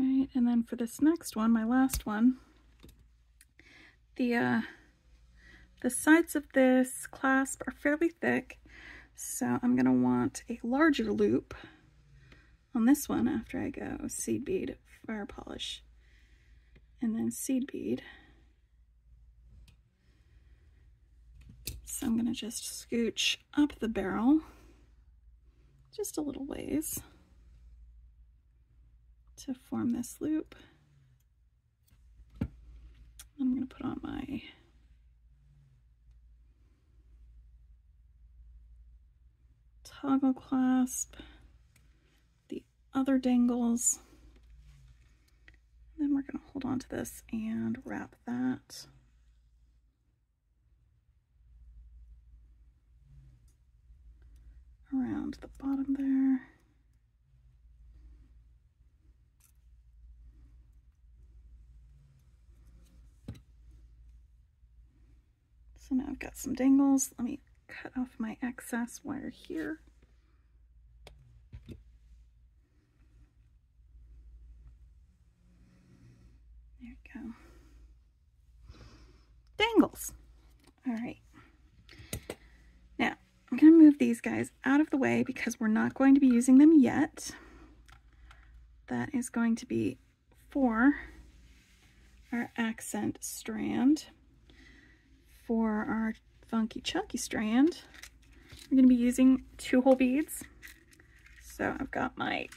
All right, and then for this next one, my last one, the sides of this clasp are fairly thick, so I'm going to want a larger loop on this one after I go seed bead, fire polish, and then seed bead. So I'm going to just scooch up the barrel just a little ways to form this loop. I'm going to put on my toggle clasp, the other dangles, and then we're going to hold on to this and wrap that. Around the bottom there. So now I've got some dangles. Let me cut off my excess wire here. There we go. Dangles. All right. Now, I'm going to move these guys out of the way because we're not going to be using them yet. That is going to be for our accent strand. For our funky chunky strand, we're going to be using 2-hole beads. So I've got my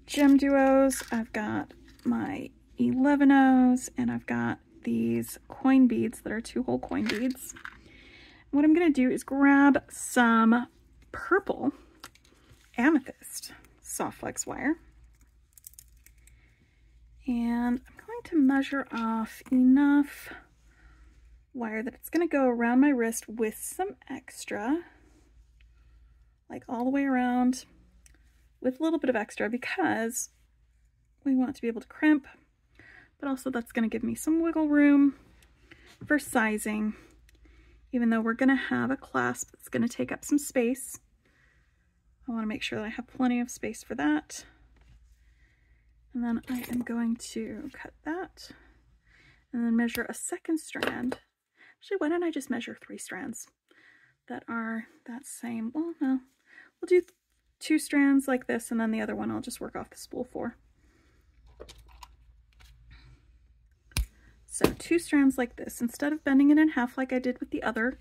gem duos, I've got my 11-ohs, and I've got these coin beads that are 2-hole coin beads. What I'm going to do is grab some purple amethyst soft flex wire, and I'm going to measure off enough wire that it's going to go around my wrist with some extra, like all the way around with a little bit of extra, because we want to be able to crimp, but also that's going to give me some wiggle room for sizing, even though we're going to have a clasp that's going to take up some space. I want to make sure that I have plenty of space for that. And then I am going to cut that and then measure a second strand. Actually, why don't I just measure 3 strands that are that same? Well, no, we'll do 2 strands like this, and then the other one I'll just work off the spool for. So 2 strands like this, instead of bending it in half like I did with the other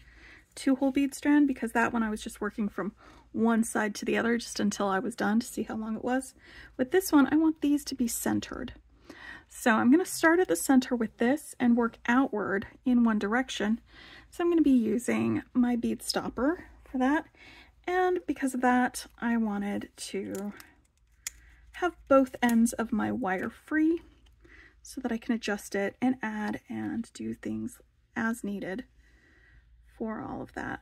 2-hole bead strand, because that one I was just working from one side to the other just until I was done to see how long it was. With this one, I want these to be centered. So I'm going to start at the center with this and work outward in one direction. So I'm going to be using my bead stopper for that. And because of that, I wanted to have both ends of my wire free so that I can adjust it and add and do things as needed for all of that.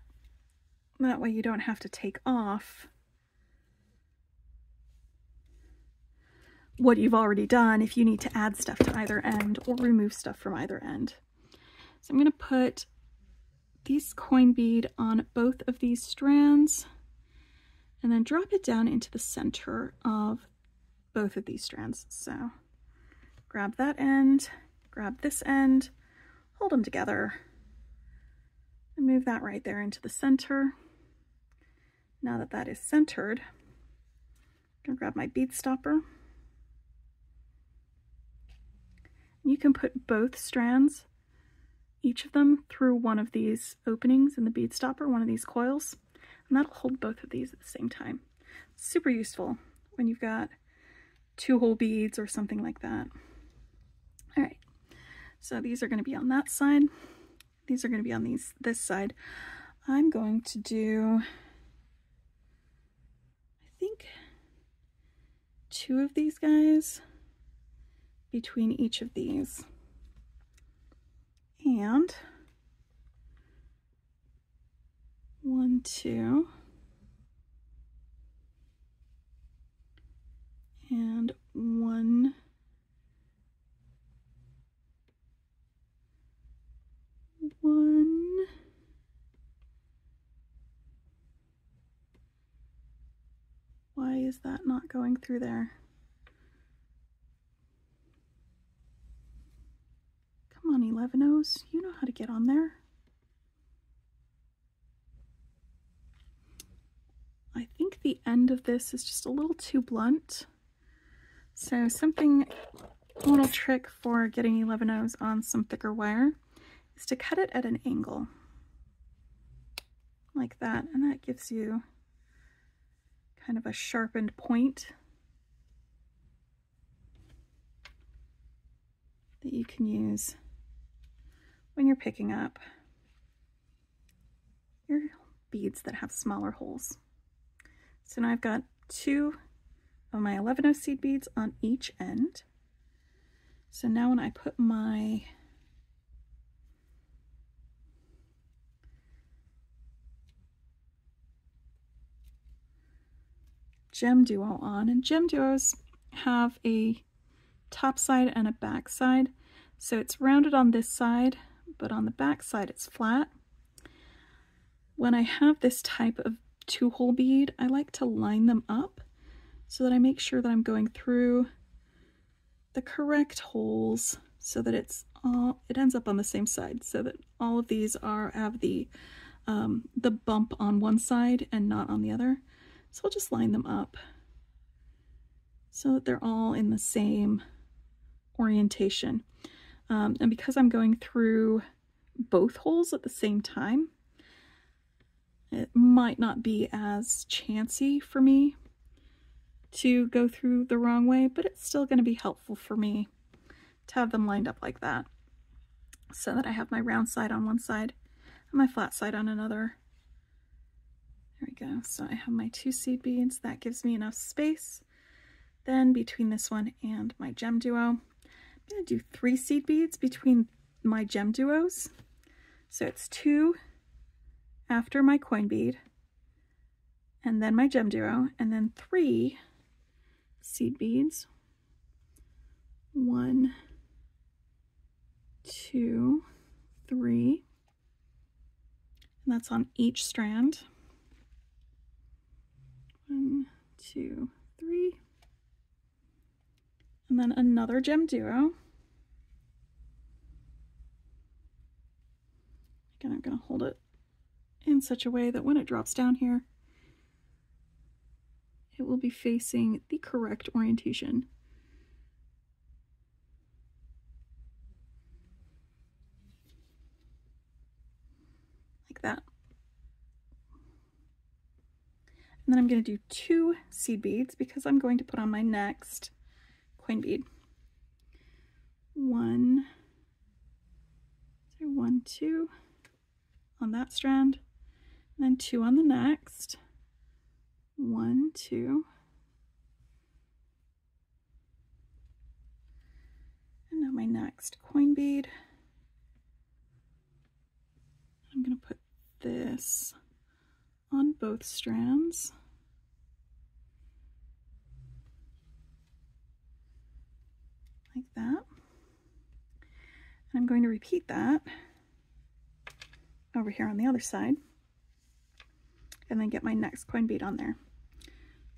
That way you don't have to take off what you've already done if you need to add stuff to either end or remove stuff from either end. So I'm going to put these coin bead on both of these strands and then drop it down into the center of both of these strands. So grab that end, grab this end, hold them together, and move that right there into the center. Now that that is centered, I'm going to grab my bead stopper. You can put both strands, each of them, through one of these openings in the bead stopper, one of these coils, and that'll hold both of these at the same time. Super useful when you've got 2-hole beads or something like that. All right, so these are going to be on that side. These are going to be on this side. I'm going to do, I think, 2 of these guys between each of these. And 1, 2, and 1, 1, why is that not going through there? Come on, 11-O's, you know how to get on there. I think the end of this is just a little too blunt. So a little trick for getting 11-O's on some thicker wire is to cut it at an angle. Like that, and that gives you kind of a sharpened point that you can use when you're picking up your beads that have smaller holes. So now I've got 2 of my 11-O seed beads on each end. So now when I put my gem duo on, and gem duos have a top side and a back side. So it's rounded on this side, but on the back side it's flat. When I have this type of 2-hole bead, I like to line them up so that I make sure that I'm going through the correct holes so that it ends up on the same side, so that all of these have the bump on one side and not on the other. So I'll just line them up so that they're all in the same orientation. And because I'm going through both holes at the same time, it might not be as chancy for me to go through the wrong way, but it's still going to be helpful for me to have them lined up like that, so that I have my round side on one side and my flat side on another. There we go. So I have my 2 seed beads. That gives me enough space then between this one and my gem duo. I'm going to do 3 seed beads between my gem duos. So it's 2 after my coin bead, and then my gem duo, and then 3 seed beads. 1, 2, 3, and that's on each strand. 1, 2, 3, and then another gem duo. Again, I'm going to hold it in such a way that when it drops down here, it will be facing the correct orientation. Like that. And then I'm going to do 2 seed beads because I'm going to put on my next coin bead. 1, 2 on that strand, and then 2 on the next. 1, 2, and now my next coin bead. I'm going to put this on both strands. Like that. And I'm going to repeat that over here on the other side, and then get my next coin bead on there.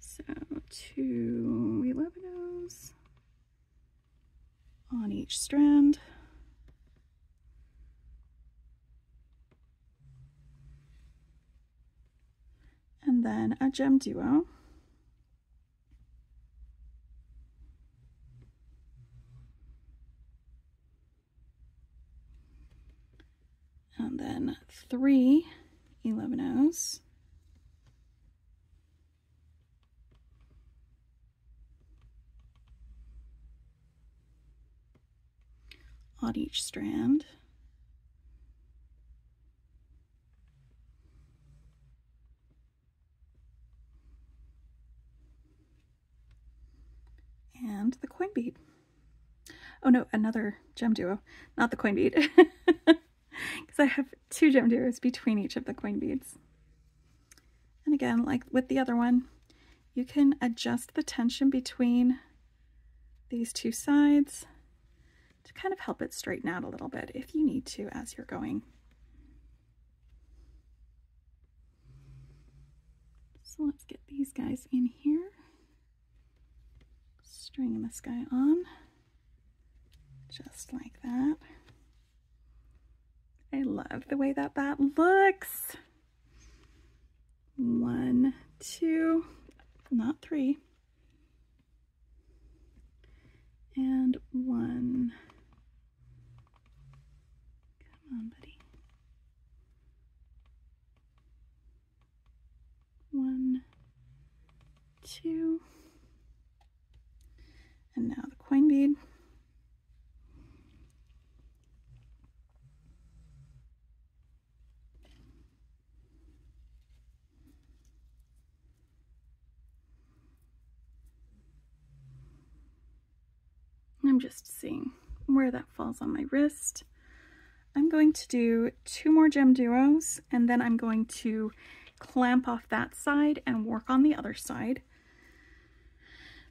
So 2 11-O's on each strand. And then a gem duo. And then 3 11-O's. On each strand. And the coin bead. Oh no, another gem duo, not the coin bead. Because I have 2 gem duos between each of the coin beads. And again, like with the other one, you can adjust the tension between these 2 sides to kind of help it straighten out a little bit if you need to as you're going. So let's get these guys in here. String this guy on, just like that. I love the way that that looks. 1, 2, not 3, and 1. Come on, buddy. 1, 2, and now the coin bead. I'm just seeing where that falls on my wrist. I'm going to do 2 more gem duos, and then I'm going to clamp off that side and work on the other side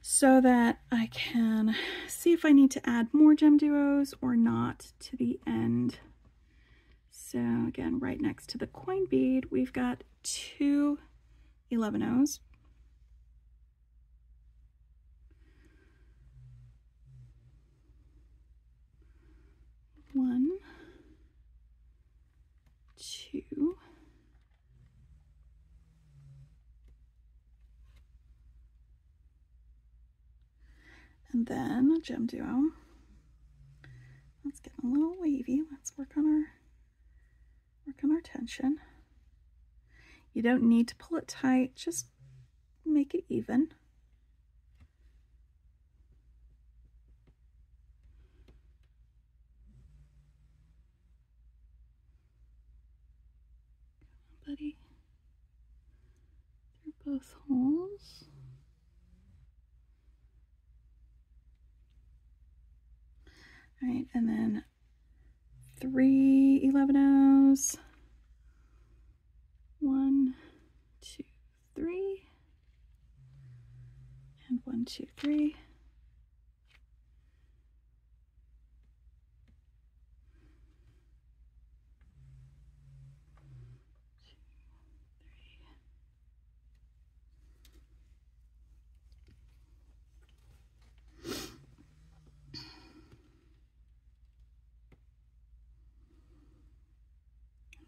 so that I can see if I need to add more gem duos or not to the end. So again, right next to the coin bead, we've got 2 11-ohs. One, 2, and then a gem duo. Let's get a little wavy. Let's work on our tension. You don't need to pull it tight, just make it even. Buddy, through both holes. All right, and then 3 11-ohs. 1, 2, 3, and 1, 2, 3.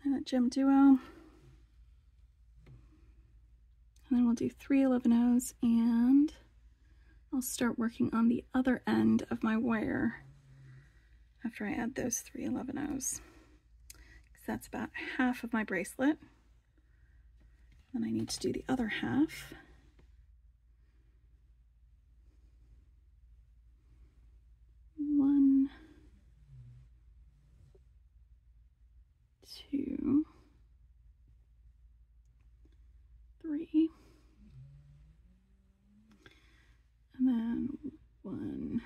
And a gem duo, and then we'll do 3 11-ohs, and I'll start working on the other end of my wire after I add those 3 11-ohs, because that's about half of my bracelet. Then I need to do the other half. One, 2, 3, and then 1,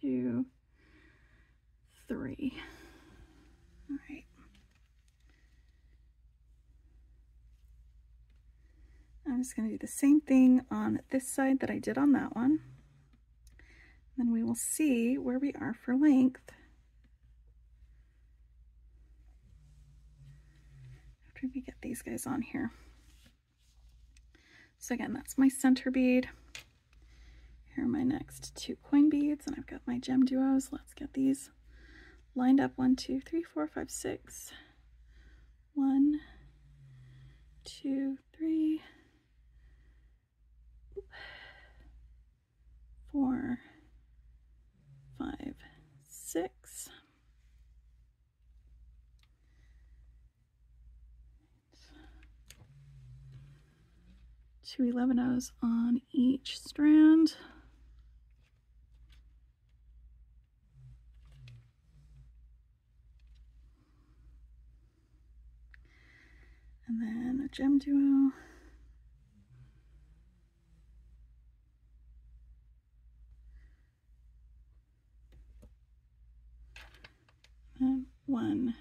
2, 3. All right. I'm just going to do the same thing on this side that I did on that one. Then we will see where we are for length after we get these guys on here. So again, that's my center bead. Here are my next 2 coin beads, and I've got my gem duos. Let's get these lined up. 1, 2, 3, 4, 5, 6. 1, 2, 3, 4, 5, 6. Two 11-ohs on each strand. And then a gem duo. And 1,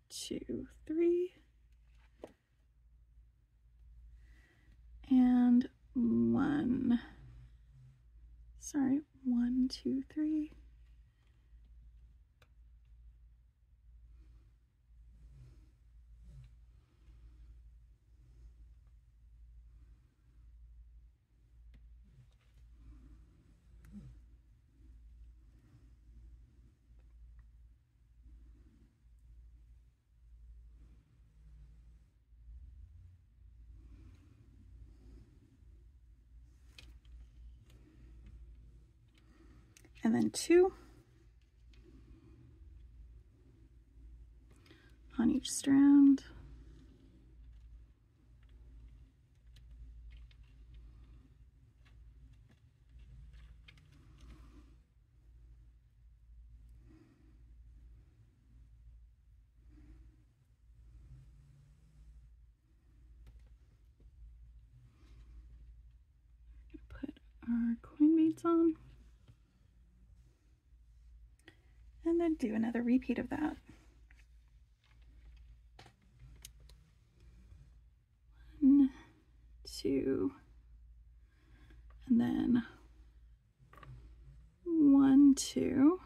2, 3. And 1, 2, 3. and then 2 on each strand. Put our coin beads on, and then do another repeat of that. 1, 2, and then 1, 2,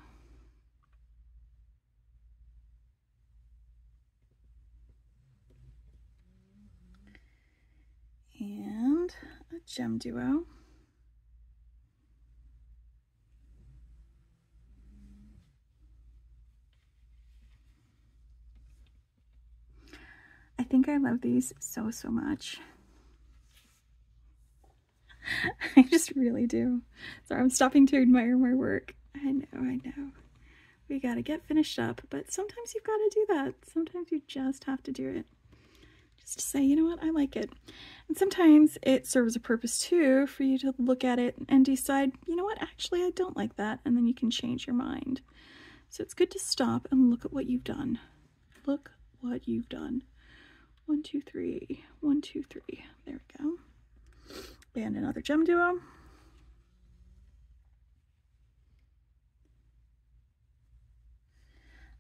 and a gem duo. I think I love these so much. I just really do. Sorry, I'm stopping to admire my work. I know. We gotta get finished up, but sometimes you've got to do that. Sometimes you just have to do it. Just to say, you know what, I like it. And sometimes it serves a purpose too, for you to look at it and decide, you know what, actually I don't like that, and then you can change your mind. So it's good to stop and look at what you've done. Look what you've done. 1, 2, 3, 1, 2, 3. There we go. And another gem duo.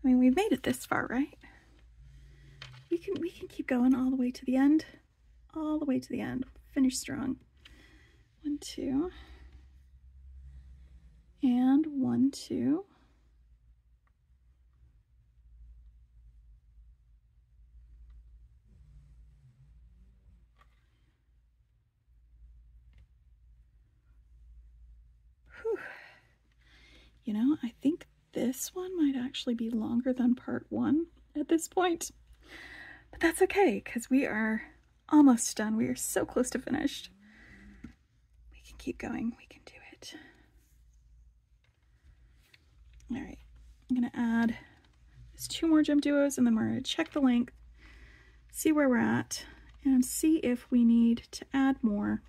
I mean, we've made it this far, right? We can keep going all the way to the end. All the way to the end. Finish strong. 1, 2. And 1, 2. Whew. You know, I think this one might actually be longer than part 1 at this point. But that's okay, because we are almost done. We are so close to finished. We can keep going. We can do it. All right. I'm going to add just 2 more gem duos, and then we're going to check the length, see where we're at, and see if we need to add more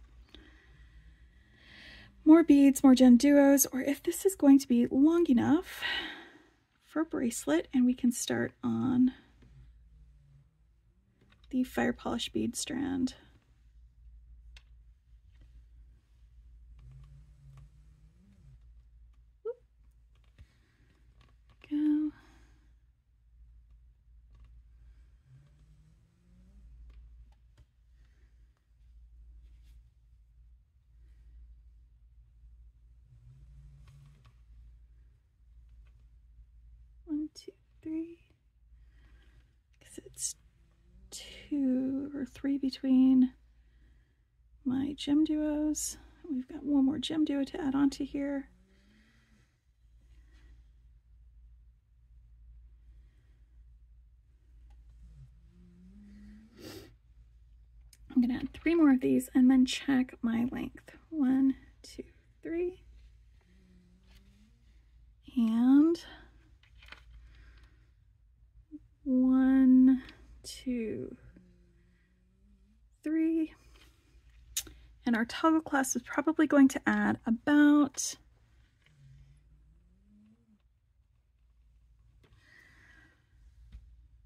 beads, more gem duos, or if this is going to be long enough for a bracelet, and we can start on the fire polish bead strand. Go. One, 2, 3. Because it's 2 or 3 between my gem duos. We've got 1 more gem duo to add onto here. I'm going to add 3 more of these and then check my length. 1, 2, 3. And 1, 2, 3. And our toggle clasp is probably going to add about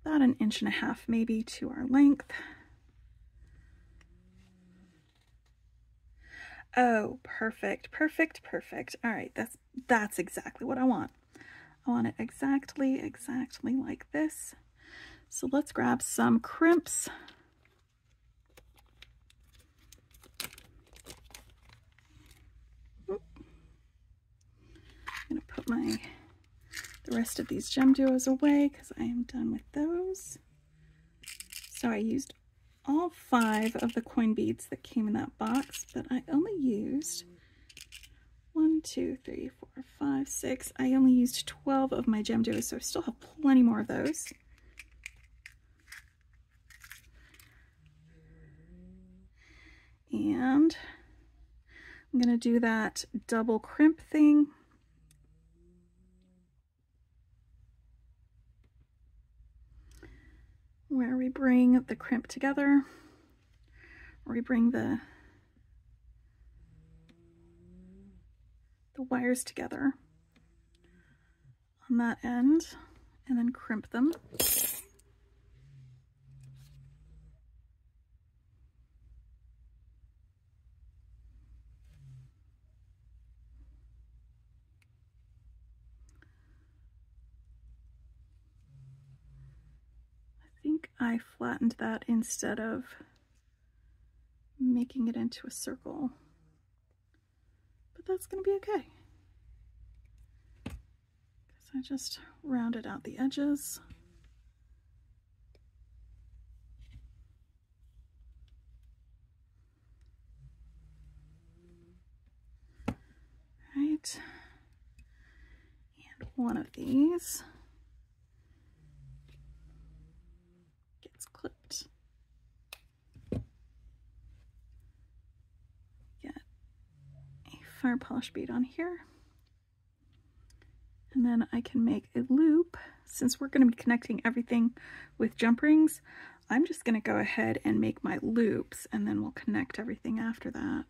an inch and a half maybe to our length. Oh, perfect, perfect, perfect. All right, that's exactly what I want. I want it exactly like this. So let's grab some crimps. I'm gonna put the rest of these gem duos away because I am done with those. So I used all 5 of the coin beads that came in that box, but I only used 1, 2, 3, 4, 5, 6. I only used 12 of my gem duos, so I still have plenty more of those. And I'm going to do that double crimp thing where we bring the crimp together, or we bring the wires together on that end and then crimp them. I think I flattened that instead of making it into a circle, but that's going to be okay because I just rounded out the edges. Right, and one of these gets clipped. Get a fire polish bead on here, and then I can make a loop. Since we're going to be connecting everything with jump rings, I'm just going to go ahead and make my loops, and then we'll connect everything after that.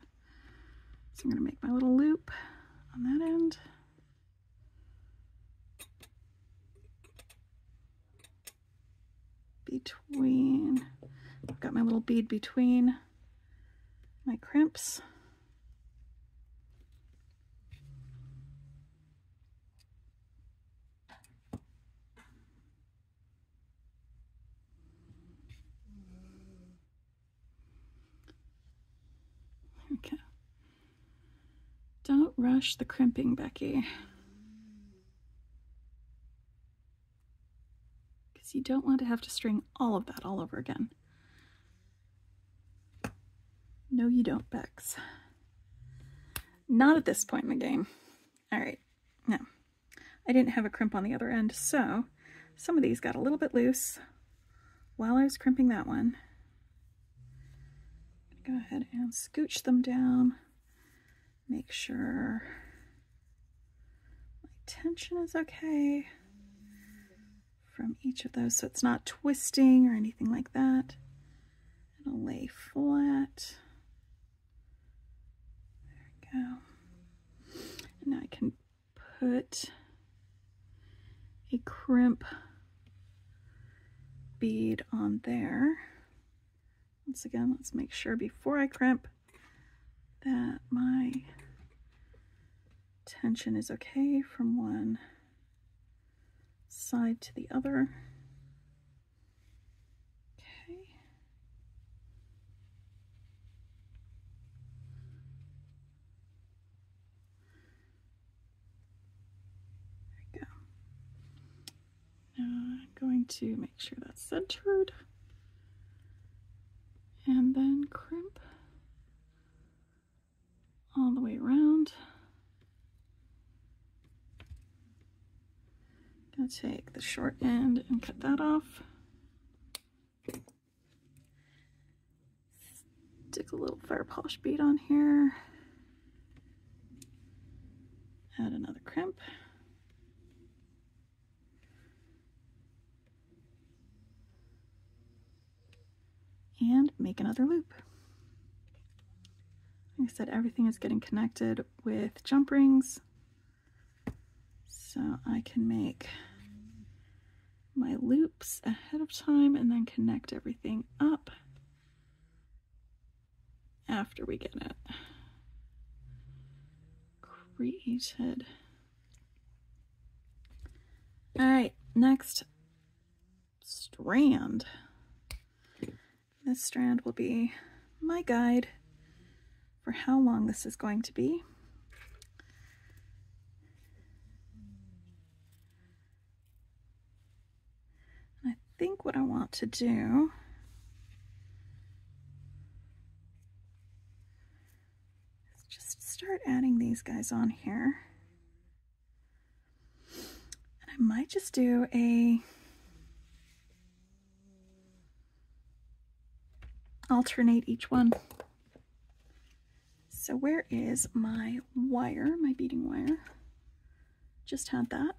So I'm going to make my little loop on that end. Between, I've got my little bead between my crimps. Okay. Don't rush the crimping, Beki, because you don't want to have to string all of that all over again. No, you don't, Bex. Not at this point in the game. All right, now, I didn't have a crimp on the other end, so some of these got a little bit loose while I was crimping that one. Go ahead and scooch them down. Make sure my tension is okay from each of those, so it's not twisting or anything like that. It'll lay flat. There we go. And now I can put a crimp bead on there. Once again, let's make sure before I crimp that my tension is okay from one side to the other. Okay. There we go. Now I'm going to make sure that's centered. And then crimp all the way around. Gonna take the short end and cut that off. Stick a little fire polish bead on here. Add another crimp. And make another loop. Like I said, everything is getting connected with jump rings, so I can make my loops ahead of time and then connect everything up after we get it created. All right, next strand. This strand will be my guide for how long this is going to be. And I think what I want to do is just start adding these guys on here. And I might just do a alternate each one. So where is my wire, my beading wire? Just had that.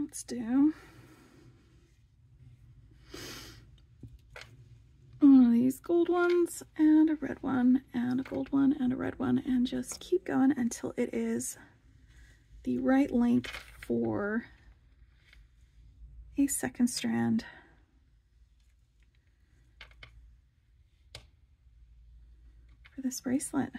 Let's do one of these gold ones and a red one and a gold one and a red one, and just keep going until it is the right length for a second strand. For this bracelet.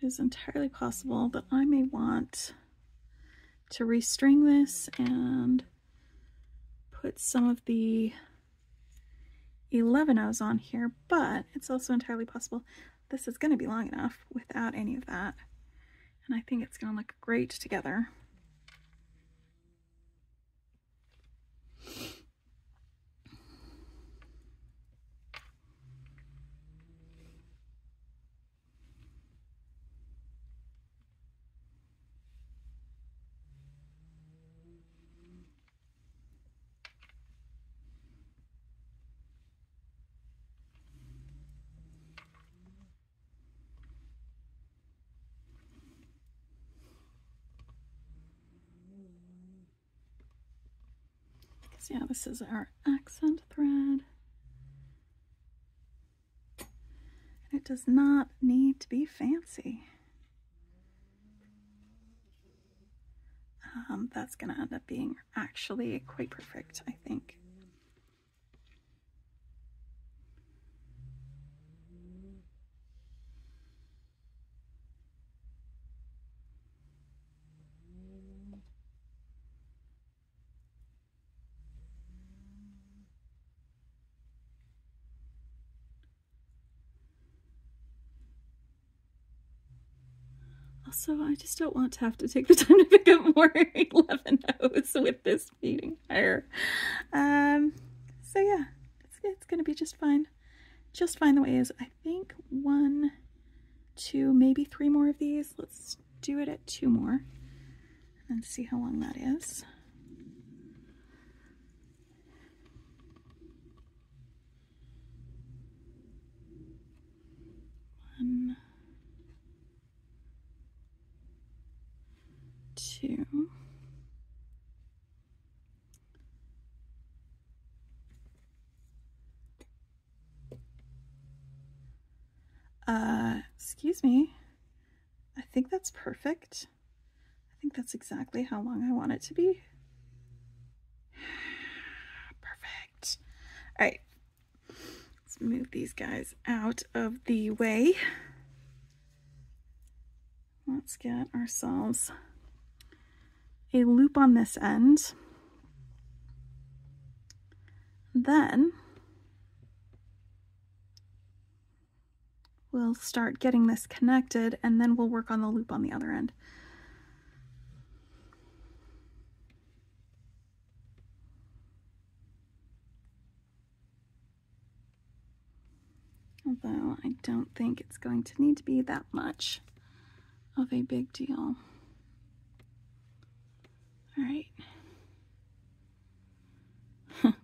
It is entirely possible that I may want to restring this and put some of the 11-0s on here, but it's also entirely possible this is going to be long enough without any of that, and I think it's going to look great together. So yeah, this is our accent thread. And it does not need to be fancy. That's going to end up being actually quite perfect, I think. Also, I just don't want to have to take the time to pick up more 11-0s with this beading wire. So yeah, it's going to be just fine. Just fine the way it is. I think 1, 2, maybe 3 more of these. Let's do it at 2 more and see how long that is. One, 2. Excuse me. I think that's perfect. I think that's exactly how long I want it to be. Perfect. All right. Let's move these guys out of the way. Let's get ourselves a loop on this end. Then we'll start getting this connected, and then we'll work on the loop on the other end. Although I don't think it's going to need to be that much of a big deal. All right.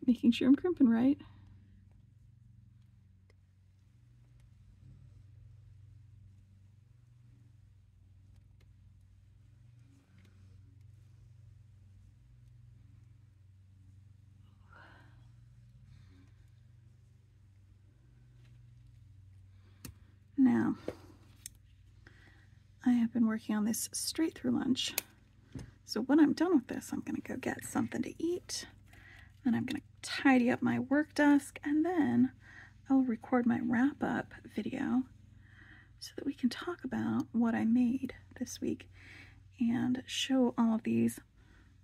Making sure I'm crimping right. Now, I have been working on this straight through lunch. So when I'm done with this, I'm going to go get something to eat. Then I'm going to tidy up my work desk, and then I'll record my wrap-up video so that we can talk about what I made this week and show all of these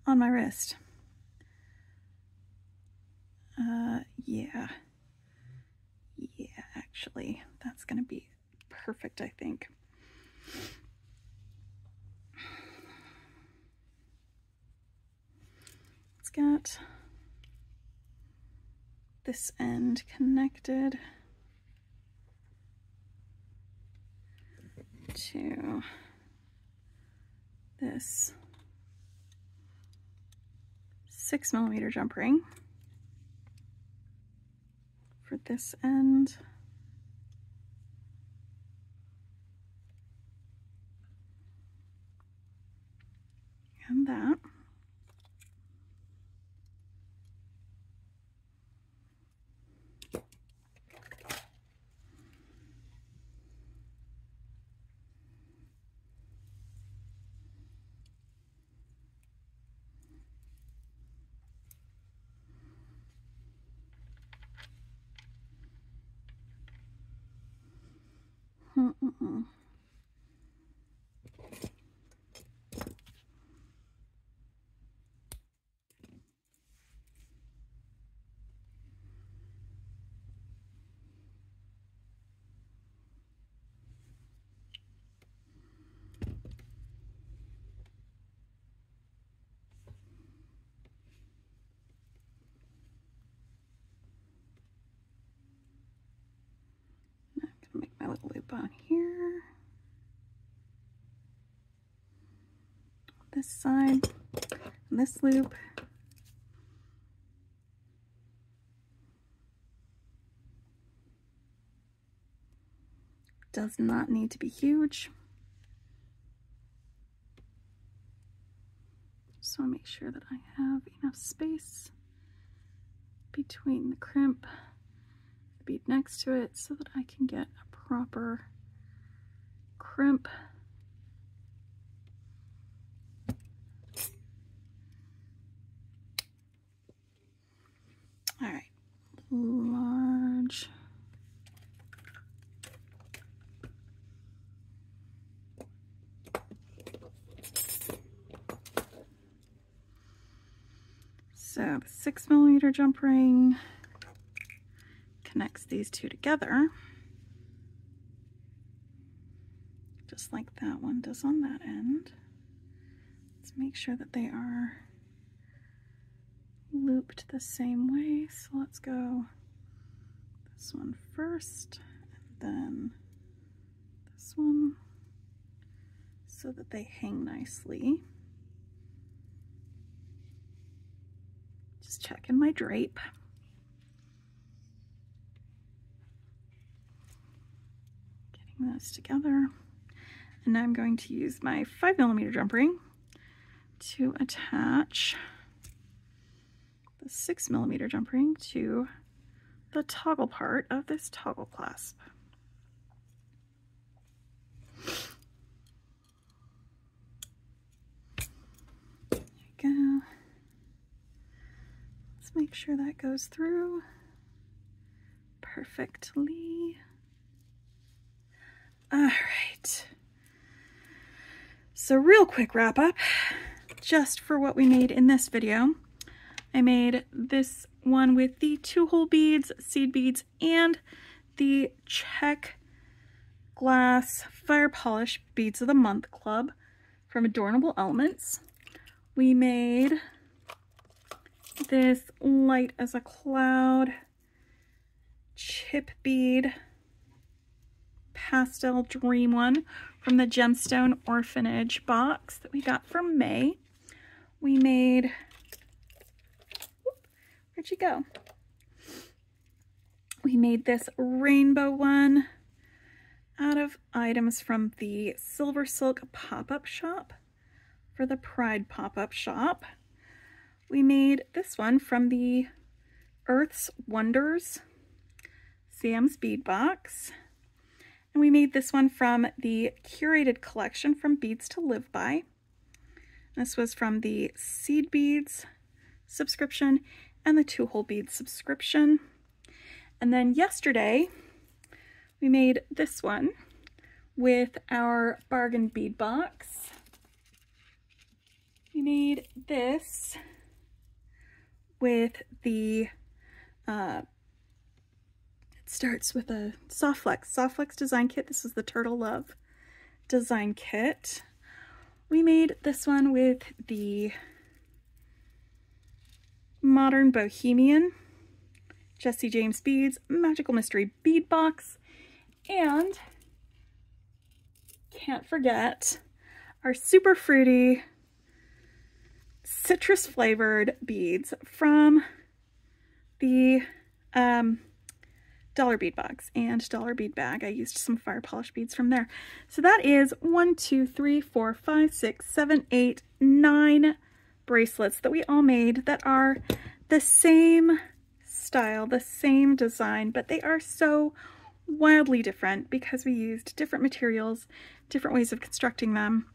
on my wrist. Yeah, actually, that's going to be perfect, I think. Let's get this end connected. to this 6mm jump ring for this end. And that. Make my little loop on here. This side, and this loop. Does not need to be huge. Just want to make sure that I have enough space between the crimp, the bead next to it, so that I can get a proper crimp. All right, large. So the 6mm jump ring connects these two together, just like that one does on that end. Let's make sure that they are looped the same way. So let's go this one first, and then this one, so that they hang nicely. Just checking my drape. Getting those together. And now I'm going to use my 5mm jump ring to attach the 6mm jump ring to the toggle part of this toggle clasp. There you go. Let's make sure that goes through perfectly. All right. So real quick wrap up, just for what we made in this video. I made this one with the 2-hole beads, seed beads, and the Check Glass Fire Polish Beads of the Month Club from Adornable Elements. We made this light as a cloud chip bead pastel dream one from the Gemstone Orphanage box that we got from May. We made, where'd you go? We made this rainbow one out of items from the SilverSilk pop-up shop for the Pride pop-up shop. We made this one from the Earth's Wonders Sam's bead box. And we made this one from the curated collection from Beads to Live By. This was from the Seed Beads subscription and the 2-hole beads subscription. And then yesterday, we made this one with our bargain bead box. We made this with the starts with a soft flex design kit. This is the Turtle Love design kit. We made this one with the Modern Bohemian Jesse James Beads Magical Mystery Bead Box, and can't forget our super fruity, citrus flavored beads from the dollar bead box and dollar bead bag. I used some fire polish beads from there. So that is 1, 2, 3, 4, 5, 6, 7, 8, 9 bracelets that we all made that are the same style, the same design, but they are so wildly different because we used different materials, different ways of constructing them.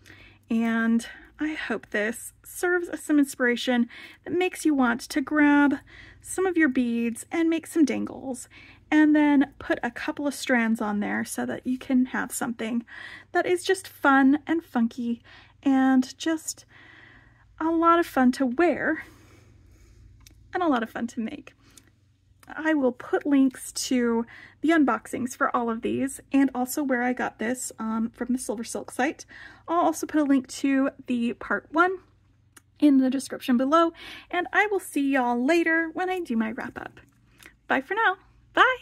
And I hope this serves as some inspiration that makes you want to grab some of your beads and make some dangles, and then put a couple of strands on there so that you can have something that is just fun and funky and just a lot of fun to wear and a lot of fun to make. I will put links to the unboxings for all of these and also where I got this from the SilverSilk site. I'll also put a link to the part 1 in the description below, and I will see y'all later when I do my wrap up. Bye for now. Bye!